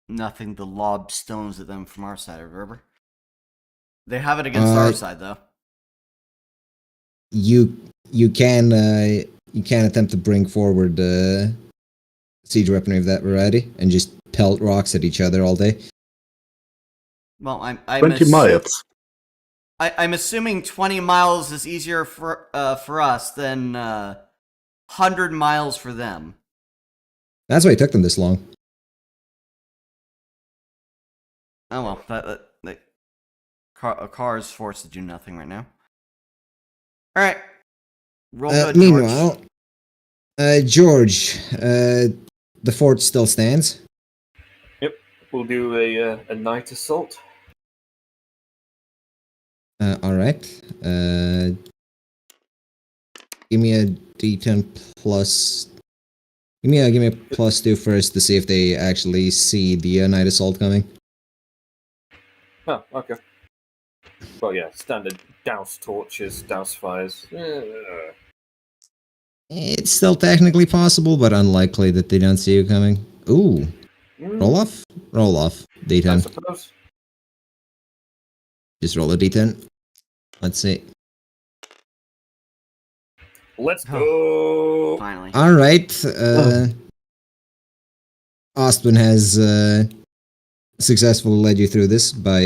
nothing to lob stones at them from our side of the river. They have it against our side though.
You can attempt to bring forward siege weaponry of that variety and just pelt rocks at each other all day.
Well, I'm
20 miles.
I'm assuming 20 miles is easier for us than 100 miles for them.
That's why it took them this long.
Oh well, that a car is forced to do nothing right now. All right. Roll good,
meanwhile, George, the fort still stands.
Yep, we'll do a night assault.
All right. Give me a D10 plus. Give me a +2 first to see if they actually see the night assault coming.
Oh, okay. Well, yeah, standard douse torches, douse fires.
It's still technically possible, but unlikely that they don't see you coming. Ooh. Roll off? Roll off.
I
D10.
suppose.
Just roll a D10. Let's see.
Let's go!
Finally.
Alright. Ostwin has successfully led you through this by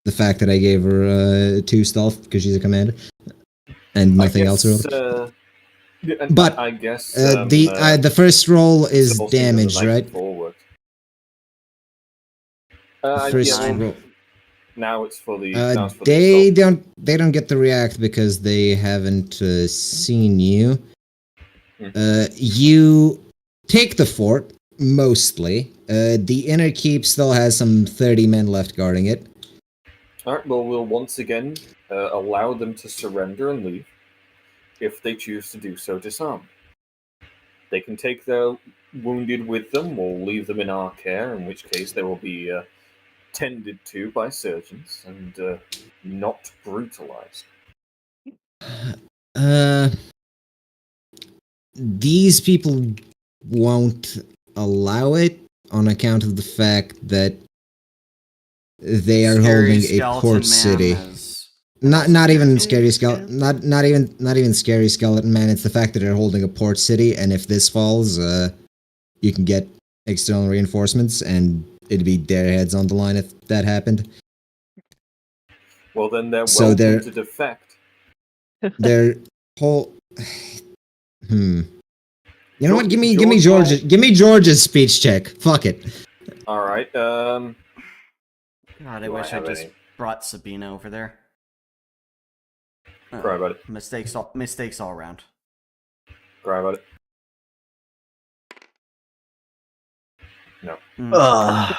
the fact that I gave her 2 stealth because she's a commander. And nothing else really. But
I guess
the first roll is damage, right? First roll.
Now it's for the.
They don't get to react because they haven't seen you. You take the fort mostly. The inner keep still has some 30 men left guarding it.
All right. Well, we'll once again allow them to surrender and leave. If they choose to do so, disarmed. They can take their wounded with them or leave them in our care, in which case they will be tended to by surgeons and not brutalized.
These people won't allow it on account of the fact that they are holding a port city. Not even scary skeleton. Not even scary skeleton man. It's the fact that they're holding a port city, and if this falls, you can get external reinforcements, and it'd be their heads on the line if that happened.
Well, then they're welcome to defect.
Their whole. You know what? Give me George's speech check. Fuck it.
All right.
God, I wish I just brought Sabina over there.
Cry about it.
Mistakes all around.
Cry about it. No.
The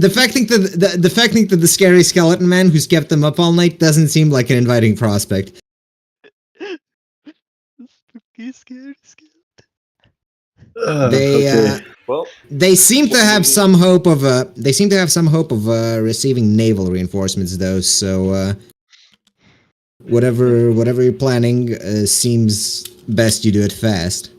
fact that the scary skeleton man who's kept them up all night doesn't seem like an inviting prospect.
Spooky, scary skeleton.
They
Okay.
Well,
they seem to
what
have
we-
some hope of receiving naval reinforcements though. So whatever you're planning seems best you do it fast.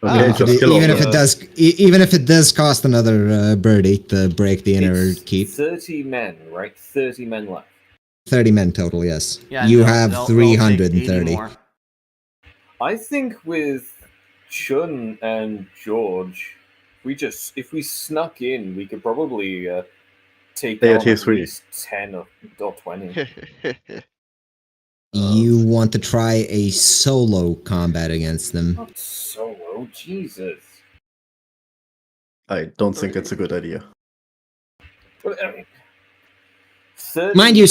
Okay,
Even if,
just
it,
kill all
even if
the.
it does, even if it does cost another birdie to break the inner
it's
keep.
30 men, right? 30 men left.
30 men total, yes.
Yeah,
You
they'll-
have
they'll take 80
330.
more.
I think with Chun and George, if we snuck in, we could probably take
Stay at
on
tier
at
3.
least 10 or 20.
You want to try a solo combat against them.
Not solo, Jesus.
I don't think it's a good idea.
But, I mean, 30
Mind you,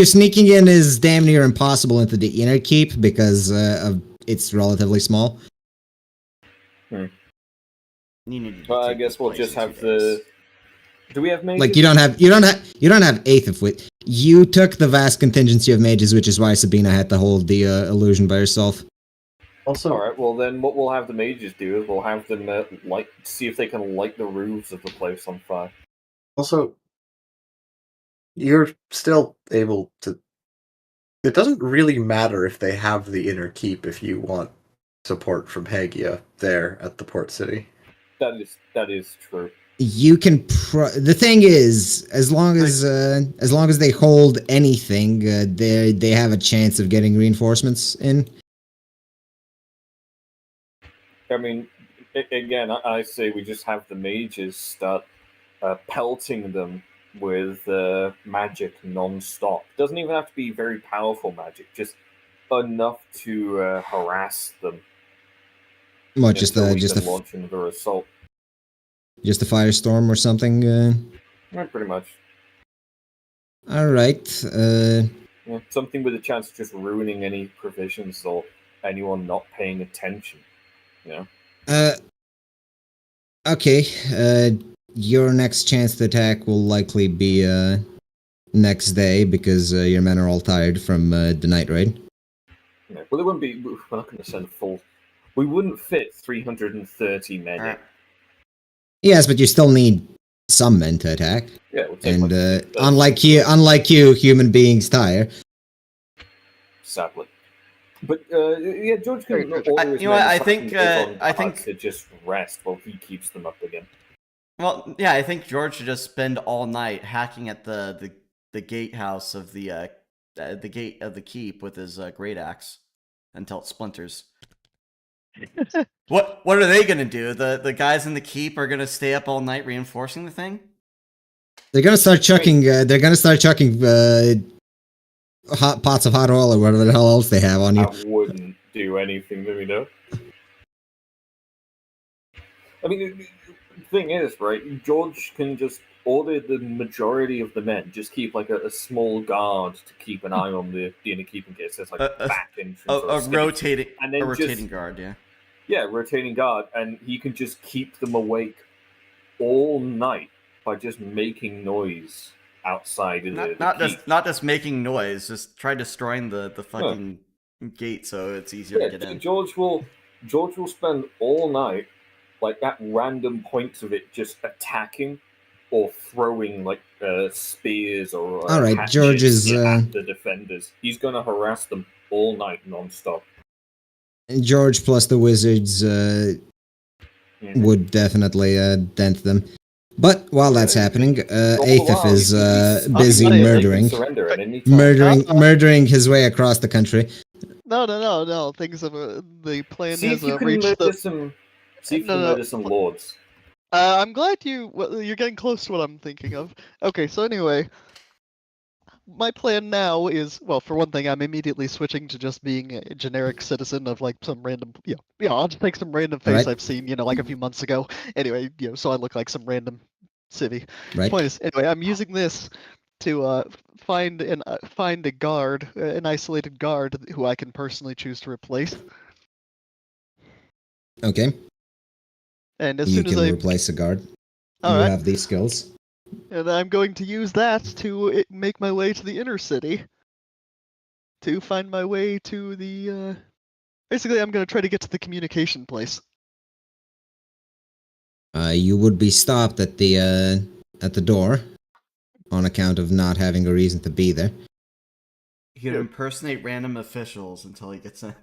sneaking in is damn near impossible into the inner keep because it's relatively small.
You need to
Well, I
take
guess
this
we'll
place
just
in 2
have
days.
the. Do we have mages?
Like you don't have eighth of wit. You took the vast contingency of mages, which is why Sabina had to hold the illusion by herself.
Also,
All right. Well, then what we'll have the mages do is we'll have them see if they can light the roofs of the place on fire.
also, you're still able to. It doesn't really matter if they have the inner keep if you want support from Hagia there at the port city.
That is true.
You can. The thing is, as long as they hold anything, they have a chance of getting reinforcements in.
I mean, again, I say we just have the mages start pelting them with magic non-stop. Doesn't even have to be very powerful magic, just enough to harass them.
What, just
until
a
we
just
can
a
launch another assault.
just a firestorm or something?
Yeah, pretty much.
All right.
Yeah, something with a chance of just ruining any provisions or anyone not paying attention. You know?
Okay. Your next chance to attack will likely be next day because your men are all tired from the night raid.
Yeah, well, it wouldn't be. We're not going to send full. We wouldn't fit 330 men in.
Alright.
Yes, but you still need some men to attack.
Yeah, we'll take
And
like
unlike you, human beings tire.
sadly. But yeah, George can
Very
order his
you know what,
men
I
to
think,
fucking live on
I
guard
think-
to just rest while he keeps them up again.
Well, yeah, I think George should just spend all night hacking at the gatehouse of the gate of the keep with his great axe until it splinters. What are they gonna do? The guys in the keep are gonna stay up all night reinforcing the thing?
They're gonna start chucking. Hot pots of hot oil or whatever the hell else they have on you.
That wouldn't do anything to me, though. I mean, the thing is, right? George can just order the majority of the men, just keep like a small guard to keep an eye on the inner keep in case there's like
A-
back entrance or
A
escape.
rotating,
And then
a rotating
just-
guard, yeah.
Yeah, rotating guard, and he can just keep them awake all night by just making noise outside in the keep.
Not just making noise, just try destroying the fucking gate so it's easier to get in.
George will spend all night like at random points of it just attacking or throwing like spears or
All right,
hatchets
George is,
at the defenders. He's gonna harass them all night non-stop.
George plus the wizards would definitely dent them. But while that's happening, Aethif is busy murdering,
Surrender at any time.
murdering his way across the country.
No. Things have the plan
See
has
if you can
reached
murder
the.
some. See if you
No,
can
no.
murder some lords.
I'm glad you're getting close to what I'm thinking of. Okay, so anyway, my plan now is, well, for one thing, I'm immediately switching to just being a generic citizen of like some random, I'll just take some random face
Right.
I've seen, like a few months ago. Anyway, so I look like some random civvy.
Right.
Point is, anyway, I'm using this to find a guard, an isolated guard who I can personally choose to replace.
Okay.
And as
You
soon as
can
I,
replace a guard.
all
You
right,
have these skills.
and I'm going to use that to make my way to the inner city. To find my way to the. Basically, I'm going to try to get to the communication place.
You would be stopped at the door on account of not having a reason to be there.
He can impersonate random officials until he gets in.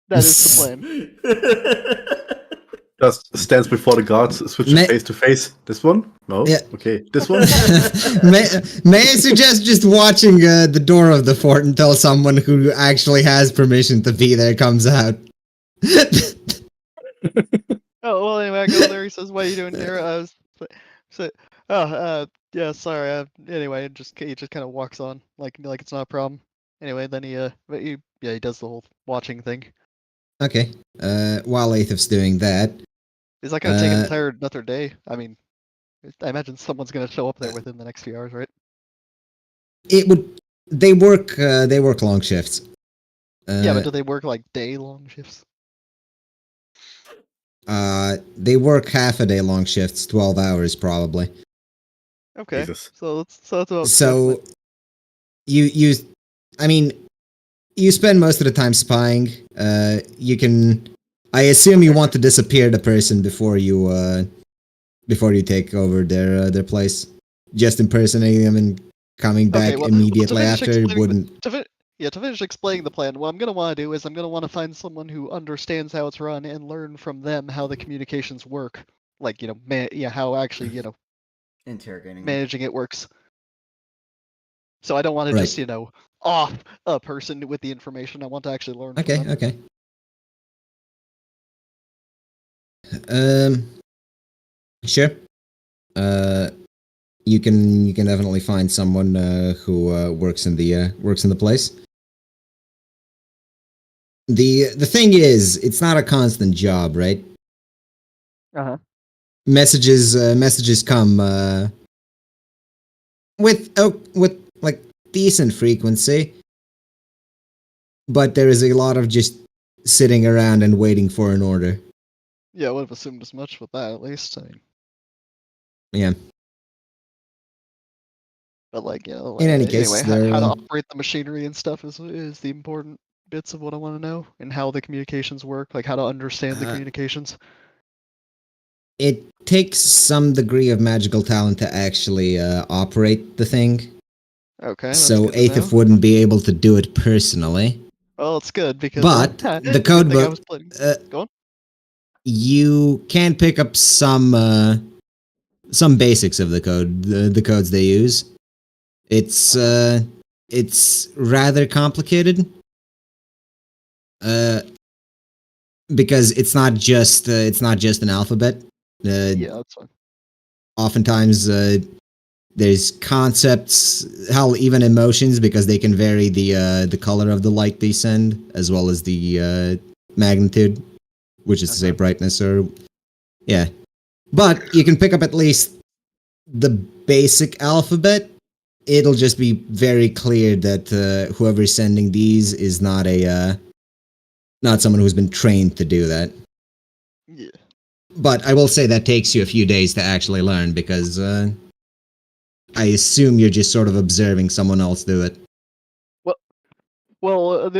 That is the plan.
Just stands before the guards, switches face to face. This one? No?
Yeah.
Okay, this one?
may I suggest just watching the door of the fort until someone who actually has permission to be there comes out?
Oh, well, anyway, I go there, he says, what are you doing here? I was, yeah, sorry, anyway, he just kind of walks on, like it's not a problem. Anyway, then he does the whole watching thing.
Okay, while Aethef's doing that...
Is that gonna take another day? I mean, I imagine someone's gonna show up there within the next few hours, right?
It would... They work long shifts.
Yeah, but do they work, like, day-long shifts?
They work half a day long shifts, 12 hours probably.
Okay,
Jesus.
so that's about...
So, I mean, you spend most of the time spying. You can... I assume you want to disappear the person before you take over their place. Just impersonating them and coming back immediately after wouldn't...
To finish explaining the plan, what I'm going to want to do is I'm going to want to find someone who understands how it's run and learn from them how the communications work. Like, how actually,
interrogating
managing it works. So I don't want to just, off a person with the information. I want to actually learn from them.
Okay. Sure. You can definitely find someone who works in the place. The thing is, it's not a constant job, right?
Uh-huh.
Messages come with like decent frequency, but there is a lot of just sitting around and waiting for an order.
Yeah, I would have assumed as much with that, at least.
Yeah.
But
in any case,
anyway, how to operate the machinery and stuff is the important bits of what I want to know, and how the communications work, like how to understand the communications.
It takes some degree of magical talent to actually operate the thing.
Okay.
So Aethef wouldn't be able to do it personally.
Well, it's good because.
But the code book.
Go on.
You can pick up some basics of the code, the codes they use. It's rather complicated. Because it's not just an alphabet.
Yeah, that's fine.
Oftentimes, there's concepts, hell, even emotions, because they can vary the color of the light they send, as well as the magnitude, which is to say brightness, or yeah. But you can pick up at least the basic alphabet. It'll just be very clear that whoever's sending these is not someone who's been trained to do that.
Yeah.
But I will say that takes you a few days to actually learn, because I assume you're just sort of observing someone else do it.
Well,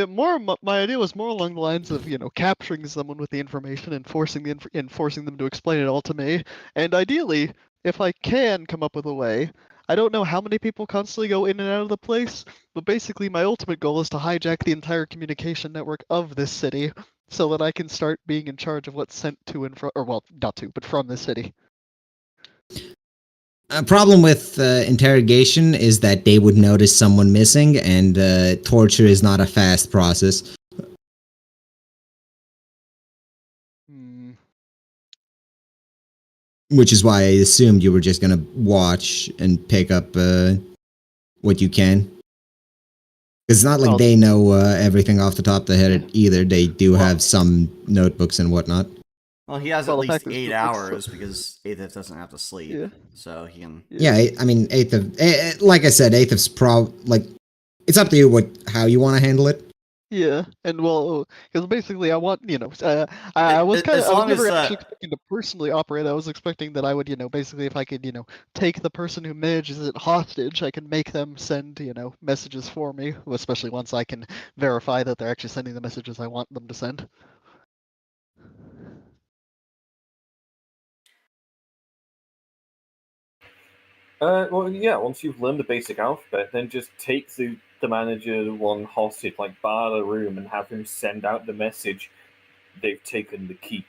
my idea was more along the lines of capturing someone with the information and forcing them to explain it all to me. And ideally, if I can come up with a way, I don't know how many people constantly go in and out of the place, but basically my ultimate goal is to hijack the entire communication network of this city, so that I can start being in charge of what's sent to and from, or well, not to, but from this city.
A problem with interrogation is that they would notice someone missing, and torture is not a fast process. Which is why I assumed you were just gonna watch and pick up what you can. Because it's not like they know everything off the top of their head either. They do have some notebooks and whatnot.
Well, he has at least 8 hours because Aethef doesn't have to sleep, so he can.
Yeah, I mean, Aethef. Like I said, Aethef's it's up to you how you want to handle it.
Yeah, and well, because basically I want, I was never actually expecting to personally operate. I was expecting that I would, basically if I could, take the person who manages it hostage, I can make them send, messages for me, especially once I can verify that they're actually sending the messages I want them to send.
Well, yeah. Once you've learned the basic alphabet, then just take the manager one hostage, like bar the room, and have him send out the message. They've taken the keep.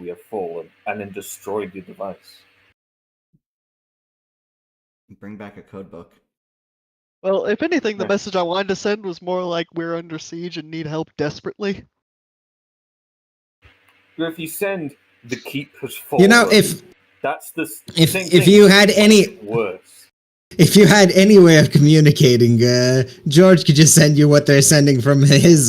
We have fallen, and then destroy the device.
Bring back a code book.
Well, if anything, the
Yeah.
message I wanted to send was more like we're under siege and need help desperately.
But if you send the keep has fallen,
You know, if
that's the
if
same
if
thing,
you
it's
had
much
any
worse.
if you had any way of communicating, George could just send you what they're sending from his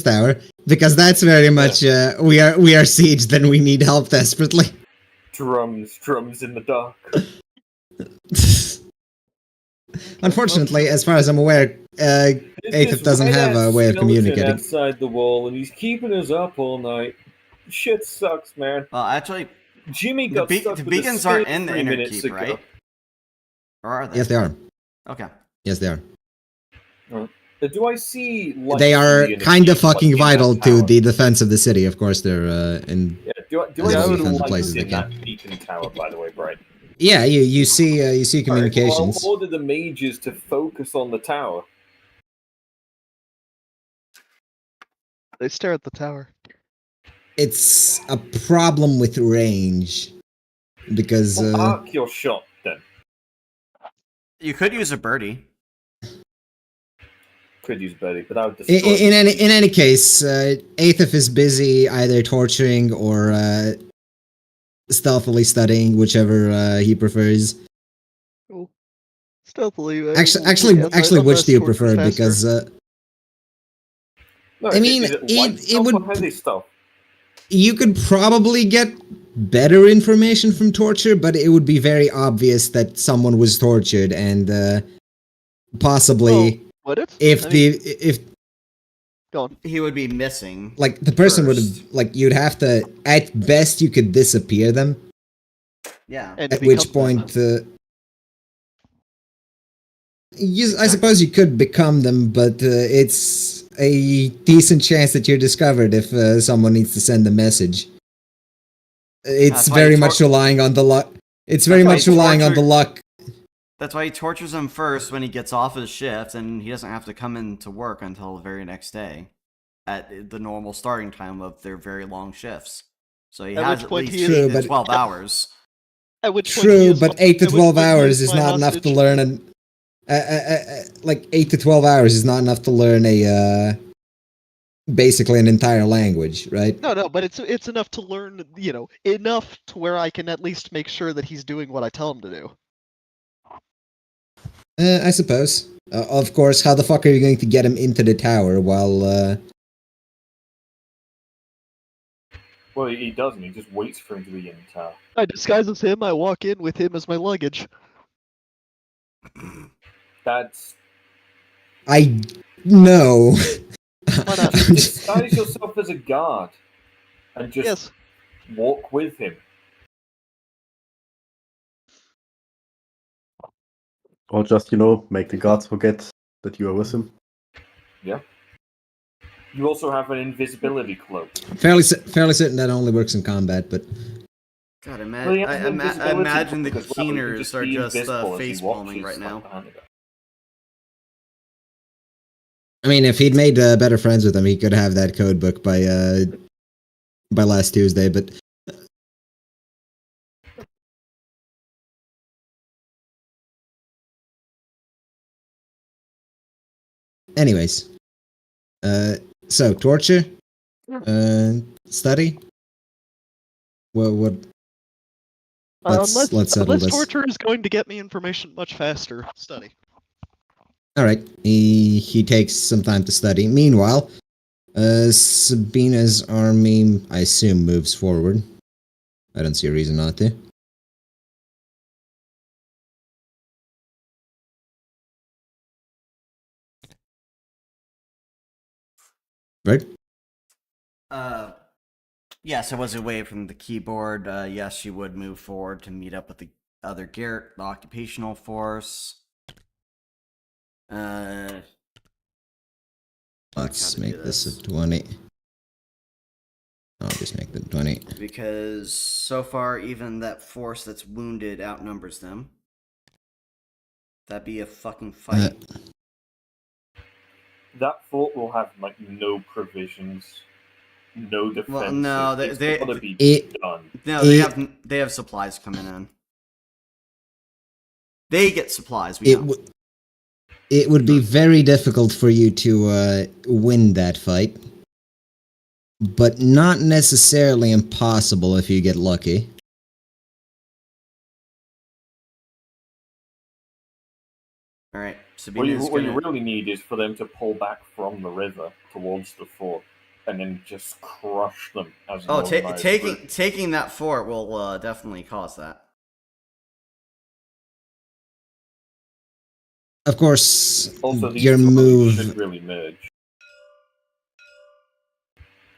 tower, because that's very much we are sieged, then we need help desperately.
Drums in the dark.
Unfortunately, as far as I'm aware, Aethith doesn't have a way of communicating.
Outside the wall, and he's keeping us up all night. Shit sucks, man.
Well, actually,
Jimmy
the,
got
be-
stuck
the
with
beacons
a
aren't in the
3
inner
minutes
keep,
ago.
right? Or are they?
Yes, they are.
Okay.
Yes, they are.
Do I see? Lights
They
in
are
the inner
kind of
keep, like,
fucking
in that
vital to
tower?
the defense of the city. Of course, they're in.
Yeah, do
as
I
well
see
defend the
lights
places they
in
can.
that beacon tower? By the way, Bright.
Yeah, you see communications.
Alright, well, I'll order the mages to focus on the tower.
They stare at the tower.
It's a problem with range because
Well, arc your shot then.
You could use a birdie.
Could use Betty, but that would destroy.
in any case, Aethith is busy either torturing or stealthily studying, whichever he prefers.
Cool. Stealthily.
Actually, which do you prefer? Because
No,
I mean,
is it light
it
stuff
would.
or heavy stuff?
You could probably get better information from torture, but it would be very obvious that someone was tortured, and possibly
What if?
if
Go on.
He would be missing.
like the person would
first.
have, like, you'd have to, at best you could disappear them,
Yeah.
And
at
become
which
them.
point I suppose you could become them, but it's a decent chance that you're discovered if someone needs to send a message. It's
That's why
very
you
much relying on the luck. It's
That's
very
why
much relying on the luck.
That's why he tortures him first when he gets off his shift, and he doesn't have to come into work until the very next day, at the normal starting time of their very long shifts. So he
At
has
which
at
point
least
he is-
8
True,
to
but-
12 hours.
At which point he
True,
is
but
my-
8 to
at which
12
point he
hours is
my
not enough to
hostage.
learn an. Like 8 to 12 hours is not enough to learn a basically an entire language, right?
No, but it's enough to learn, enough to where I can at least make sure that he's doing what I tell him to do.
I suppose. Of course, how the fuck are you going to get him into the tower while?
Well, he doesn't. He just waits for him to be in the tower.
I disguise as him, I walk in with him as my luggage.
That's
I no.
Why not?
disguise yourself as a guard and just
Yes.
walk with him.
Or just, make the gods forget that you are with him.
Yeah. You also have an invisibility cloak.
fairly certain that only works in combat, but
God,
Well, he has an invisibility
imagine the
cloak as well. He can
keeners are
be
just
invisible as he
face palming
watches
right now.
behind the guy.
I mean, if he'd made better friends with him, he could have that code book by last Tuesday. But anyways, so torture, study. What? Let's settle
unless
this.
torture is going to get me information much faster. Study.
All right, he takes some time to study. Meanwhile, Sabina's army, I assume, moves forward. I don't see a reason not to. Right?
Yes, it was away from the keyboard. Yes, she would move forward to meet up with the other Garrett, the occupational force.
Let's
how to
make
do
this
this.
a 20. I'll just make them 20.
Because so far, even that force that's wounded outnumbers them. That'd be a fucking fight.
That fort will have like no provisions, no defense.
Well, no,
it's
they
gotta be done.
No, they have supplies coming in. They get supplies.
It would be very difficult for you to win that fight, but not necessarily impossible if you get lucky.
All right.
What you really need is for them to pull back from the river towards the fort, and then just crush them as an organized group.
taking that fort will definitely cause that.
Of course,
Also, these
your
two
move.
should really merge.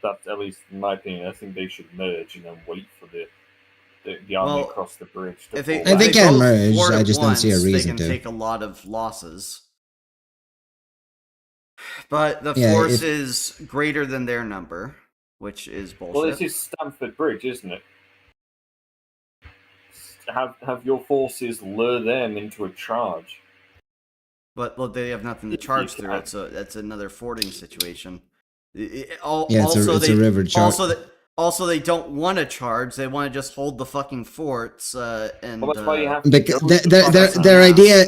That's at least in my opinion. I think they should merge and then wait for the army across the bridge to
If they,
pull
They
back.
can
both
merge,
fort
I
at
just don't see a
once,
reason
they
to.
can take a lot of losses. But the
Yeah,
force
if-
is greater than their number, which is bullshit.
Well, this is Stamford Bridge, isn't it? Have your forces lure them into a charge.
But well, they have nothing to
If you
charge through
can.
it, so that's another forting situation.
It's
Also,
a river charge.
Also, they don't want to charge. They want to just hold the fucking forts. And
Well, that's why you have to
Because
go to
their
the
idea,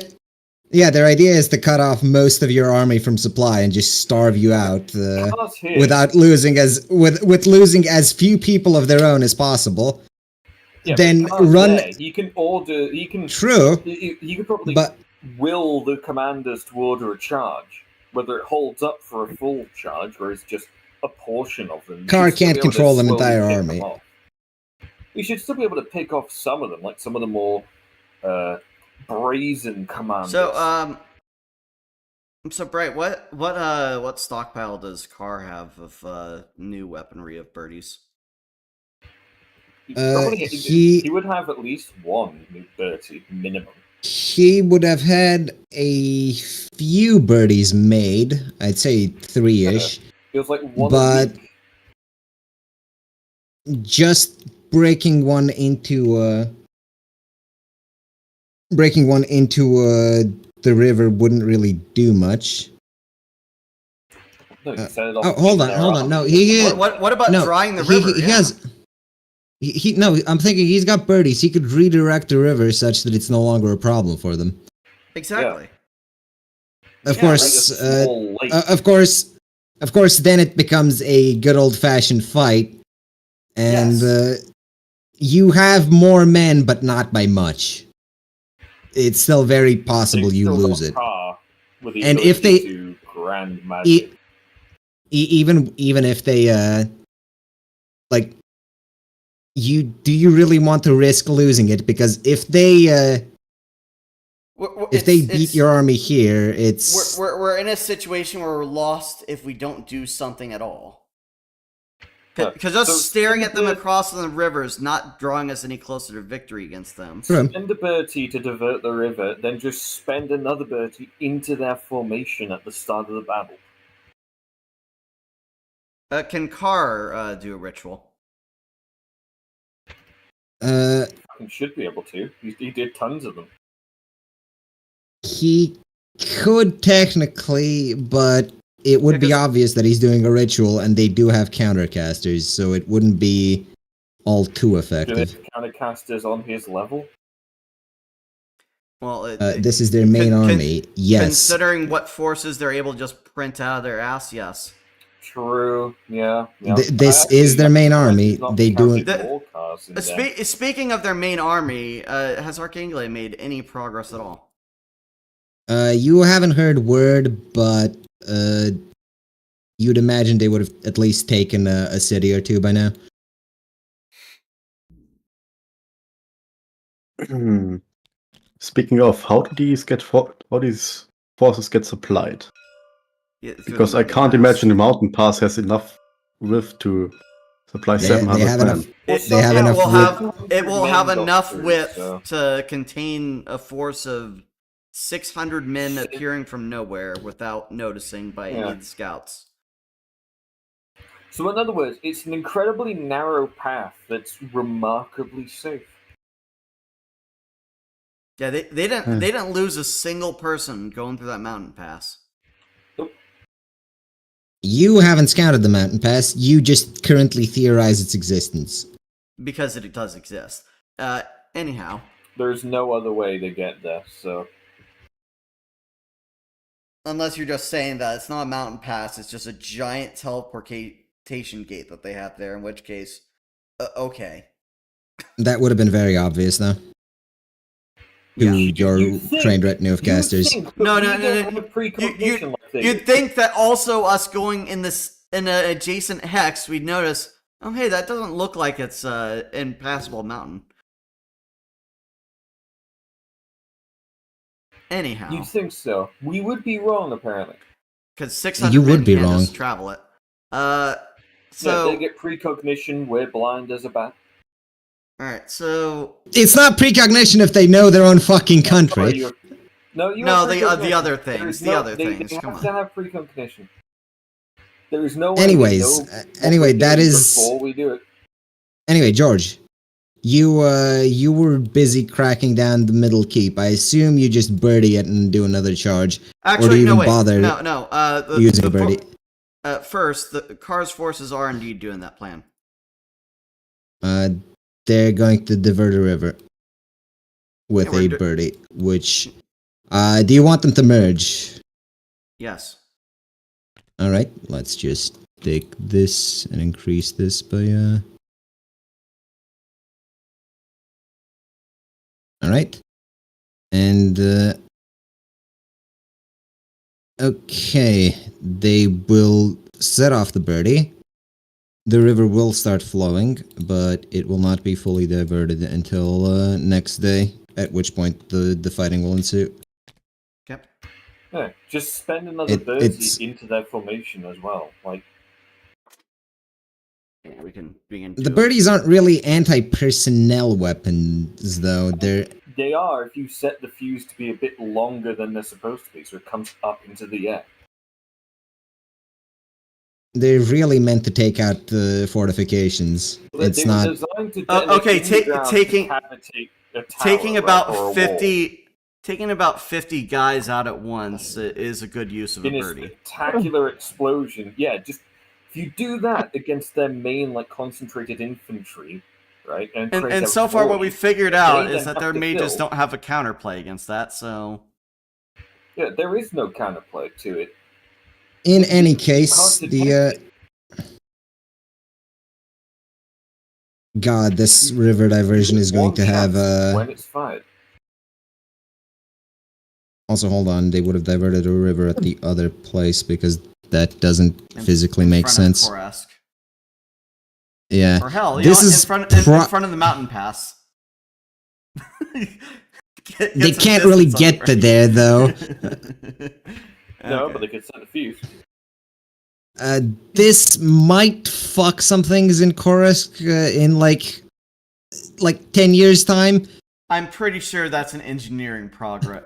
yeah, their idea is to cut off most of your army from supply and just starve you out
Cars here.
without losing with losing as few people of their own as possible.
Yeah,
then
but cars
run.
there. You can order. You can.
True,
You could probably
but
will the commanders to order a charge, whether it holds up for a full charge or is just a portion of them.
Car
You should still
can't
be able to
control an
slowly
entire
pick
army.
them off. You should still be able to pick off some of them, like some of the more brazen commanders.
So Bright, what stockpile does Carr have of new weaponry of birdies?
he
would have at least one new Bertie minimum.
he would have had a few birdies made. I'd say 3-ish.
Feels like one.
But
a week.
just breaking one into the river wouldn't really do much.
No, you set it off
Hold on. No, he
What about
no,
drying the
he,
river?
He has. No, I'm thinking he's got birdies. He could redirect the river such that it's no longer a problem for them.
Exactly.
Of
Yeah,
course,
like a small lake.
Of course, then it becomes a good old-fashioned fight, and you have more men, but not by much. It's still very possible
They've
you
still
lose
got
it.
Car with the
And if
ability
they-
to grand magic.
Even if they like, do you really want to risk losing it? Because if they beat your army here, it's
we're in a situation where we're lost if we don't do something at all. Because just
So
staring at them
spend
across the river is not drawing us any closer to victory against them.
true.
Spend a Bertie to divert the river, then just spend another Bertie into their formation at the start of the battle.
Can Carr do a ritual?
Fucking should be able to. He did tons of them.
He could technically, but it would be obvious that he's doing a ritual, and they do have countercasters, so it wouldn't be all too
Do they
effective.
have countercasters on his level?
Well,
This is their main army. Yes.
Considering what forces they're able to just print out of their ass, yes.
True. Yeah.
This is their main army. They do it.
Speaking of their main army, has Arkaine made any progress at all?
You haven't heard word, but you'd imagine they would have at least taken a city or two by now.
Speaking of, how do these forces get supplied?
Yeah, through
Because
the
I
mountain
can't
pass.
imagine the mountain pass has enough width to supply
They
700
have
men.
enough.
It,
They have
it
enough
will
width.
it will have
Men
enough
doctors,
width
so.
to contain a force of 600 men appearing from nowhere without noticing by any of the scouts.
So in other words, it's an incredibly narrow path that's remarkably safe.
Yeah, they didn't lose a single person going through that mountain pass.
You haven't scouted the mountain pass. You just currently theorize its existence.
Because it does exist. Anyhow.
There's no other way to get there, so...
Unless you're just saying that it's not a mountain pass, it's just a giant teleportation gate that they have there, in which case, okay.
That would have been very obvious, though.
Yeah.
To your trained retinue of casters.
No. You'd think that also us going in an adjacent hex, we'd notice, oh hey, that doesn't look like it's an impassable mountain. Anyhow.
You think so? We would be wrong, apparently.
Because 600
You would
men
be
can't
wrong.
just travel it. So...
Yeah, they get precognition, we're blind as a bat.
Alright, so...
It's not precognition if they know their own fucking country.
The other things. The other things.
They
Come
have
on.
to have precognition. There is no way
Anyways,
to know
anyway,
what we
that
do
is...
before we do it.
Anyway, George, you were busy cracking down the middle keep. I assume you just birdie it and do another charge.
Actually,
or do you even
no, wait.
bother
No.
using a birdie?
First, the Cars forces are indeed doing that plan.
They're going to divert a river with
Yeah,
a birdie, which... do you want them to merge?
Yes.
Alright, let's just take this and increase this by, Alright. And, okay, they will set off the birdie. The river will start flowing, but it will not be fully diverted until, next day, at which point the fighting will ensue.
Yep.
Yeah, just spend another birdie into their formation as well. Like,
yeah, we can begin.
The birdies aren't really anti-personnel weapons, though.
they are if you set the fuse to be a bit longer than they're supposed to be, so it comes up into the air.
They're really meant to take out the fortifications.
Well,
it's not.
Okay, taking about
or
50. Taking about 50 guys out at once is a good use of a birdie.
A spectacular explosion. Yeah, just if you do that against their main concentrated infantry, right?
And so far what we figured out is that their mages don't have a counterplay against that, so...
Yeah, there is no counterplay to it.
In any case, God, this river diversion is going to have
when it's fired.
Also, hold on, they would have diverted a river at the other place because that doesn't physically make sense. Yeah.
Or hell,
this is
in front of the mountain pass.
They can't really get to there, though.
No, but they could set a fuse.
This might fuck some things in Koresk in like 10 years' time.
I'm pretty sure that's an engineering progress.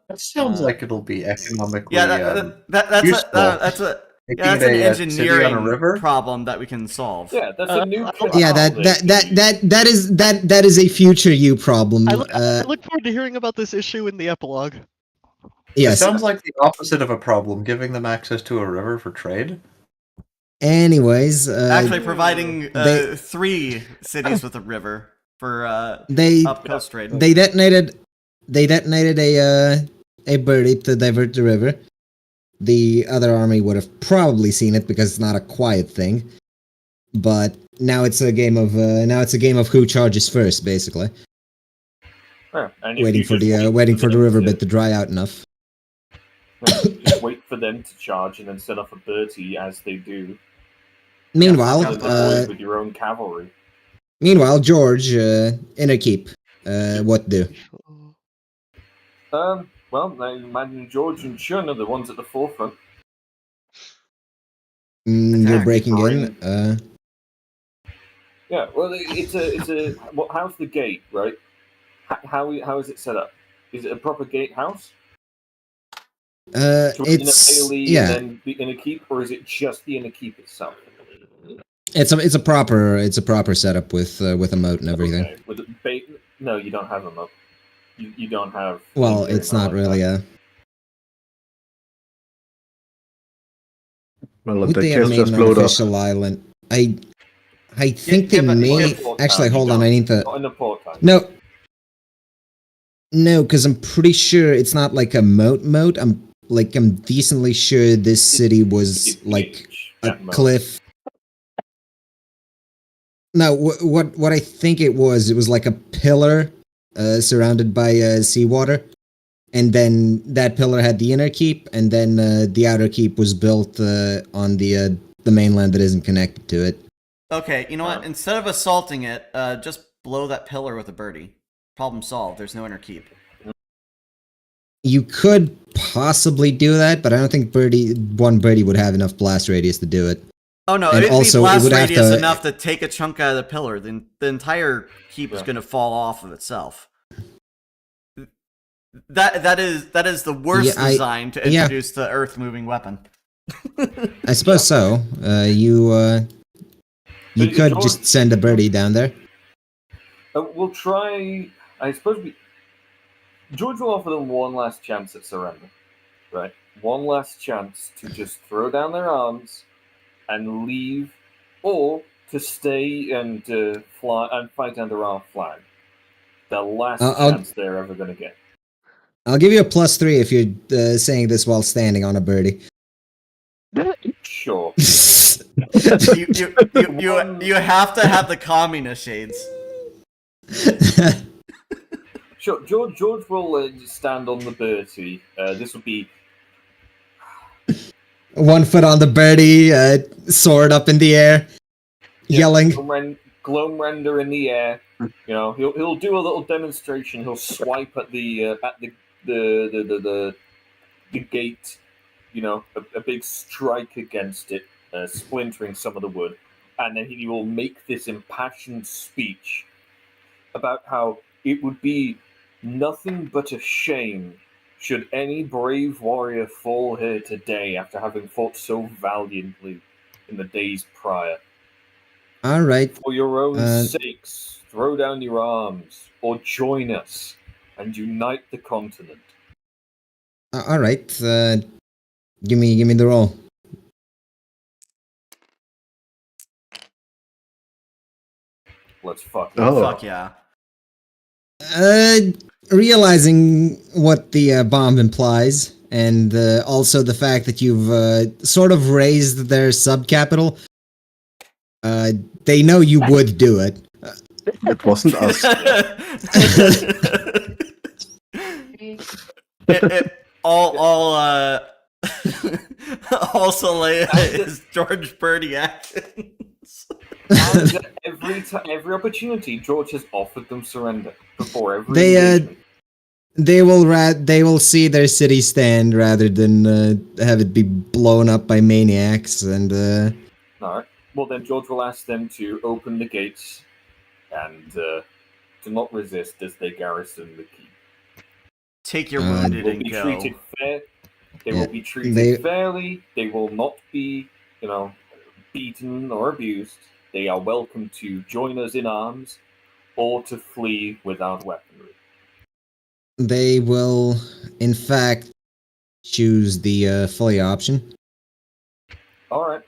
That sounds like it'll be economically.
Yeah, that's an engineering problem that we can solve.
Yeah, that's a new.
Yeah, that is a future you problem.
I look forward to hearing about this issue in the epilogue.
Yes.
It sounds like the opposite of a problem, giving them access to a river for trade.
Anyways,
actually providing 3 cities with a river for up coast trade.
They detonated a birdie to divert the river. The other army would have probably seen it because it's not a quiet thing. But now it's a game of who charges first, basically.
Yeah,
waiting for the riverbed to dry out enough.
Just wait for them to charge and then set off a birdie as they do.
Meanwhile,
with your own cavalry.
Meanwhile, George, inner keep. What do?
Well, I imagine George and Shun are the ones at the forefront.
You're breaking in.
Yeah, well, it's a. How's the gate, right? How is it set up? Is it a proper gatehouse?
It's
in a bailey and then the inner keep, or is it just the inner keep itself?
It's a proper setup with a moat and everything.
Okay. With no, you don't have a moat. You don't have.
Well, it's not really a.
Well,
Would
the
they have
chest
made
just
an
blowed up.
unofficial island? I think they
yeah, but-
may.
Port
Actually,
town, you
hold on.
don't-
I need to.
Not in the port town.
No, because I'm pretty sure it's not like a moat. I'm decently sure this city was
It's
like
huge,
a
that moat.
cliff. No, what I think it was like a pillar surrounded by seawater, and then that pillar had the inner keep, and then the outer keep was built on the mainland that isn't connected to it.
Okay, you know what? Instead of assaulting it, just blow that pillar with a birdie. Problem solved. There's no inner keep.
You could possibly do that, but I don't think one birdie would have enough blast radius to do it.
Oh no,
And
it'd
also,
be
it
blast
would have
radius
to-
enough to take a chunk out of the pillar. Then the entire keep is
Yeah.
going to fall off of itself. That is the worst
Yeah,
design to
yeah.
introduce the earth moving weapon.
I suppose so. You
But
could
George-
just send a birdie down there.
We'll try. I suppose George will offer them one last chance at surrender, right? One last chance to just throw down their arms and leave, or to stay and fly and fight under our flag. The last
I'll-
chance they're ever going to get.
I'll give you a +3 if you're saying this while standing on a birdie.
Sure.
You have to have the communist shades.
Sure. George will stand on the birdie. This would be
1 foot on the birdie, sword up in the air, yelling.
Glomrender in the air. You know, he'll do a little demonstration. He'll swipe at the gate. You know, a big strike against it, splintering some of the wood, and then he will make this impassioned speech about how it would be nothing but a shame should any brave warrior fall here today after having fought so valiantly in the days prior.
All right.
For your own
Uh,
sakes, throw down your arms, or join us and unite the continent.
All right. Give me the roll.
Let's fuck.
Oh.
Fuck yeah.
Realizing what the bomb implies, and also the fact that you've sort of raised their subcapital, they know you would do it.
It wasn't us.
all Soleil is George Birdie actions.
And every opportunity, George has offered them surrender before every
They,
engagement.
They will see their city stand rather than have it be blown up by maniacs, and
Alright. Well, then George will ask them to open the gates and to not resist as they garrison the keep.
Take your
Uh,
They
wounded
will
and
be
go.
treated fair. They
Yeah,
will be treated
they-
fairly. They will not be, beaten or abused. They are welcome to join us in arms or to flee without weaponry.
they will, in fact, choose the fully option.
All right.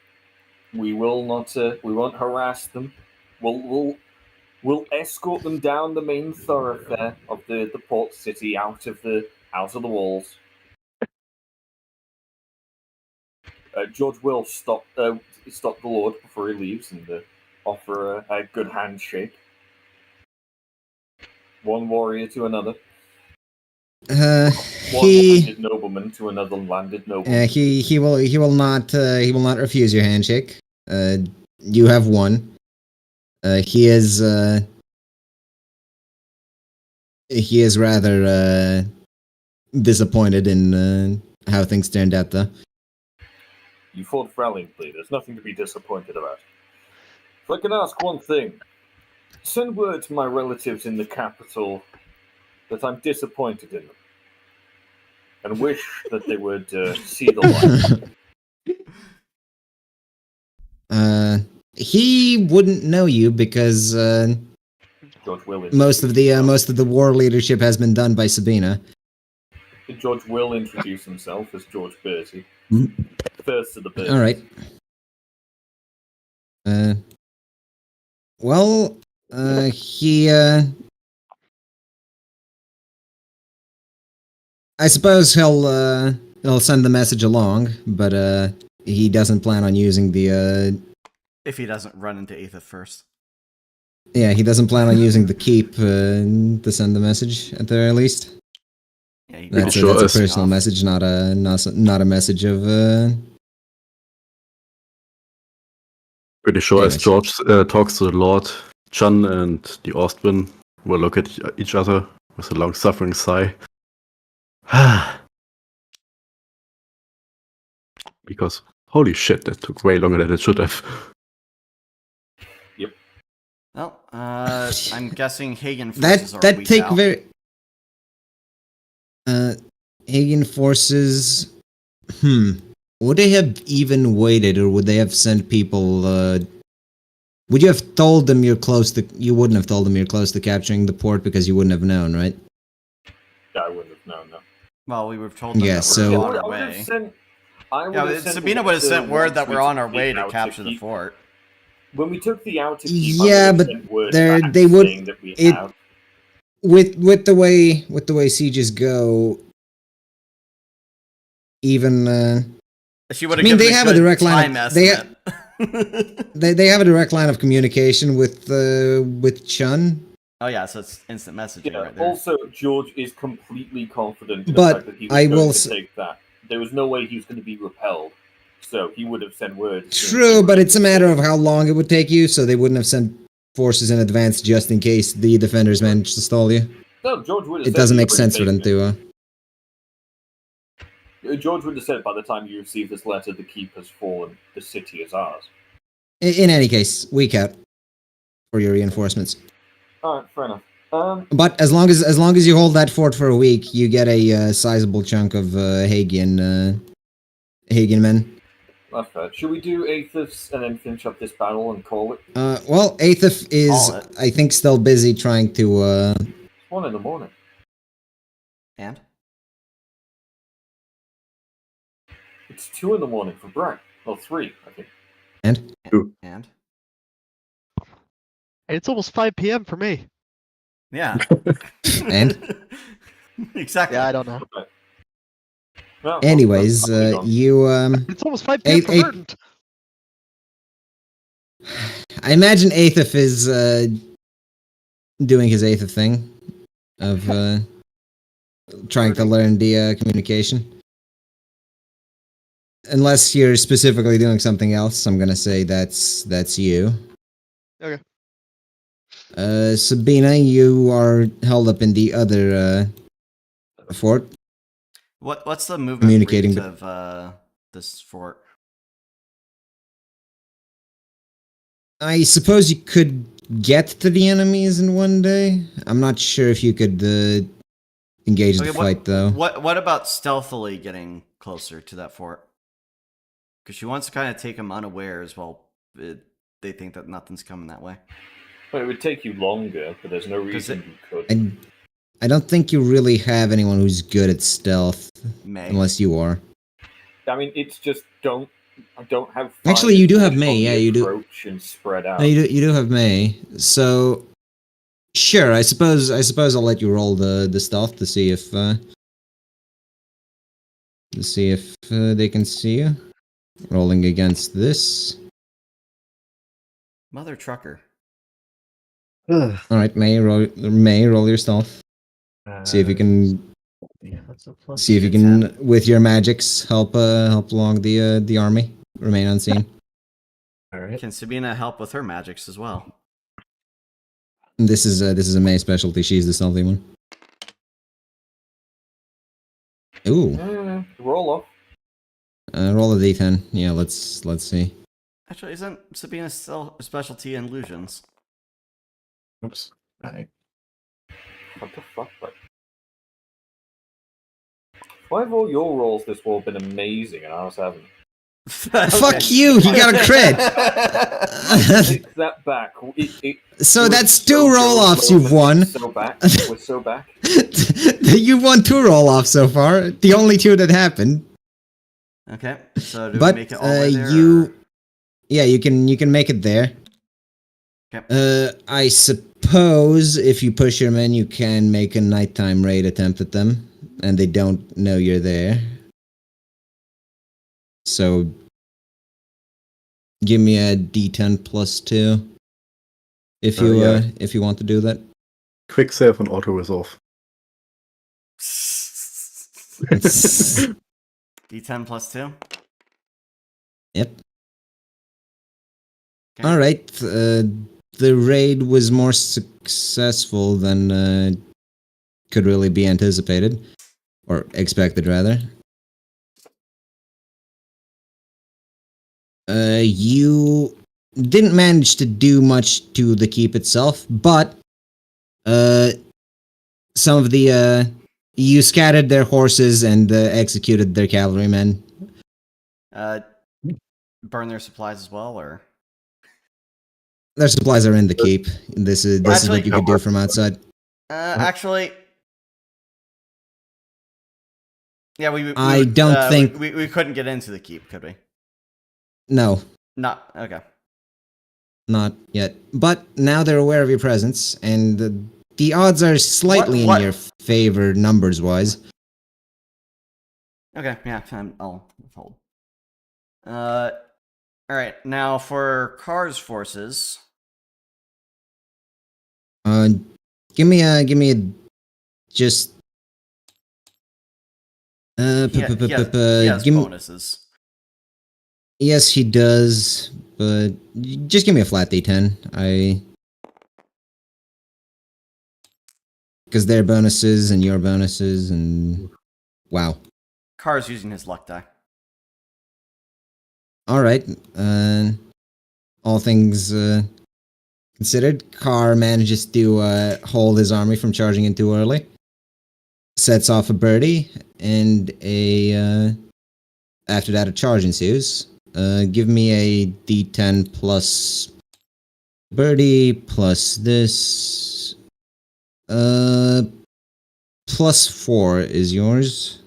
We will not. We won't harass them. We'll escort them down the main thoroughfare of the port city, out of the walls. George will stop the Lord before he leaves and offer a good handshake. One warrior to another. One
He
landed nobleman to another landed nobleman.
he will not refuse your handshake. You have one. He is rather disappointed in how things turned out, though.
You fought valiantly. There's nothing to be disappointed about. If I can ask one thing, send word to my relatives in the capital that I'm disappointed in them, and wish that they would see the light.
He wouldn't know you because
George will
most of
introduce
the war leadership has been done by Sabina.
himself. George will introduce himself as George Bertie. First of the Berties.
All right. Well, he I suppose he'll send the message along, but he doesn't plan on using the
If he doesn't run into Aether first.
yeah, he doesn't plan on using the keep to send the message at the very least.
Yeah, he
That's
sure
a
is.
personal message, not a message of
Pretty sure as
Anyways.
George talks to the Lord, Chun and the Ostwind will look at each other with a long suffering sigh. Because holy shit, that took way longer than it should have.
Well, I'm guessing Hagen forces are
that
weak
take
out.
very Hagen forces would they have even waited, or would they have sent people would you have told them you're close to you wouldn't have told them you're close to capturing the port because you wouldn't have known, right?
Yeah, I wouldn't have known, no.
Well, we would have told them
Yeah,
that
so-
we're
Yeah,
on our
I would have
way.
sent. I would
Yeah,
have sent
Sabina would have
the
sent word
once
that
we
we're on
took
our way to
outer
capture the
keep.
fort.
When we took the outer keep,
Yeah,
I would have
but
sent word
they're-
back
they would-
saying that we
it-
have.
With the way sieges go, even
She would
I
have
mean,
given
they have a
good
direct line
time
of- they ha-
estimate.
they have a direct line of communication with Chun.
Oh yeah, so it's instant messaging
Yeah.
right there.
Also, George is completely confident in
But
the fact that he was
I
going
will
to
s-
take that. There was no way he was going to be repelled, so he would have sent word. as soon as they
True,
were
but
in
it's a
the
matter
city.
of how long it would take you, so they wouldn't have sent forces in advance just in case the defenders managed to stall you.
No, George would have
It
said
doesn't
he'd
make
already
sense for them
taken
to.
George would have said by the time you receive this letter, the keep has fallen. The city is ours.
In any case, week out for your reinforcements.
All right, fair enough.
But as long as you hold that fort for a week, you get a sizable chunk of Hagian men.
That's fair. Should we do Aethys and then finish up this battle and call it?
Well, Aethif is,
Call it.
I think, still busy trying to.
It's 1 a.m.
And?
It's 2 a.m. for Brian. Well, 3, I think.
And
And?
It's almost 5 p.m. for me.
Yeah.
And?
Exactly.
Yeah, I don't know.
Okay. Well,
anyways,
I'll be gone.
you
It's almost 5 p.m. for
Eight-
Verdant.
I imagine Aethif is doing his Aethif thing of trying to learn the communication. Unless you're specifically doing something else, I'm gonna say that's you.
Okay.
Sabina, you are held up in the other fort.
What's the movement
Communicating
rate of this fort?
I suppose you could get to the enemies in one day. I'm not sure if you could engage the fight though.
What about stealthily getting closer to that fort? Because she wants to kind of take them unawares while they think that nothing's coming that way.
Well, it would take you longer, but there's no reason you could.
I don't think you really have anyone who's good at stealth,
May.
unless you are.
I mean, it's just I don't have.
Actually, you do have May, yeah, you do.
Approach and spread out.
No, you do have May. So sure, I suppose I'll let you roll the stealth to see if they can see you. Rolling against this.
Mother trucker.
All right, May, roll your stealth. See if you can.
Yeah, that's a plus.
See if you can, with your magics, help along the army. Remain unseen.
All right.
Can Sabina help with her magics as well?
This is a May specialty. She's the stealthy one. Ooh.
Roll off.
Roll a d10. Yeah, let's see.
Actually, isn't Sabina's still a specialty in illusions?
Oops. Alright.
What the fuck? Why have all your rolls this war been amazing and ours haven't?
Fuck you! He got a crit.
Take that back.
So
it was
that's
so
two roll-offs
close
you've
and
won.
So back. We're so back.
You've won 2 roll-offs so far. The only 2 that happened.
Okay, so do
But
we make it all the way there?
you,
or-
yeah, you can make it there.
Okay.
I suppose if you push them in, you can make a nighttime raid attempt at them, and they don't know you're there. So, give me a D10 plus 2 if you
Yeah.
if you want to do that.
Quick save and auto resolve.
D10 plus 2.
Yep.
Okay.
All right. The raid was more successful than could really be anticipated, or expected rather. You didn't manage to do much to the keep itself, but some of the you scattered their horses and executed their cavalrymen.
Burn their supplies as well, or
Their supplies are in the keep. This is
Actually,
what you could do from outside.
actually, yeah, we
I
would,
don't think-
we couldn't get into the keep, could we?
No,
Not okay.
not yet. But now they're aware of your presence, and the odds are slightly
What-
in your favor numbers-wise.
Okay, yeah, I'll hold. All right. Now for Car's forces.
Give me a just.
He has
Give me,
bonuses.
yes, he does, but just give me a flat D10. Because their bonuses and your bonuses and wow.
Car's using his luck die.
All right. All things considered, Carr manages to hold his army from charging in too early. Sets off a birdie, and after that a charge ensues. Give me a D10 plus birdie plus this. Plus 4 is yours.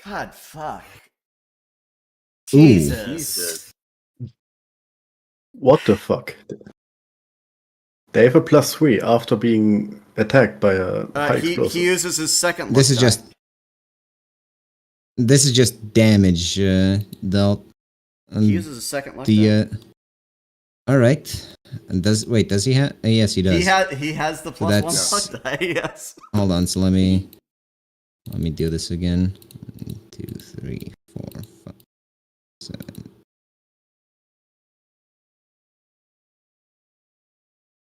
God, fuck.
Ooh.
Jesus.
What the fuck? They have a +3 after being attacked by a high
He
explosive.
uses his second luck
This is
die.
just damage. They'll.
He uses his second luck die.
the. All right. And does he have? Yes, he does.
He has the
So
plus
that's-
1 luck die. Yes.
Hold on. So let me do this again. 1, 2, 3, 4, 5, 7.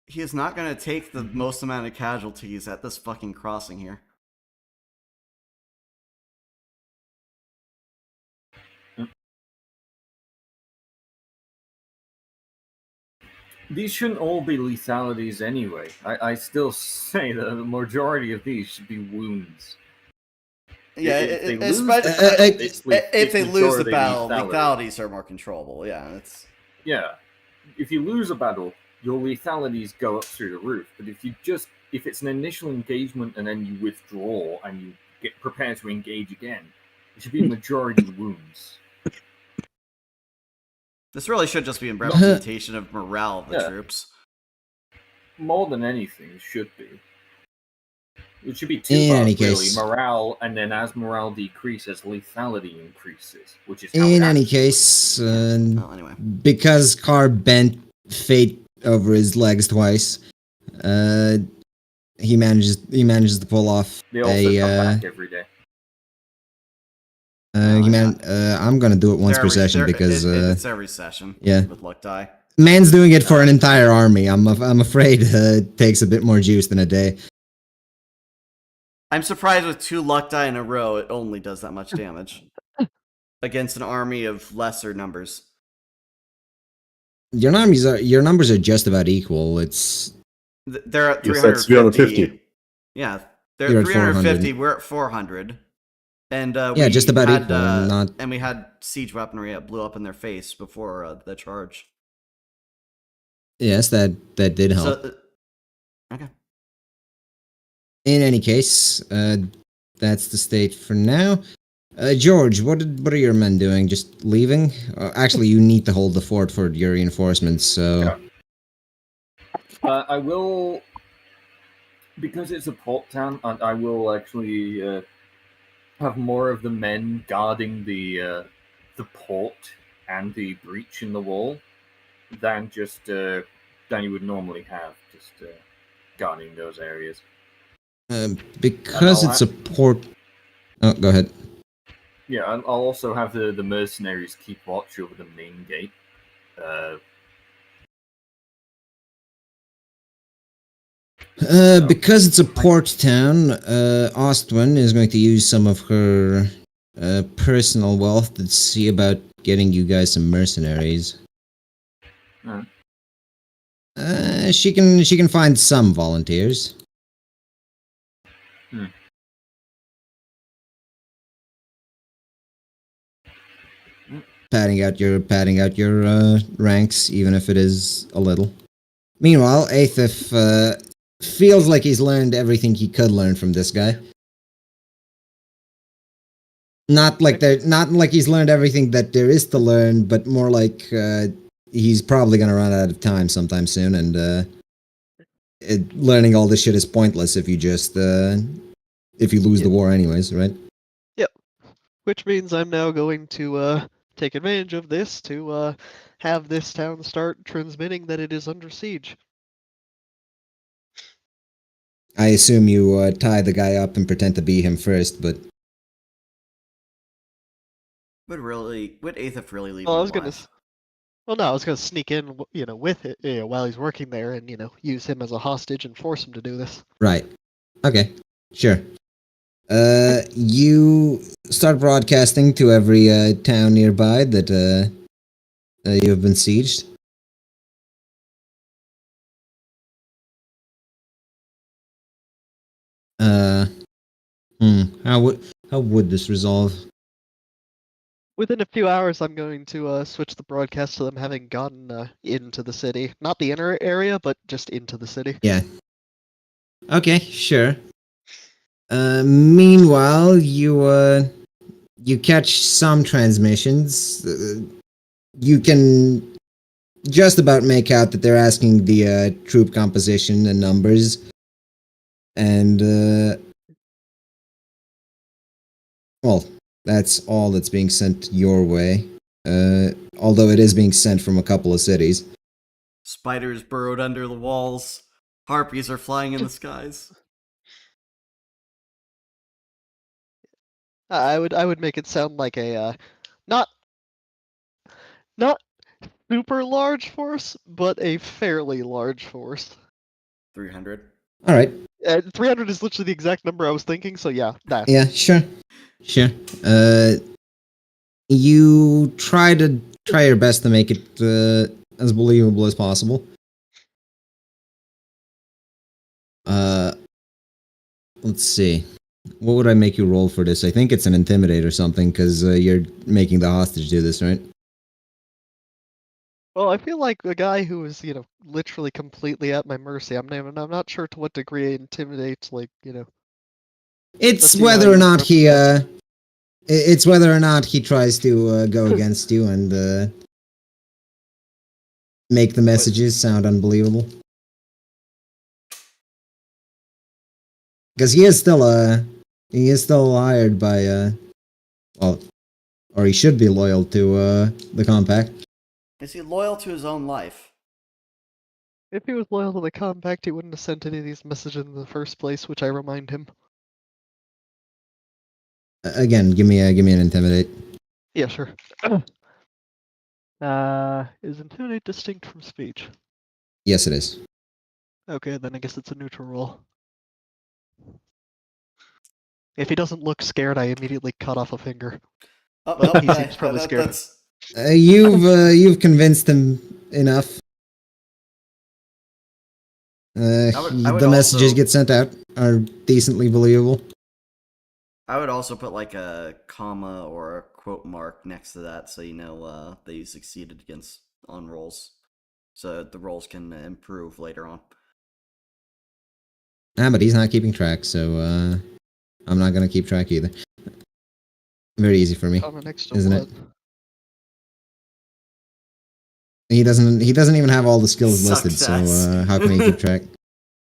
He is not going to take the most amount of casualties at this fucking crossing here.
These shouldn't all be lethalities anyway. I still say that the majority of these should be wounds.
Yeah,
If they lose
especially
the battle,
if
it's
they lose the
majority
battle,
lethality.
lethalities are more controllable. Yeah, it's
Yeah. If you lose a battle, your lethalities go up through the roof. But if it's an initial engagement and then you withdraw and you get prepared to engage again, it should be majority wounds.
this really should just be a representation of morale of the
Yeah.
troops.
More than anything, it should be. It should be two
In
parts,
any
really.
case-
Morale, and then as morale decreases, lethality increases, which is how
In
it
any
actually
case,
Well, anyway,
because Carr bent fate over his legs twice, he manages to pull off
They also
a.
come back every day.
I'm gonna do it once per session because
it's every session.
yeah.
With luck die.
man's doing it for an entire army. I'm afraid it takes a bit more juice than a day.
I'm surprised with 2 luck die in a row, it only does that much damage against an army of lesser numbers.
Your numbers are just about equal. It's
They're at
You said
350.
350.
Yeah, They're
You're
at
at
350.
400.
We're at 400. And
Yeah, just about
had,
equal. Not.
and we had siege weaponry that blew up in their face before the charge.
Yes, that did help.
So, okay.
In any case, that's the state for now. George, what are your men doing? Just leaving? Actually, you need to hold the fort for your reinforcements, so...
I will, because it's a port town, I will actually have more of the men guarding the port and the breach in the wall than just than you would normally have, just guarding those areas.
Because it's a port... Oh, go ahead.
Yeah, I'll also have the mercenaries keep watch over the main gate.
Because it's a port town, Ostwin is going to use some of her personal wealth to see about getting you guys some mercenaries. She can find some volunteers. Padding out your ranks, even if it is a little. Meanwhile, Aethif feels like he's learned everything he could learn from this guy. Not like he's learned everything that there is to learn, but more like he's probably gonna run out of time sometime soon, and learning all this shit is pointless if you just if you lose the war anyways, right?
Yep. Which means I'm now going to take advantage of this to have this town start transmitting that it is under siege.
I assume you tie the guy up and pretend to be him first, but
Would Aethif really leave
Well,
him
I was gonna.
alive?
Well, no, I was gonna sneak in, with it, while he's working there, and use him as a hostage and force him to do this.
right. Okay, sure. You start broadcasting to every town nearby that you have been sieged. How would this resolve?
Within a few hours, I'm going to switch the broadcast to them having gotten into the city. Not the inner area, but just into the city.
Yeah. Okay, sure. Meanwhile, you catch some transmissions. You can just about make out that they're asking the troop composition and numbers. And, well, that's all that's being sent your way. Although it is being sent from a couple of cities.
Spiders burrowed under the walls. Harpies are flying in the skies.
I would make it sound like a not super large force, but a fairly large force.
300.
All right.
300 is literally the exact number I was thinking. So yeah, that.
Yeah, sure. You try your best to make it as believable as possible. Let's see. What would I make you roll for this? I think it's an intimidate or something, because you're making the hostage do this, right?
Well, I feel like the guy who is, literally completely at my mercy. I'm not sure to what degree it intimidates,
It's
Let's see
whether
how
or
you
not he
represent
it's whether or not he tries to go against you and make the messages sound unbelievable. Because he is still hired by well, or he should be loyal to the compact.
Is he loyal to his own life?
If he was loyal to the compact, he wouldn't have sent any of these messages in the first place, which I remind him.
Again, give me an intimidate.
Yeah, sure. Is intimidate distinct from speech?
Yes, it is.
Okay, then I guess it's a neutral roll. If he doesn't look scared, I immediately cut off a finger.
Oh,
But
nope,
he seems probably scared.
That's...
You've convinced him enough.
I would
The messages
also-
get sent out are decently believable.
I would also put like a comma or a quote mark next to that, so you know that you succeeded against on rolls, so the rolls can improve later on.
But he's not keeping track, so I'm not gonna keep track either. Very easy for me,
Comma next to
isn't
what?
it? He doesn't even have all the skills listed, so
Success.
how can he keep track?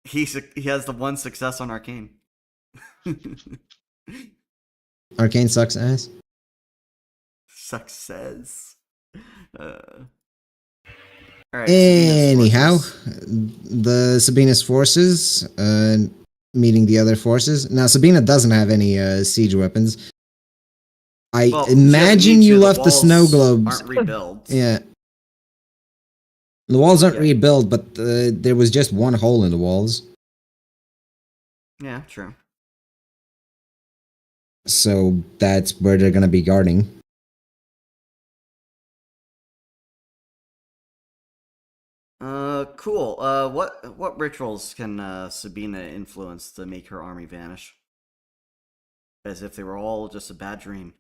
He has the one success on Arcane.
Arcane sucks ass.
Success. All right.
Anyhow, the Sabina's forces meeting the other forces. Now Sabina doesn't have any siege weapons. I imagine you left the snow globes.
Aren't rebuilt.
Yeah. The walls aren't
Yeah.
rebuilt, but there was just one hole in the walls.
Yeah, true.
So that's where they're gonna be guarding.
Cool. What rituals can Sabina influence to make her army vanish? As if they were all just a bad dream.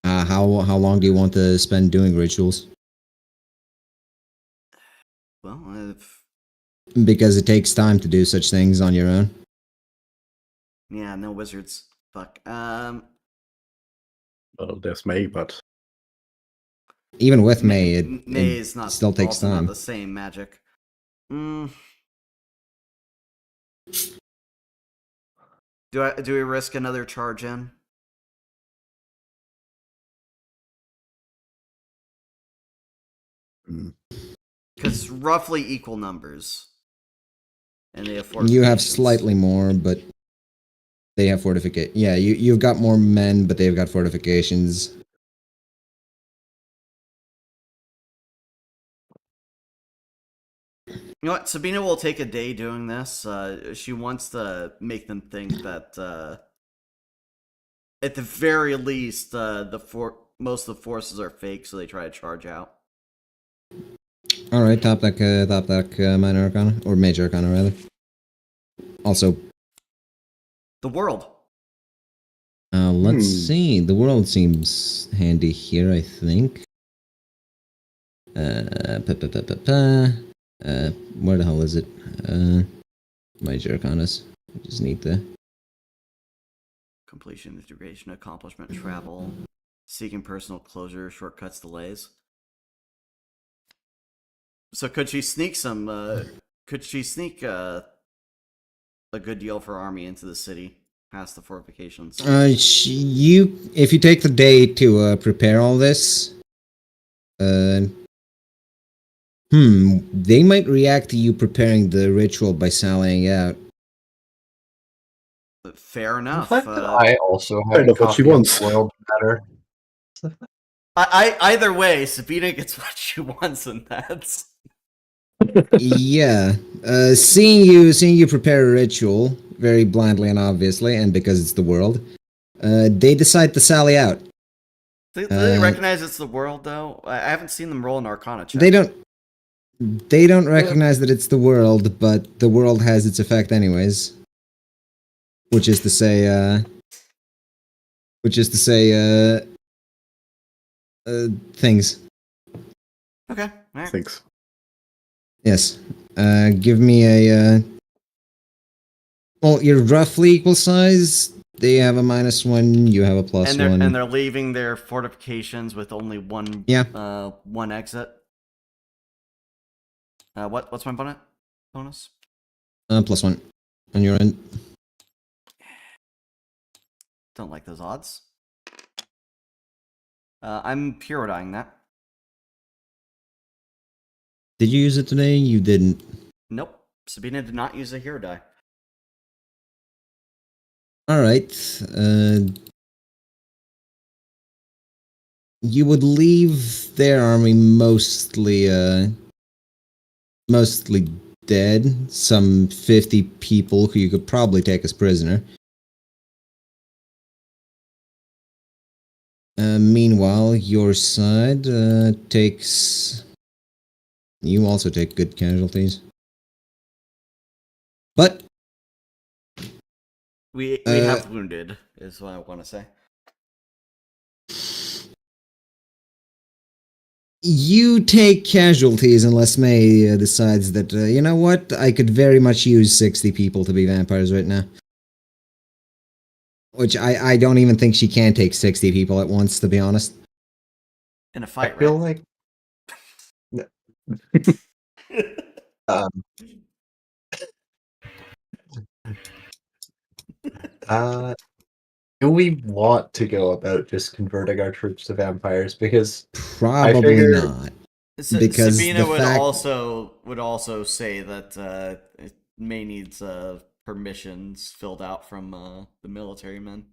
How long do you want to spend doing rituals?
Well, if
Because it takes time to do such things on your own.
yeah, no wizards. Fuck.
Well, there's May, but
Even with May, it
May is not
still takes
also
time.
Not the same magic. Do we risk another charge in? Because roughly equal numbers, and they have
You have
fortifications.
slightly more, but they have fortification. Yeah, you've got more men, but they've got fortifications.
You know what? Sabina will take a day doing this. She wants to make them think that, at the very least, most of the forces are fake, so they try to charge out.
All right, top deck, minor arcana or major arcana rather. Also,
The world.
let's see. The world seems handy here, I think. Where the hell is it? Major arcanas. I just need the.
Completion, integration, accomplishment, travel, seeking personal closure, shortcuts, delays. So could she sneak some? Could she sneak a good deal for army into the city past the fortifications?
If you take the day to prepare all this, they might react to you preparing the ritual by sallying out.
Fair enough.
I also have
Kind
a
of what she
copy of
wants.
the World Matter.
Either way, Sabina gets what she wants, and that's.
Yeah, seeing you prepare a ritual very blandly and obviously, and because it's the world, they decide to sally out.
Do they recognize it's the world though? I haven't seen them roll an Arcana check.
They don't recognize that it's the world, but the world has its effect anyways. Which is to say, things.
Okay. All right.
thanks.
Yes. Give me a. Well, you're roughly equal size. They have a -1. You have a +1.
And they're leaving their fortifications with only one.
Yeah.
One exit. What's my bonus?
+1 on your end.
Don't like those odds. I'm hero dying that.
Did you use it today? You didn't.
Nope. Sabina did not use a hero die.
All right. You would leave their army mostly dead. Some 50 people who you could probably take as prisoner. Meanwhile, your side takes. You also take good casualties. But
We
Uh,
have wounded, is what I want to say.
you take casualties unless May decides that, you know what, I could very much use 60 people to be vampires right now. Which I don't even think she can take 60 people at once, to be honest.
In a
I
fight,
feel
right?
like um, do we want to go about just converting our troops to vampires? Because
Probably
figure-
not. Because
Sabina
the
would
fact...
also say that May needs permissions filled out from the military men.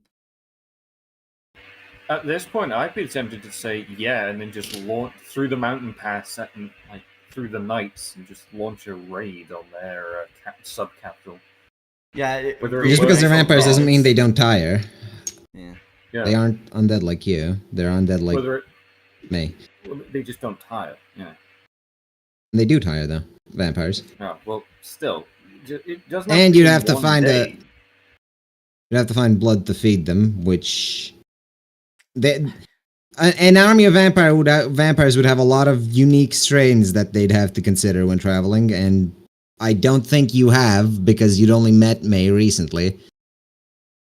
At this point, I'd be tempted to say yeah, and then just launch through the mountain pass and like through the nights and just launch a raid on their sub capital.
Yeah,
Whether
Just
it
because they're
works or
vampires
not,
doesn't mean they don't tire.
Yeah.
Yeah,
They aren't undead like you. They're undead like
whether
me.
they just don't tire. Yeah.
They do tire though, vampires.
Yeah. Well, still, it doesn't.
And
to
you'd
be
have to
one
find
day.
you'd have to find blood to feed them, which an army of vampires would have a lot of unique strains that they'd have to consider when traveling, and I don't think you have because you'd only met May recently.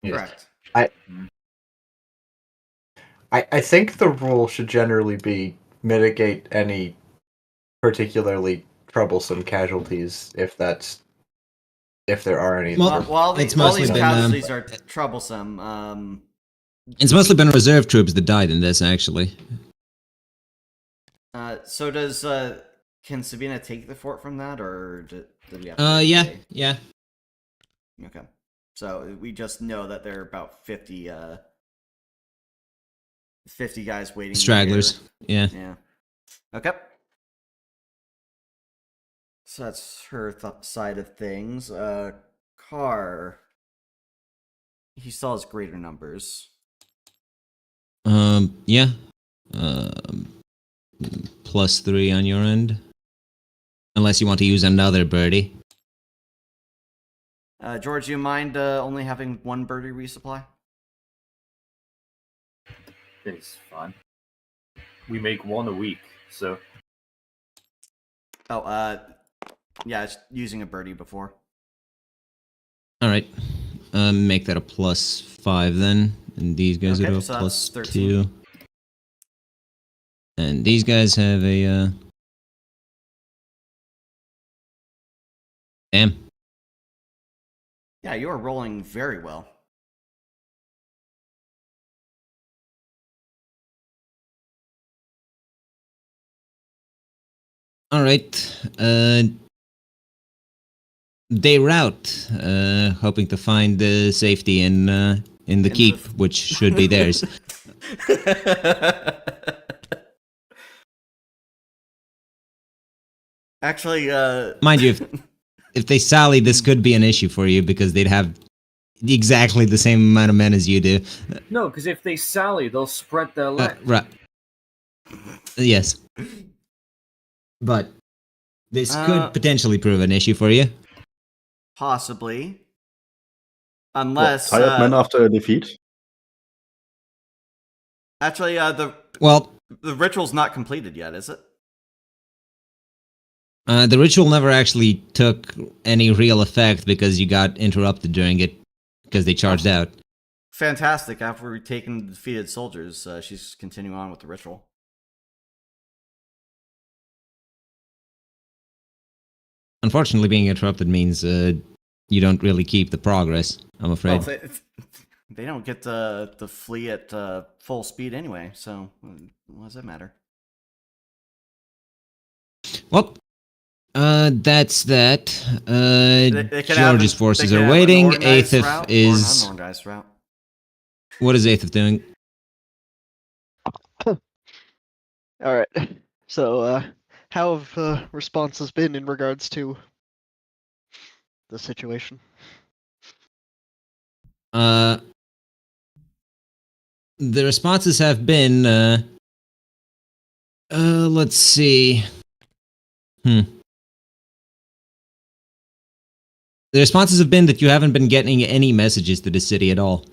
Correct.
I think the rule should generally be mitigate any particularly troublesome casualties if there are any.
Well,
While
it's
while
mostly
these
been,
casualties are troublesome,
It's mostly been reserve troops that died in this, actually.
so does can Sabina take the fort from that, or do we have to
Yeah,
pay?
yeah.
Okay. So we just know that there are about 50 guys waiting
Stragglers. Yeah.
here. Yeah. Okay. So that's her side of things. Carr. He still has greater numbers.
Yeah. +3 on your end. Unless you want to use another birdie.
George, you mind only having one birdie resupply?
It's fine. We make one a week, so
Oh, yeah, it's using a birdie before.
Alright. Make that a +5 then. And these guys
Okay,
are a
so that's
+2.
13.
And these guys have a, Damn.
Yeah, you are rolling very well.
Alright. They route, hoping to find safety in the keep, which should be theirs.
Actually,
Mind you, if they sally, this could be an issue for you because they'd have exactly the same amount of men as you do.
no, because if they sally, they'll spread their legs.
Right. Yes. But this could potentially prove an issue for you.
possibly. Unless
Tired men after a defeat?
actually the ritual's not completed yet, is it?
The ritual never actually took any real effect because you got interrupted during it because they charged out.
Fantastic. After we've taken defeated soldiers, she's continuing on with the ritual.
Unfortunately, being interrupted means you don't really keep the progress, I'm afraid.
Well, they don't get to flee at full speed anyway, so what does that matter?
Well, that's that.
They can have
George's
they
forces
can
are
have an
waiting.
organized
Aethif
route or an
is...
unorganized route.
What is Aethif doing?
All right. So, how have responses been in regards to the situation?
The responses have been, let's see. The responses have been that you haven't been getting any messages to the city at all.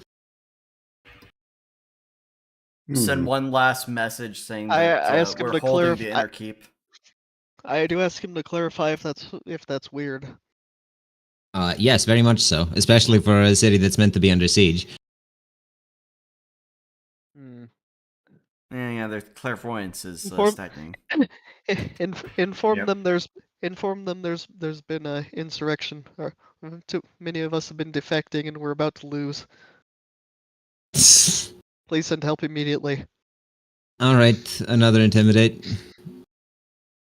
Send
Hmm.
one last message saying
I
that
ask him
we're
to
holding
clarify.
the inner keep.
I do ask him to clarify if that's weird.
Yes, very much so, especially for a city that's meant to be under siege.
Hmm.
Yeah, their clairvoyance is
Inform-
staggering.
Inform
Yep.
them there's been a insurrection. Or too many of us have been defecting and we're about to lose. Please send help immediately.
All right, another intimidate.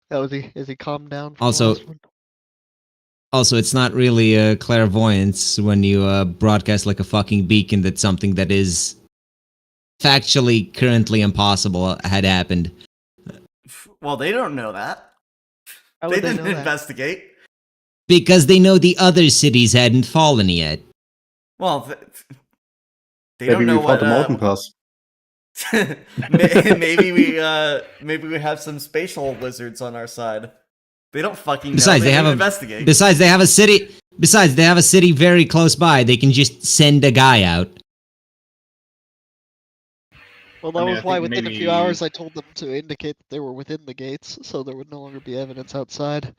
Oh, is he calmed down from
Also-
the last one?
Also, it's not really a clairvoyance when you broadcast like a fucking beacon that something that is factually currently impossible had happened.
Well, they don't know that.
How
They
would they
didn't
know that?
investigate.
Because they know the other cities hadn't fallen yet.
Well, they
Maybe
don't know
we fought
what.
the mountain pass.
maybe we have some spatial wizards on our side. They don't fucking know.
Besides, they have
didn't
a
investigate.
Besides, they have a city. Besides, they have a city very close by. They can just send a guy out.
Well, that
I mean,
was
I
why
think
within a few
maybe-
hours I told them to indicate that they were within the gates, so there would no longer be evidence outside.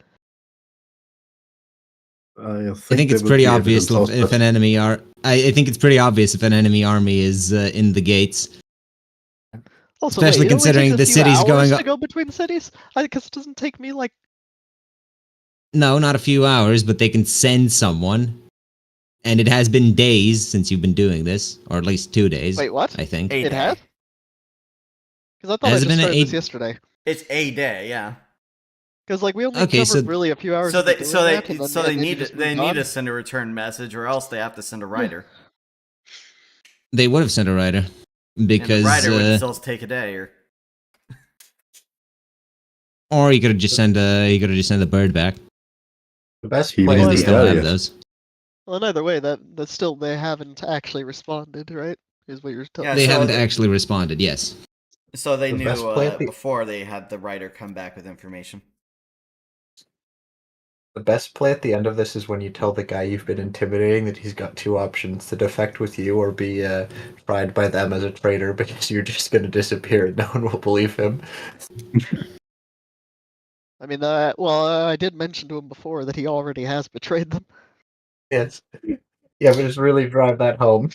I think it's
there would
pretty
be
obvious
evidence
if
outside.
an enemy are. I think it's pretty obvious if an enemy army is in the gates.
Also,
Especially
wait, it only
considering
takes
the
a few
city's
hours
going
to
up-
go between cities. Because it doesn't take me like.
No, not a few hours, but they can send someone. And it has been days since you've been doing this, or at least 2 days.
Wait, what?
I think.
A
It
day.
has? Because I thought
Has
I
it
just
been
started this
8
yesterday.
It's a day, yeah.
Because like we only
Okay,
covered
so-
really a few hours.
So
into
they
doing
so
that,
they
and then
so
yeah,
they
we
need
just
they
moved
need
on.
to send a return message, or else they have to send a writer.
They would have sent a writer.
And
Because.
the writer would still take a day.
Or you could have just sent the bird back.
The best
He
play
Because
at
they
the
still
end.
have
yet.
those.
Well, and either way, that's still they haven't actually responded, right? Is what you're telling
Yeah,
me.
They
so
haven't
they-
actually responded, yes.
So they
The
knew
best play at the-
before they had the writer come back with information.
The best play at the end of this is when you tell the guy you've been intimidating that he's got two options: to defect with you or be tried by them as a traitor, because you're just going to disappear and no one will believe him.
I mean, I did mention to him before that he already has betrayed them.
Yes. Yeah, but just really drive that home.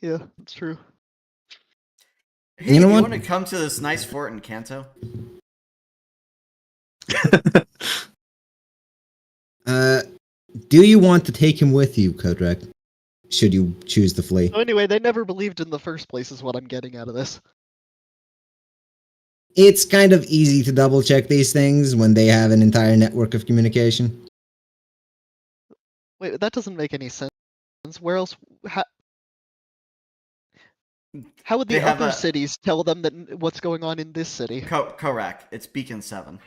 Yeah, that's true.
Hey,
You know
do you
what?
want to come to this nice fort in Kanto?
Do you want to take him with you, Kodrak? Should you choose to flee?
So anyway, they never believed in the first place, is what I'm getting out of this.
It's kind of easy to double check these things when they have an entire network of communication.
Wait, that doesn't make any sense. Where else? How would
They
the
have
other
a-
cities tell them that what's going on in this city?
Correct. It's Beacon 7.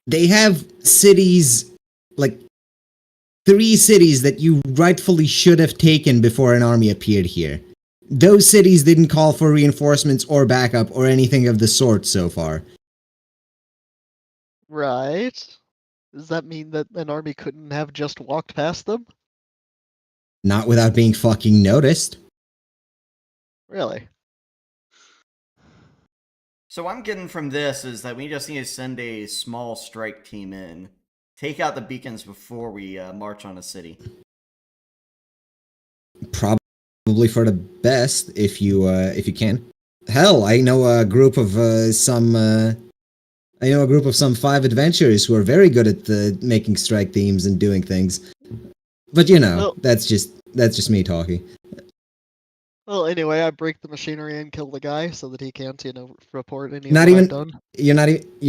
They have cities, like 3 cities that you rightfully should have taken before an army appeared here. Those cities didn't call for reinforcements or backup or anything of the sort so far.
Right. Does that mean that an army couldn't have just walked past them?
Not without being fucking noticed.
Really?
So what I'm getting from this is that we just need to send a small strike team in, take out the beacons before we march on a city.
Probably for the best if you can. Hell, I know a group of some 5 adventurers who are very good at making strike teams and doing things. But you know,
Well-
that's just me talking.
Well, anyway, I break the machinery and kill the guy so that he can't, report any
Not
of what
even-
I've done.
You're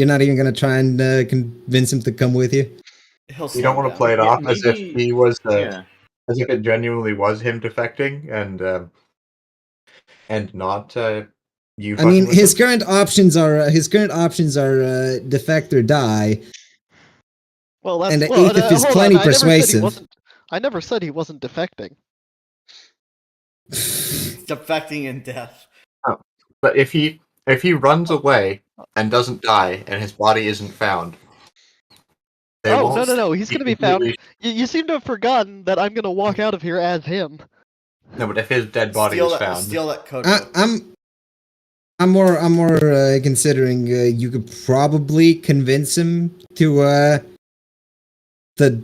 not even gonna try and convince him to come with you.
He'll
You
slow
don't want to
down.
play it
Yeah,
off as if
maybe-
he was
Yeah.
as if it genuinely was him defecting and not you.
I mean,
fucking with
his
him.
current options are defect or die.
Well, that's
And the
well,
eighth is
hold
plenty
on,
persuasive.
I never said he wasn't defecting.
Defecting in death.
But if he runs away and doesn't die, and his body isn't found, they
Oh,
won't
no, he's gonna be found.
completely-
You seem to have forgotten that I'm gonna walk out of here as him.
No, but if his dead body is found,
Steal that code
I,
book.
I'm more considering you could probably convince him to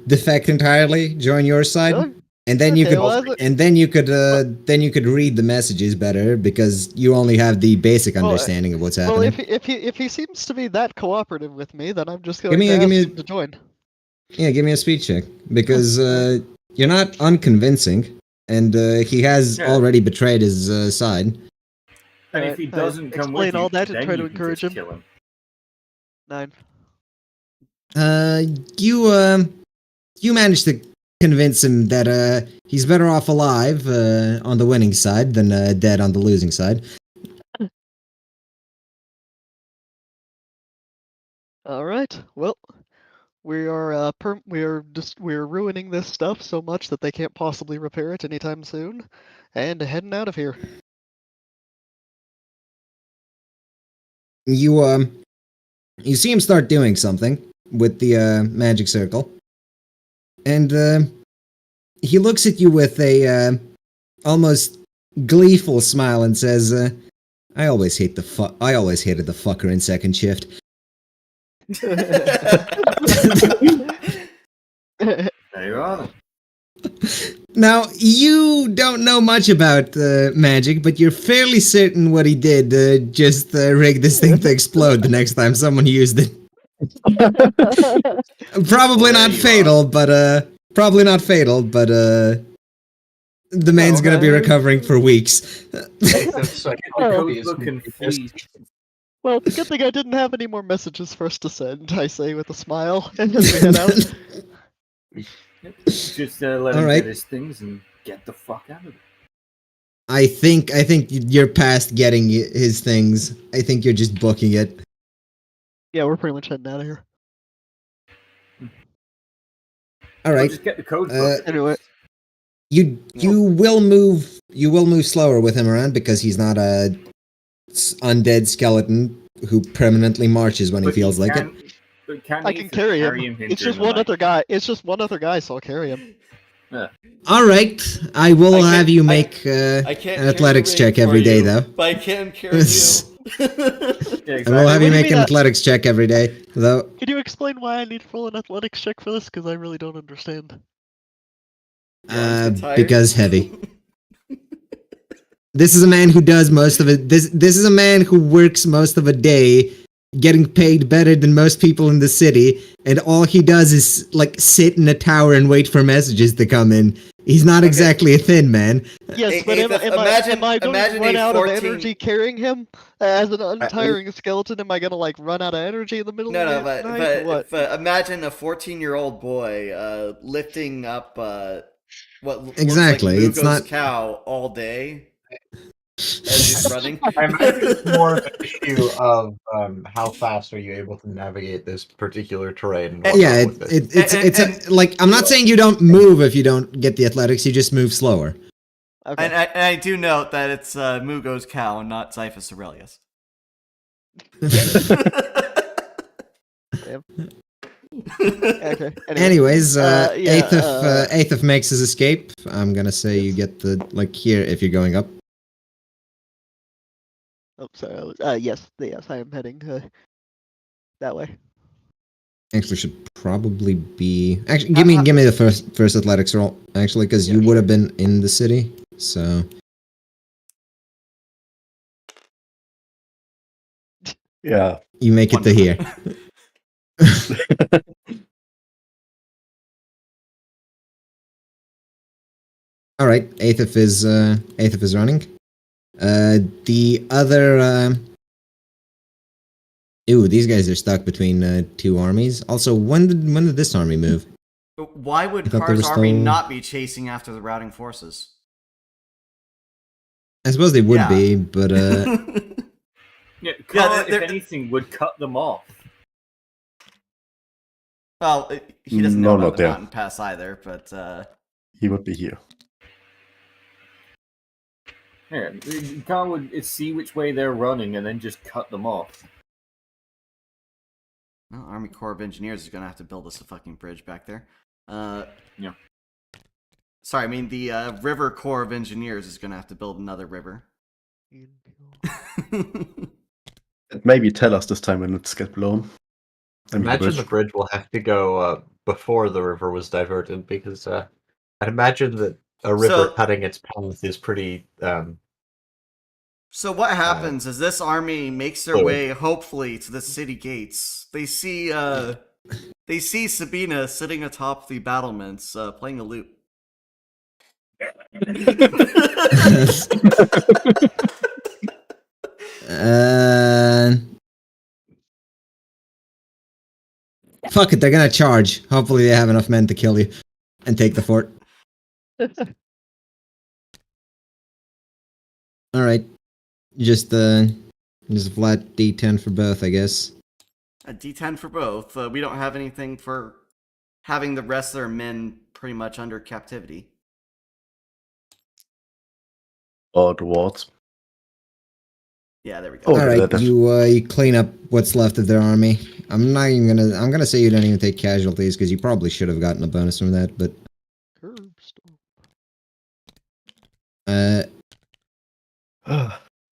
defect entirely, join your side,
Really?
and then you
Okay,
could
well,
then you could read the messages better because you only have the basic
Well,
understanding of what's
well,
happening.
if he seems to be that cooperative with me, then I'm just going
Give me
to
a- give
ask
me a-
him to join.
Yeah, give me a speed check because you're not unconvincing, and he has
Yeah.
already betrayed his side.
And if he
Alright,
doesn't come
explain
with you,
all that and
then
try to
you can
encourage
just
him.
kill him.
9.
You managed to convince him that he's better off alive on the winning side than dead on the losing side.
All right. Well, we're ruining this stuff so much that they can't possibly repair it anytime soon, and heading out of here.
You see him start doing something with the magic circle, and he looks at you with a almost gleeful smile and says, I always hated the fucker in second shift."
There you are.
Now, you don't know much about magic, but you're fairly certain what he did just rigged this thing to explode the next time someone used it. Probably not fatal, but the man's gonna be recovering for weeks.
That's
Get the code book and flee.
Well, it's a good thing I didn't have any more messages for us to send, I say with a smile, and as we head out.
Just let him
Alright.
get his things and get the fuck out of it.
I think you're past getting his things. I think you're just booking it.
Yeah, we're pretty much heading out of here.
All
Well,
right.
just get the code book.
Anyway.
You will move slower with him around because he's not a undead skeleton who permanently marches when he
But
feels like it.
But can
I
he
can carry him.
into
It's just
the
one
night?
other guy. It's just one other guy, so I'll carry him.
All right, I will
I can't-
have you
I-
make
I can't
an
carry
athletics
the
check
ring
every
for
day,
you,
though.
But I can carry you.
Yeah,
I
exactly.
will have
What
you
do you
make an
mean
athletics check every day, though.
Could you explain why I need to roll an athletics check for this? Because I really don't understand.
Your arms get tired?
Because heavy. This is a man who does most of it. This is a man who works most of a day, getting paid better than most people in the city, and all he does is like sit in a tower and wait for messages to come in. He's not exactly a thin man.
Yes, but am I going to run out of energy carrying him? As an untiring skeleton, am I going to like run out of energy in the middle of the night? or what?
but imagine a 14-year-old boy lifting up what looks
Exactly,
like
it's
Mugo's
not-
cow all day as he's running.
I imagine it's more of an issue of how fast are you able to navigate this particular terrain. And
Yeah,
whatnot with it.
it's like I'm not saying you don't move if you don't get the athletics. You just move slower.
Okay.
And I do note that it's Mugo's cow and not Xiphus Aurelius.
Okay.
Anyways,
yeah,
Aethif makes his escape. I'm gonna say you get the like here if you're going up.
Oh, sorry. Yes, I am heading that way.
Actually, should probably be. Actually, give me the first athletics roll. Actually, because you would have been in the city, so.
Yeah.
You make it to here. All right, Aethif is running. The other. Ooh, these guys are stuck between two armies. Also, when did this army move?
Why would
I thought they
Carr's
were
army
still-
not be chasing after the routing forces?
I suppose they would
Yeah.
be, but
Yeah, Carr,
they're-
if anything, would cut them off.
Well, he doesn't
No,
know
not
about the
there.
mountain pass either, but
He would be here.
Yeah, Carr would see which way they're running and then just cut them off.
Well, Army Corps of Engineers is gonna have to build us a fucking bridge back there.
Yeah.
Sorry, I mean the River Corps of Engineers is gonna have to build another river.
Maybe tell us this time when it's get blown. I mean,
Imagine the
bridge.
bridge will have to go before the river was diverted, because I'd imagine that a river
So-
cutting its path is pretty.
So what happens is this army makes their
Blue.
way, hopefully, to the city gates. They see Sabina sitting atop the battlements, playing a lute.
Fuck it, they're gonna charge. Hopefully they have enough men to kill you and take the fort. Alright. Just a flat D10 for both, I guess.
A D10 for both. We don't have anything for having the rest of their men pretty much under captivity.
Or the wards.
Yeah, there we go.
Oh,
Alright,
that-
you clean up what's left of their army. I'm gonna say you don't even take casualties, because you probably should have gotten a bonus from that, but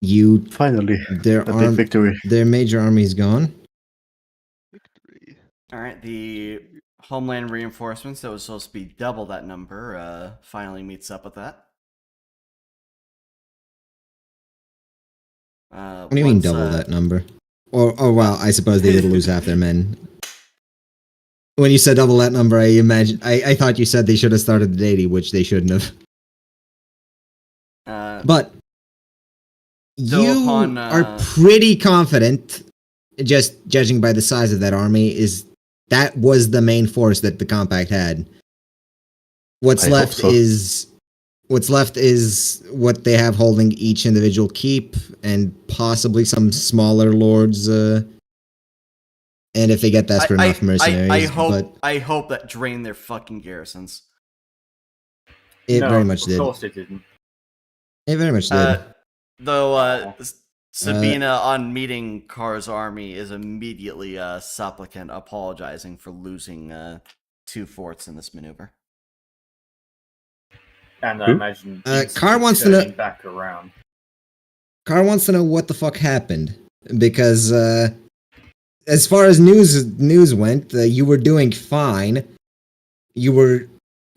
you
Finally,
their
a big victory.
their major army's gone.
Victory.
Alright, the Homeland reinforcements that was supposed to be double that number finally meets up with that.
What do you mean double that number? Or well, I suppose they would lose half their men. When you said double that number, I thought you said they should have started at 80, which they shouldn't have. But
So
you
upon,
are pretty confident, just judging by the size of that army, is that was the main force that the compact had. What's
I hope
left
so.
is what they have holding each individual keep, and possibly some smaller lords. And if they get desperate enough mercenaries,
I hope that drained their fucking garrisons.
it
No,
very much
of
did.
course it didn't.
It very much did.
Though Sabina, on meeting Car's army, is immediately supplicant, apologizing for losing 2 forts in this maneuver.
And I
Who?
imagine
Carr wants to know-
turning back around.
Carr wants to know what the fuck happened, because as far as news went, you were doing fine. You were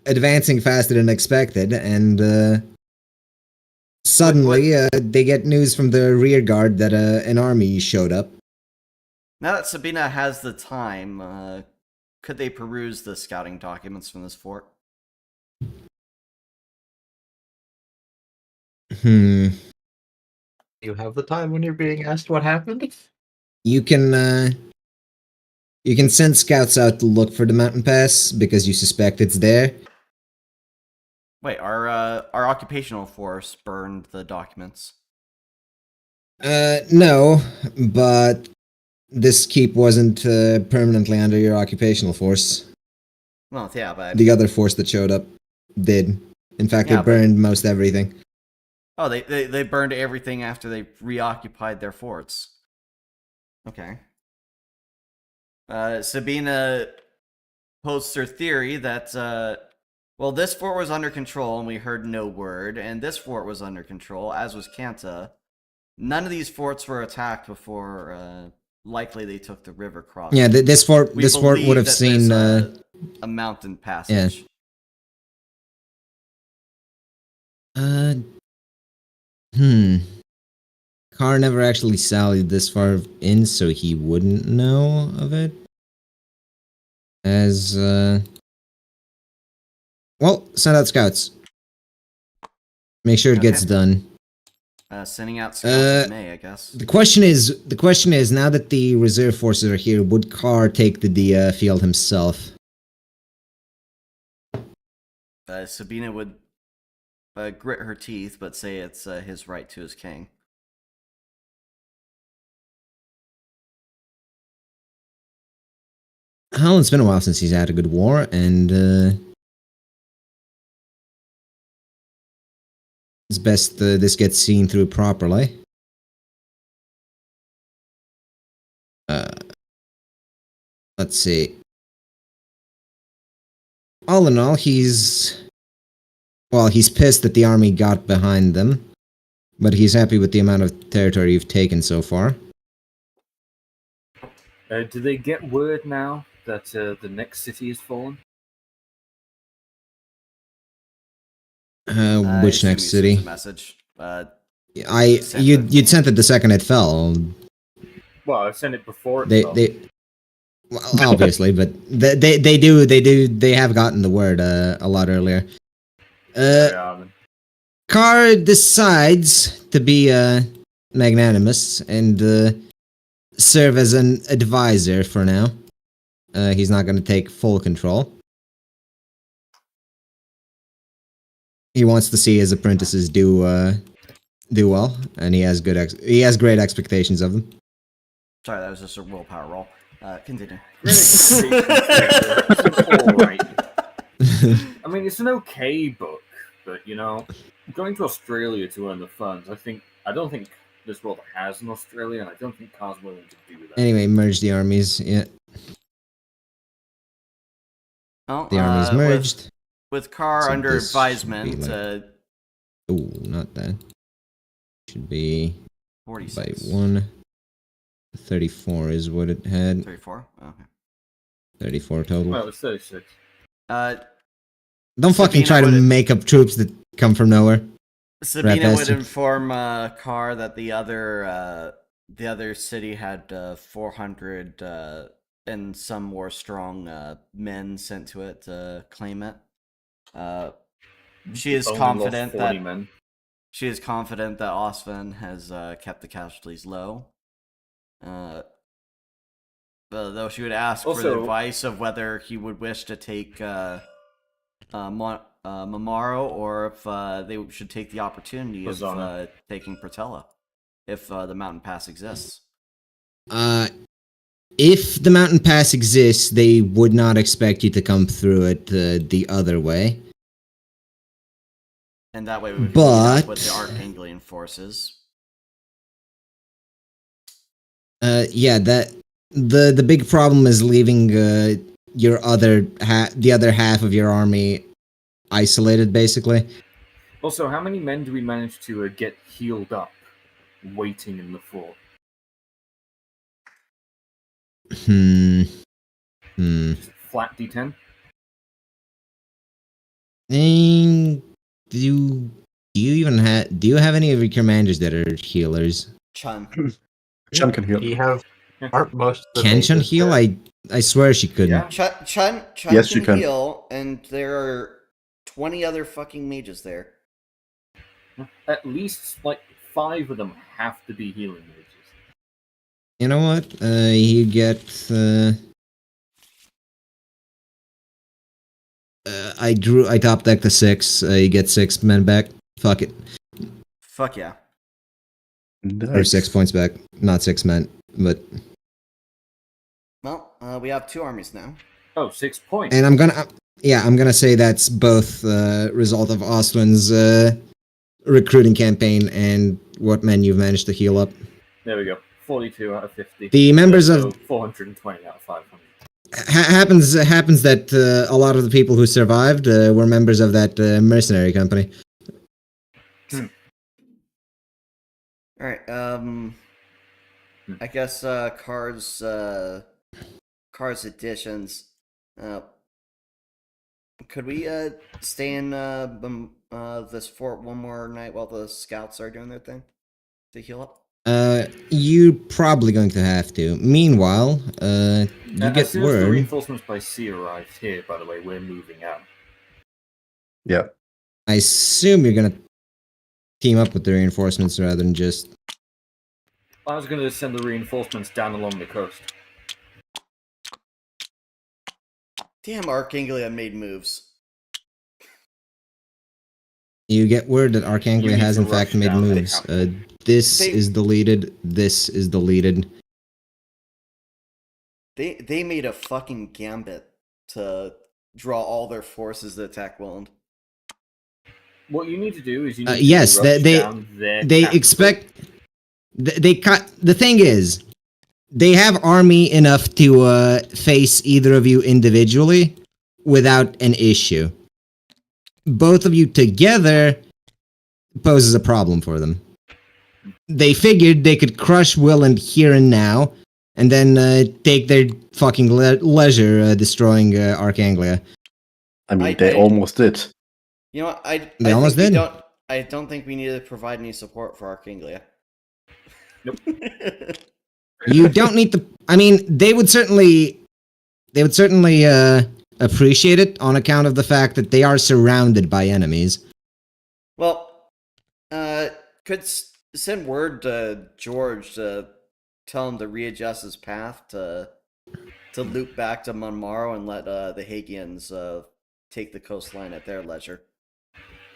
advancing faster than expected, and suddenly they get news from the rear guard that an army showed up.
Now that Sabina has the time, could they peruse the scouting documents from this fort?
Hmm.
You have the time when you're being asked what happened.
You can send scouts out to look for the mountain pass because you suspect it's there.
Wait, our occupational force burned the documents.
No, but this keep wasn't permanently under your occupational force.
Well, yeah, but
The other force that showed up did. In fact,
Yeah,
it
but-
burned most everything.
oh, they burned everything after they reoccupied their forts. Okay. Sabina posts her theory that well, this fort was under control and we heard no word, and this fort was under control, as was Kanta. None of these forts were attacked before. Likely they took the river crossing.
Yeah, this fort
We
would
believe
have
that
seen.
there's a mountain passage.
Carr never actually sallied this far in, so he wouldn't know of it. As well, send out scouts. Make sure it gets
Okay.
done.
Sending out scouts in May, I guess.
The question is, now that the reserve forces are here, would Carr take the field himself?
Sabina would grit her teeth, but say it's his right to his king.
Well, it's been a while since he's had a good war, and it's best this gets seen through properly. let's see. All in all, he's pissed that the army got behind them, but he's happy with the amount of territory you've taken so far.
Do they get word now that the next city has fallen?
I
Which
assume
next
he sends
city?
a message.
You'd sent it the second it fell.
Well, I sent it before it fell.
Well, obviously, but they have gotten the word a lot earlier. Carr decides to be magnanimous and serve as an advisor for now. He's not going to take full control. He wants to see his apprentices do well, and he has great expectations of them.
Sorry, that was just a willpower roll. Continue.
Alright. I mean, it's an okay book, but going to Australia to earn the funds, I don't think this world has an Australia, and I don't think Car's willing to do that.
Anyway, merge the armies. Yeah,
Well,
the armies merged.
With Carr
So
under
this should be
advisement,
like- Oh, not that. Should be
46.
by 1. 34 is what it had.
34? Okay.
34 total.
Well, it's 36.
Don't fucking
Sabina
try to
would-
make up troops that come from nowhere.
Sabina would
bastard.
inform Carr that the other city had 400 and some more strong men sent to it to claim it. She is
Only
confident
lost 40
that
men.
she is confident that Osvan has kept the casualties low. Though she would ask for the
Also-
advice of whether he would wish to take Mamaro, or if they should take the opportunity of
Hosanna.
taking Pratella, if the mountain pass exists.
If the mountain pass exists, they would not expect you to come through it the other way.
And that way we would meet
But-
up with the Arkanglian forces.
Yeah, that the big problem is leaving your the other half of your army isolated, basically.
Also, how many men do we manage to get healed up, waiting in the fort? Just flat D10?
Do you have any of your commanders that are healers?
Chun.
Chun can heal.
Aren't most of the
Can Chun
mages
heal?
there?
I swear she couldn't.
Yeah.
Chun
Yes,
can
you can.
heal, and there are 20 other fucking mages there.
At least, 5 of them have to be healing mages.
You know what? You get. I top decked the 6. You get 6 men back. Fuck it.
Fuck yeah.
Or 6 points back. Not 6 men, but.
Well, we have 2 armies now.
Oh, 6 points.
And I'm gonna say that's both result of Ostwin's recruiting campaign and what men you've managed to heal up.
There we go. 42 out of 50.
The members
So
of
420 out of 500.
happens that a lot of the people who survived were members of that mercenary company.
All right. I guess Car's additions. Could we stay in this fort one more night while the scouts are doing their thing to heal up?
You're probably going to have to. Meanwhile, you
As
get
soon as the
word.
reinforcements by sea arrived here, by the way, we're moving out.
Yeah.
I assume you're gonna team up with the reinforcements rather than just.
I was going to send the reinforcements down along the coast.
Damn, Archanglia made moves.
You get word that Arkaine
You need
has
to
in fact
rush
made
down. They
moves.
have to.
This
They-
is deleted. This is deleted.
They made a fucking gambit to draw all their forces to attack Willand.
What you need to do is you need
Yes,
to rush
they
down their
they
capital.
expect. They cut. The thing is, they have army enough to face either of you individually without an issue. Both of you together poses a problem for them. They figured they could crush Willand here and now, and then take their fucking leisure destroying Arkaine.
I mean, they almost did.
You know what?
They almost did.
I don't think we need to provide any support for Arkaine.
Nope.
You don't need to. I mean, they would certainly appreciate it on account of the fact that they are surrounded by enemies.
Well, could send word to George to tell him to readjust his path to loop back to Monmaro and let the Hagians take the coastline at their leisure.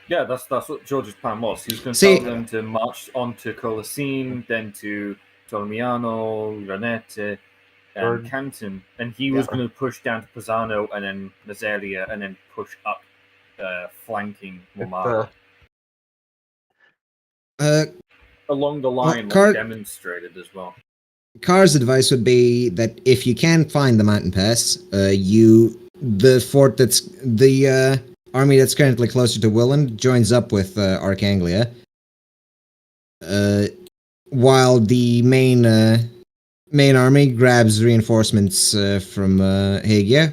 Yeah, that's what George's plan was. He was going to tell them to march on to Colosine, then to Tolmiano, Ranete, and Canton, and he was going to push down to Pisano and then Nazaria, and then push up, flanking Monmaro. Along the line, demonstrated as well.
Carr's advice would be that if you can find the mountain pass, the army that's currently closer to Willand joins up with Arkaine, while the main army grabs reinforcements from Hagia,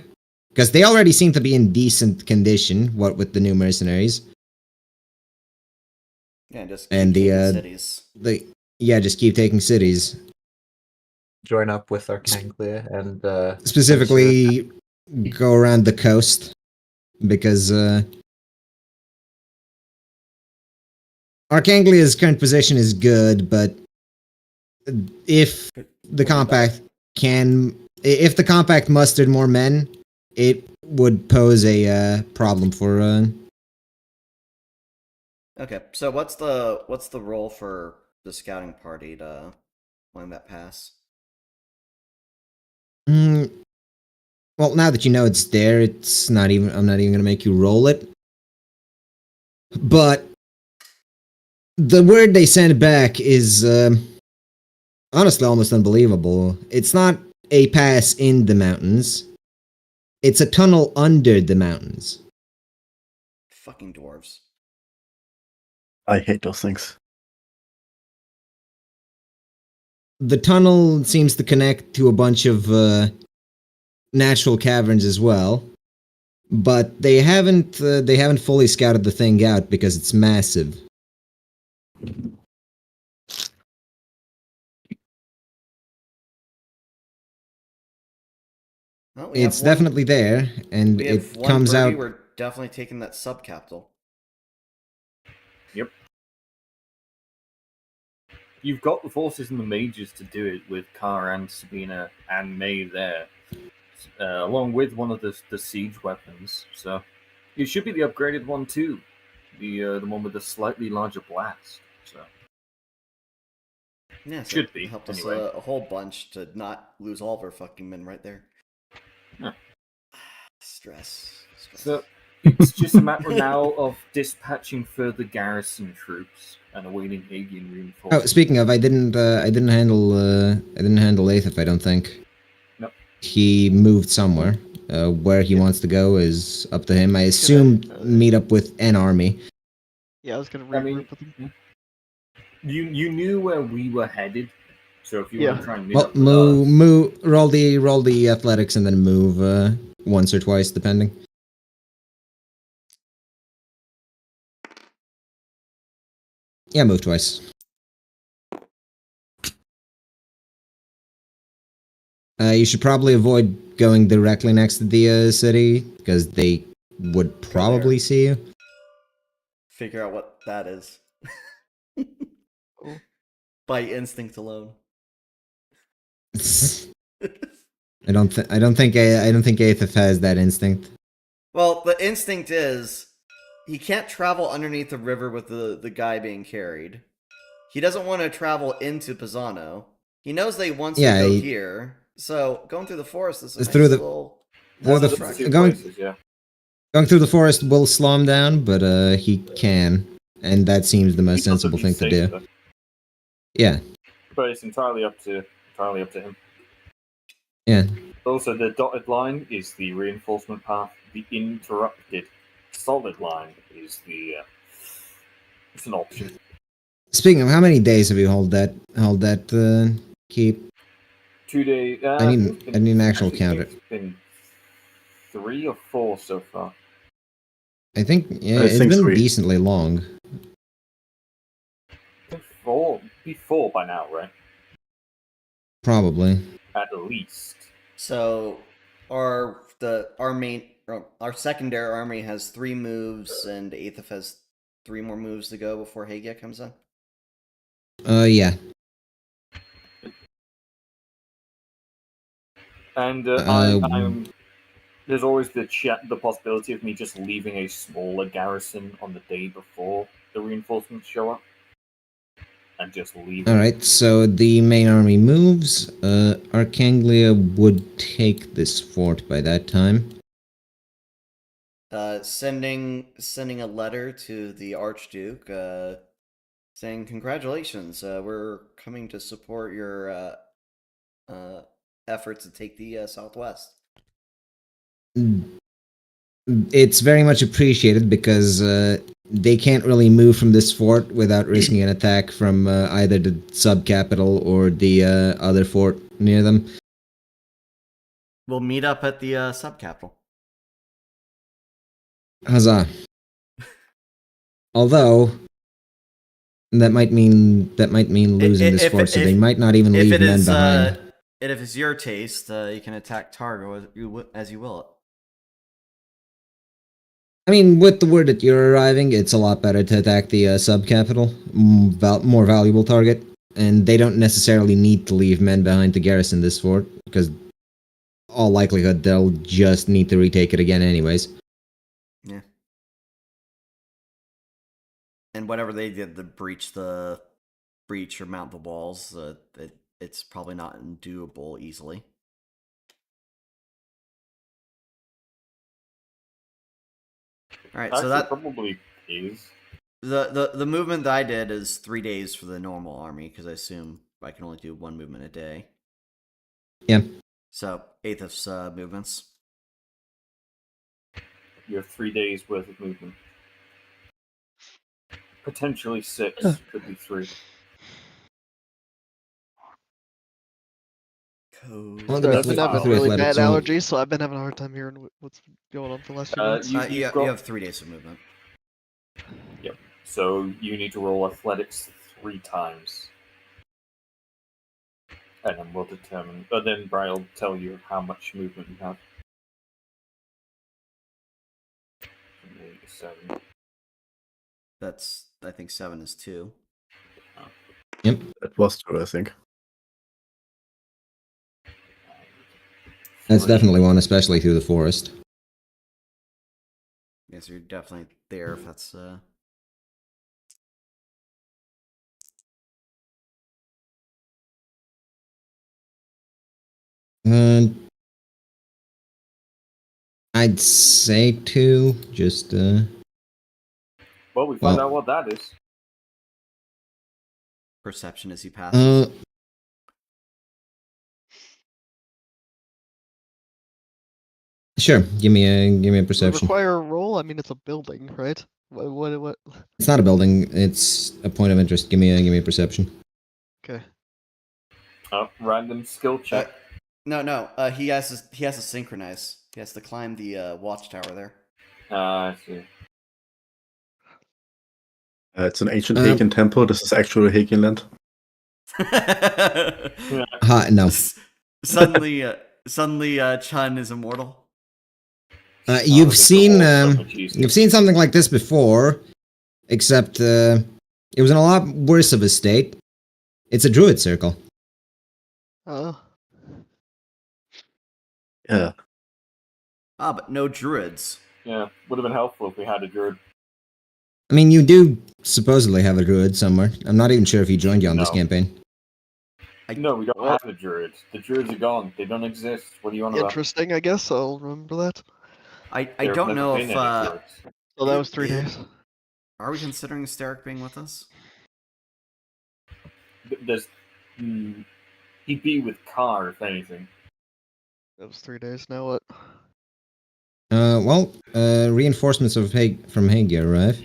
because they already seem to be in decent condition. What with the new mercenaries?
Yeah, just
and
keep taking cities.
Just keep taking cities.
Join up with Arkaine and
specifically go around the coast, because Arkane's current position is good, but if the compact mustered more men, it would pose a problem for.
Okay, so what's the role for the scouting party to find that pass?
Well, now that you know it's there, I'm not even gonna make you roll it. But the word they sent back is honestly almost unbelievable. It's not a pass in the mountains. It's a tunnel under the mountains.
Fucking dwarves.
I hate those things.
The tunnel seems to connect to a bunch of natural caverns as well, but they haven't fully scouted the thing out because it's massive.
Well,
it's definitely there, and it comes out.
We're definitely taking that sub-capital.
Yep. You've got the forces and the mages to do it with Kara and Sabina and May there, along with one of the siege weapons. So it should be the upgraded one too, the one with the slightly larger blast. So
yeah, so
should be
helped
anyway.
us a whole bunch to not lose all of our fucking men right there.
Yeah.
Stress.
So it's just a matter now of dispatching further garrison troops and awaiting Hagian reinforcements.
Oh, speaking of, I didn't handle Aethif, I don't think.
Nope.
He moved somewhere. Where he wants to go is up to him. I assume meet up with an army.
Yeah, I was gonna regroup with him.
You knew where we were headed, so if you want to try and meet up with
roll the athletics and then move once or twice, depending. Yeah, move twice. You should probably avoid going directly next to the city, because they would probably see you.
Figure out what that is. By instinct alone.
I don't think Aethif has that instinct.
Well, the instinct is he can't travel underneath the river with the guy being carried. He doesn't want to travel into Pisano. He knows that he wants to go here. So going through the forest is a
through
nice
going through the forest will slow him down, but he can, and that seems the most sensible thing to do.
Though.
Yeah.
But it's entirely up to him.
Yeah.
Also, the dotted line is the reinforcement path. The interrupted solid line is the. It's an option.
Speaking of, how many days have you held that keep?
2 days.
I need an actual counter.
It's been 3 or 4 so far.
I think yeah,
I
it's
think
been
3.
decently long.
I think 4. Be 4 by now, right?
Probably.
At least.
So our secondary army has 3 moves, and Aethif has 3 more moves to go before Hagia comes in.
Yeah.
And there's always the possibility of me just leaving a smaller garrison on the day before the reinforcements show up, and just leaving.
All right. So the main army moves. Arcanglia would take this fort by that time.
Sending a letter to the Archduke, saying congratulations. We're coming to support your efforts to take the Southwest.
It's very much appreciated because they can't really move from this fort without risking an attack from either the sub-capital or the other fort near them.
We'll meet up at the sub-capital.
Huzzah. Although that might mean losing this fort, so they might not even leave men behind.
And if it's your taste, you can attack Targo as you will it.
I mean, with the word that you're arriving, it's a lot better to attack the sub-capital, more valuable target, and they don't necessarily need to leave men behind to garrison this fort, because all likelihood they'll just need to retake it again anyways.
Yeah. And whatever they did to breach or mount the walls, it's probably not doable easily. All right, so that
probably is.
The movement that I did is 3 days for the normal army, because I assume I can only do 1 movement a day.
Yeah.
So Aethif's movements.
You have 3 days worth of movement. Potentially 6, could be 3.
Well,
Sorry, I've been having really bad
so-
allergies, so I've been having a hard time hearing what's going on for the last few months.
You have 3 days of movement.
Yep. So you need to roll athletics 3 times. And then we'll determine. But then Brian will tell you how much movement you have. 8 to 7.
That's, I think 7 is 2.
Yep.
That was 2, I think.
That's definitely one, especially through the forest.
Yes, you're definitely there if that's
I'd say 2, just
Well, we find out what that is.
perception as he passes.
Sure, give me a
Does it
perception.
require a roll? I mean, it's a building, right? What?
It's not a building, it's a point of interest. Give me a perception.
Okay.
Random skill check.
No. He has to synchronize. He has to climb the watchtower there.
I see.
It's an ancient Hagen temple. This is actually Hagen land.
No.
Suddenly, Chun is immortal.
You've seen something like this before, except it was in a lot worse of a state. It's a druid circle.
Oh.
Yeah.
But no druids.
Yeah, would have been helpful if we had a druid.
I mean, you do supposedly have a druid somewhere. I'm not even sure if he joined you on this campaign.
No, we don't have a druid. The druids are gone. They don't exist. What do you want about?
Interesting, I guess. I'll remember that.
I don't know if
So that was 3 days.
Are we considering Steric being with us?
There's he'd be with Carr if anything.
That was 3 days. Now what?
Well, reinforcements from Hagia arrive.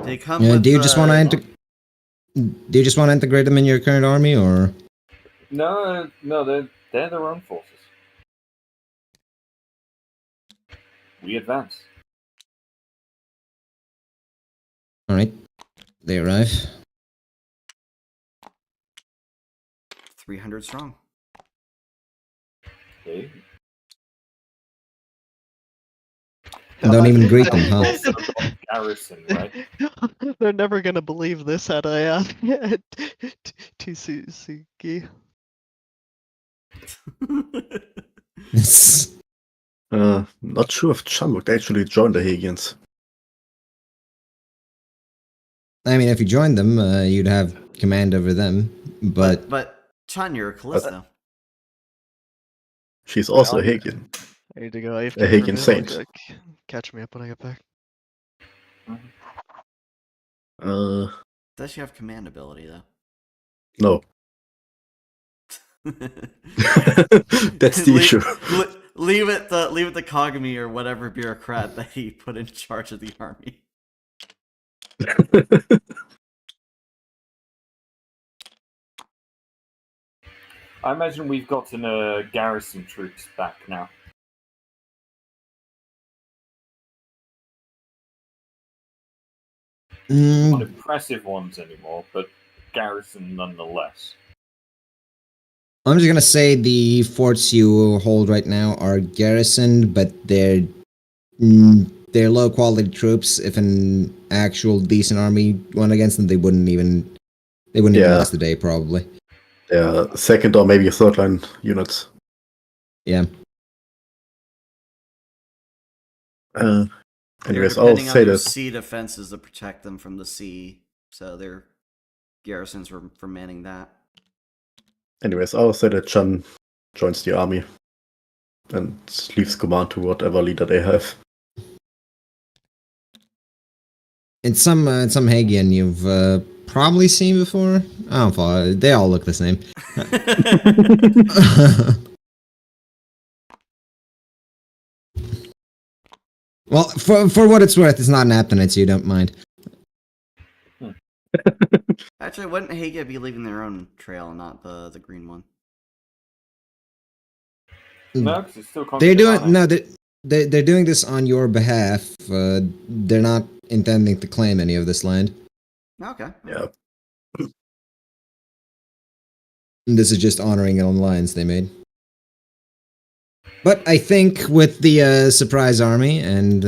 They come with.
Do you just want to Do you just want to integrate them in your current army, or?
No, they're their own forces. We advance.
All right, they arrive.
300 strong.
Okay.
Don't even greet them, huh?
Garrison, right?
They're never gonna believe this at a Tsuki.
Not sure if Chan would actually join the Hagians.
I mean, if you joined them, you'd have command over them.
But Chan, you're a Callisto.
She's also a Hagian.
I need to go. I have
A Hagian saint.
Catch me up when I get back.
Does she have command ability though?
No. That's the issue.
Leave it to Kagami or whatever bureaucrat that he put in charge of the army.
I imagine we've gotten garrison troops back now. Not impressive ones anymore, but garrison nonetheless.
I'm just gonna say the forts you hold right now are garrisoned, but they're low quality troops. If an actual decent army went against them, they wouldn't even last the day probably.
Yeah, second or maybe third line units.
Yeah.
Anyways,
They're
I'll
depending
say
on their
that.
sea defenses to protect them from the sea, so their garrisons for manning that.
Anyways, I'll say that Chan joins the army and leaves command to whatever leader they have.
It's some Hagian you've probably seen before. I don't follow. They all look the same. Well, for what it's worth, it's not an Aptonite, so you don't mind.
Actually, wouldn't Hagia be leaving their own trail, not the green one?
No, because it's still
They're doing they're doing this on your behalf. They're not intending to claim any of this land.
Okay.
Yeah.
This is just honoring an alliance they made. But I think with the surprise army and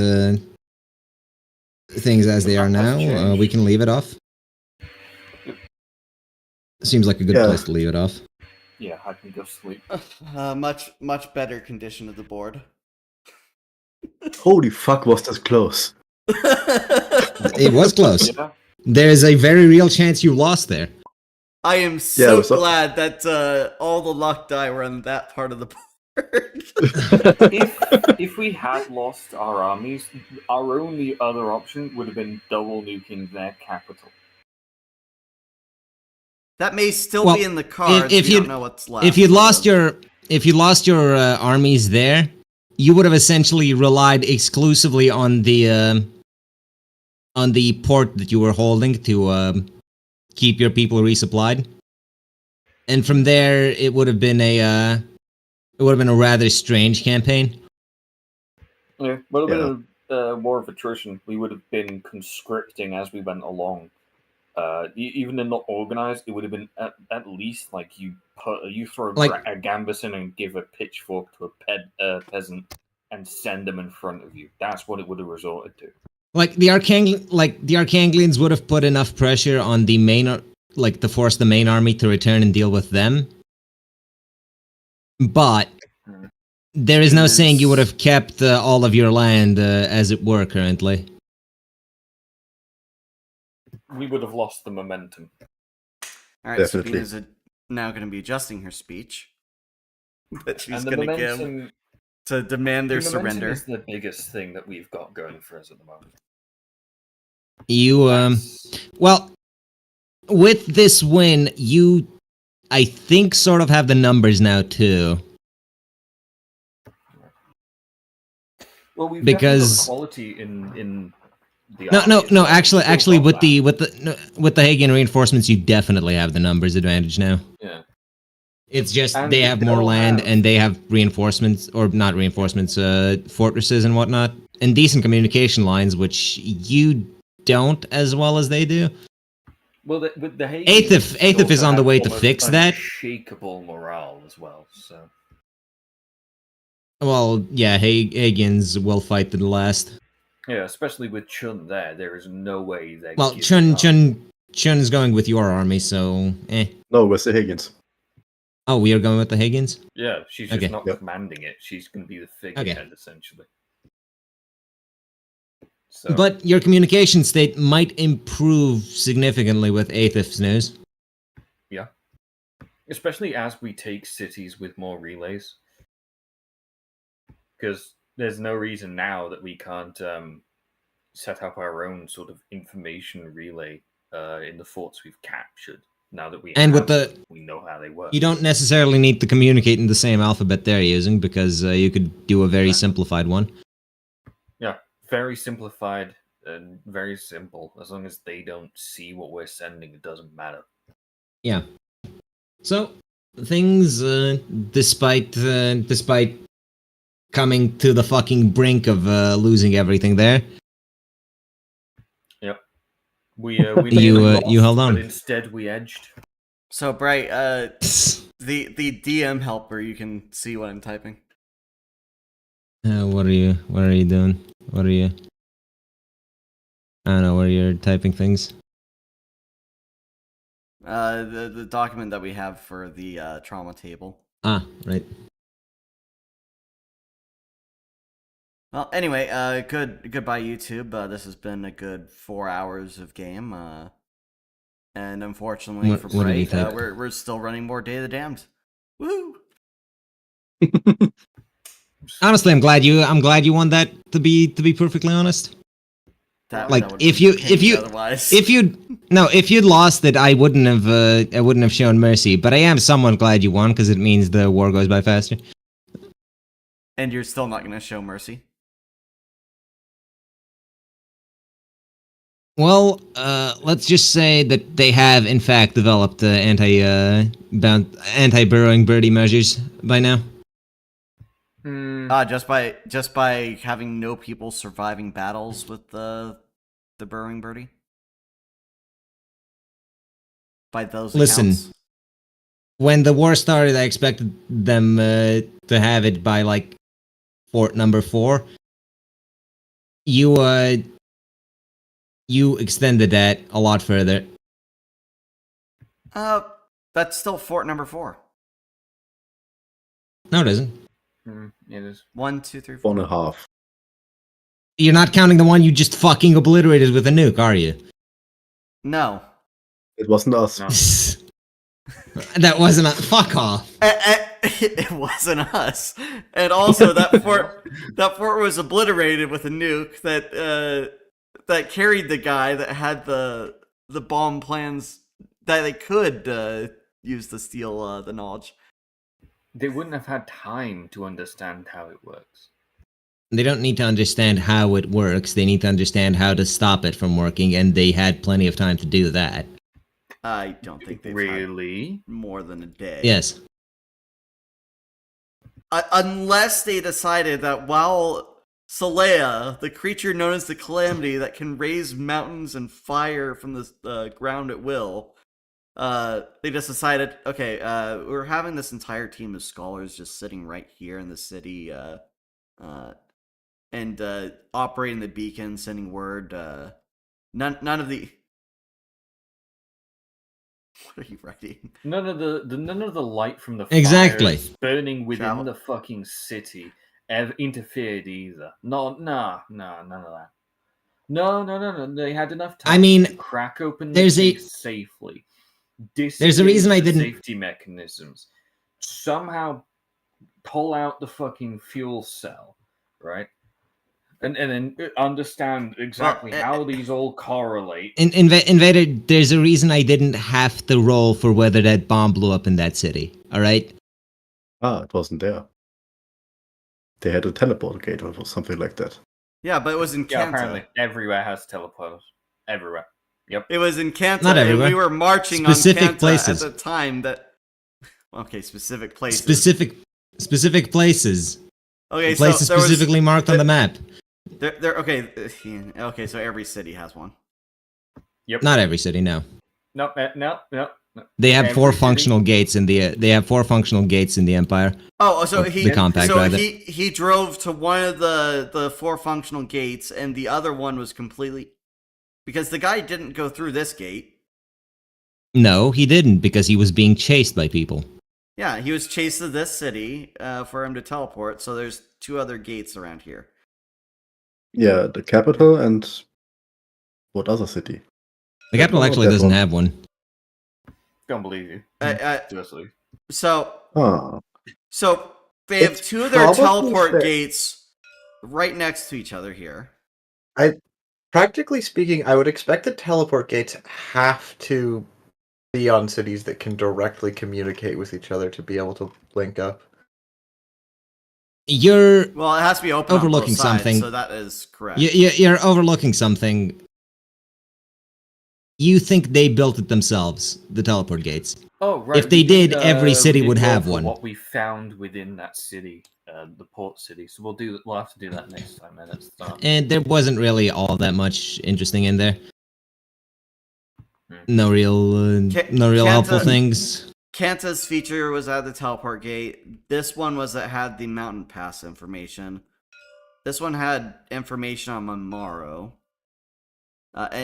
things as they are now, we can leave it off. Seems like a good place to leave it off.
Yeah, I can go sleep.
Much better condition of the board.
Holy fuck, was this close?
It was close.
Yeah.
There's a very real chance you lost there.
I am so glad that all the luck die were on that part of the board.
if we had lost our armies, our only other option would have been double nuking their capital.
That may still be in the cards.
If
we
you
don't know what's left.
If you lost your armies there, you would have essentially relied exclusively on the port that you were holding to keep your people resupplied, and from there it would have been a rather strange campaign.
Yeah, would have been a war of attrition. We would have been conscripting as we went along. Even if not organized, it would have been at least like you throw a gambus in and give a pitchfork to a peasant and send them in front of you. That's what it would have resorted to.
Like the Arkanglians would have put enough pressure on the main, to force the main army to return and deal with them. But there is no saying you would have kept all of your land as it were currently.
We would have lost the momentum.
All right, Sabina's now going to be adjusting her speech that she's going to give to demand their surrender.
Is the biggest thing that we've got going for us at the moment.
Well, with this win, you, I think, sort of have the numbers now too.
Well, we've
Because-
definitely got quality in the
No,
army
no,
as
no.
well.
Actually,
Still
actually,
got
with
that.
the Hagian reinforcements, you definitely have the numbers advantage now.
Yeah.
It's just
And
they have
they
more
all
land
have-
and they have reinforcements, or not reinforcements, fortresses and whatnot, and decent communication lines, which you don't as well as they do.
Well, with the Hagians,
Aethif is
also
on the
have
way to
almost
fix that.
unshakable morale as well. So
Well, yeah, Hagians will fight to the last.
yeah, especially with Chun there is no way they're
Well,
giving up.
Chun's going with your army, so
No, with the Higgins.
Oh, we are going with the Hagians?
Yeah, she's just
Okay.
not
Yep.
commanding it. She's going to be the figurehead, essentially. So,
But your communication state might improve significantly with Aethif's news.
yeah. Especially as we take cities with more relays. Because there's no reason now that we can't set up our own sort of information relay in the forts we've captured. Now that we
And
have
with
them, we know how they work.
You don't necessarily need to communicate in the same alphabet they're using, because you could do a very simplified one.
Yeah, very simplified and very simple. As long as they don't see what we're sending, it doesn't matter.
Yeah. So, things, despite coming to the fucking brink of losing everything there,
Yep. We
You,
nearly lost,
you held on.
but instead we edged.
So Bright, the DM helper, you can see what I'm typing.
What are you doing? What are you? I don't know where you're typing things.
The document that we have for the trauma table.
Ah, right.
Well, anyway, goodbye YouTube. This has been a good 4 hours of game. And unfortunately for
What did he
Bright,
type?
we're still running more Day of the Damned. Woo!
Honestly, I'm glad you won that. To be perfectly honest, like
That would
if
be
you
painful otherwise.
if you'd lost it, I wouldn't have shown mercy. But I am somewhat glad you won because it means the war goes by faster.
And you're still not going to show mercy.
Well, let's just say that they have in fact developed anti-burrowing birdie measures by now.
Just by having no people surviving battles with the burrowing birdie. By those
Listen.
accounts.
When the war started, I expected them to have it by like fort number 4. You extended that a lot further.
That's still fort number 4.
No, it isn't.
It is.
1, 2, 3, 4.
1.5.
You're not counting the one you just fucking obliterated with a nuke, are you?
No.
It wasn't us.
No.
That wasn't a fuck off.
It wasn't us. And also that fort was obliterated with a nuke that carried the guy that had the bomb plans that they could use to steal the knowledge.
They wouldn't have had time to understand how it works.
They don't need to understand how it works. They need to understand how to stop it from working, and they had plenty of time to do that.
I don't think they've
Really?
had more than a day.
Yes.
Unless they decided that while Solea, the creature known as the Calamity that can raise mountains and fire from the ground at will, they just decided, okay, we're having this entire team of scholars just sitting right here in the city, and operating the beacon, sending word. None of the. What are you writing?
None of the light from the
Exactly.
fires burning within
Travel.
the fucking city ever interfered either. None of that. No. They had enough time
I mean,
to crack open the
there's a-
case safely.
There's a reason I
disengage the
didn't-
safety mechanisms. Somehow pull out the fucking fuel cell, right? And then understand exactly how these all correlate.
Invader, there's a reason I didn't have to roll for whether that bomb blew up in that city. All right.
Ah, it wasn't there. they had a teleport gate or something like that.
Yeah, but it was in
Yeah,
Kanta.
apparently everywhere has teleporters. Everywhere. Yep.
It was in Kanta,
Not
and
everywhere.
we were marching
Specific
on Kanta
places.
at the time that... Okay, specific places.
Specific places.
Okay,
The places
so there was-
specifically marked on the map.
Okay, so every city has one.
Yep.
Not every city, no.
No.
They have
Every
four
city-
functional gates in the. They have four functional gates in the Empire.
Oh, so
The
he
compact,
so
rather.
he drove to one of the four functional gates, and the other one was completely because the guy didn't go through this gate.
No, he didn't because he was being chased by people.
Yeah, he was chased to this city for him to teleport. So there's two other gates around here.
Yeah, the capital and what other city?
The capital
Oh,
actually
that
doesn't
one.
have one.
Don't believe you. Seriously.
So
Ah,
they have
It's
two of their
probably
teleport
fair.
gates right next to each other here.
Practically speaking, I would expect the teleport gates have to be on cities that can directly communicate with each other to be able to link up.
You're
Well, it has to be open
Overlooking
on both sides,
something.
so that is correct.
you're overlooking something. You think they built it themselves, the teleport gates?
Oh, right.
If they
we
did, every city
we
would
did
have
go for
one.
What we found within that city, the port city. So we'll have to do that next time, and it's
And there wasn't really all that much interesting in there.
Hmm.
No real helpful
Kanta-
things.
Kanta's feature was at the teleport gate. This one was that had the mountain pass information. This one had information on Monmaro. Anyway.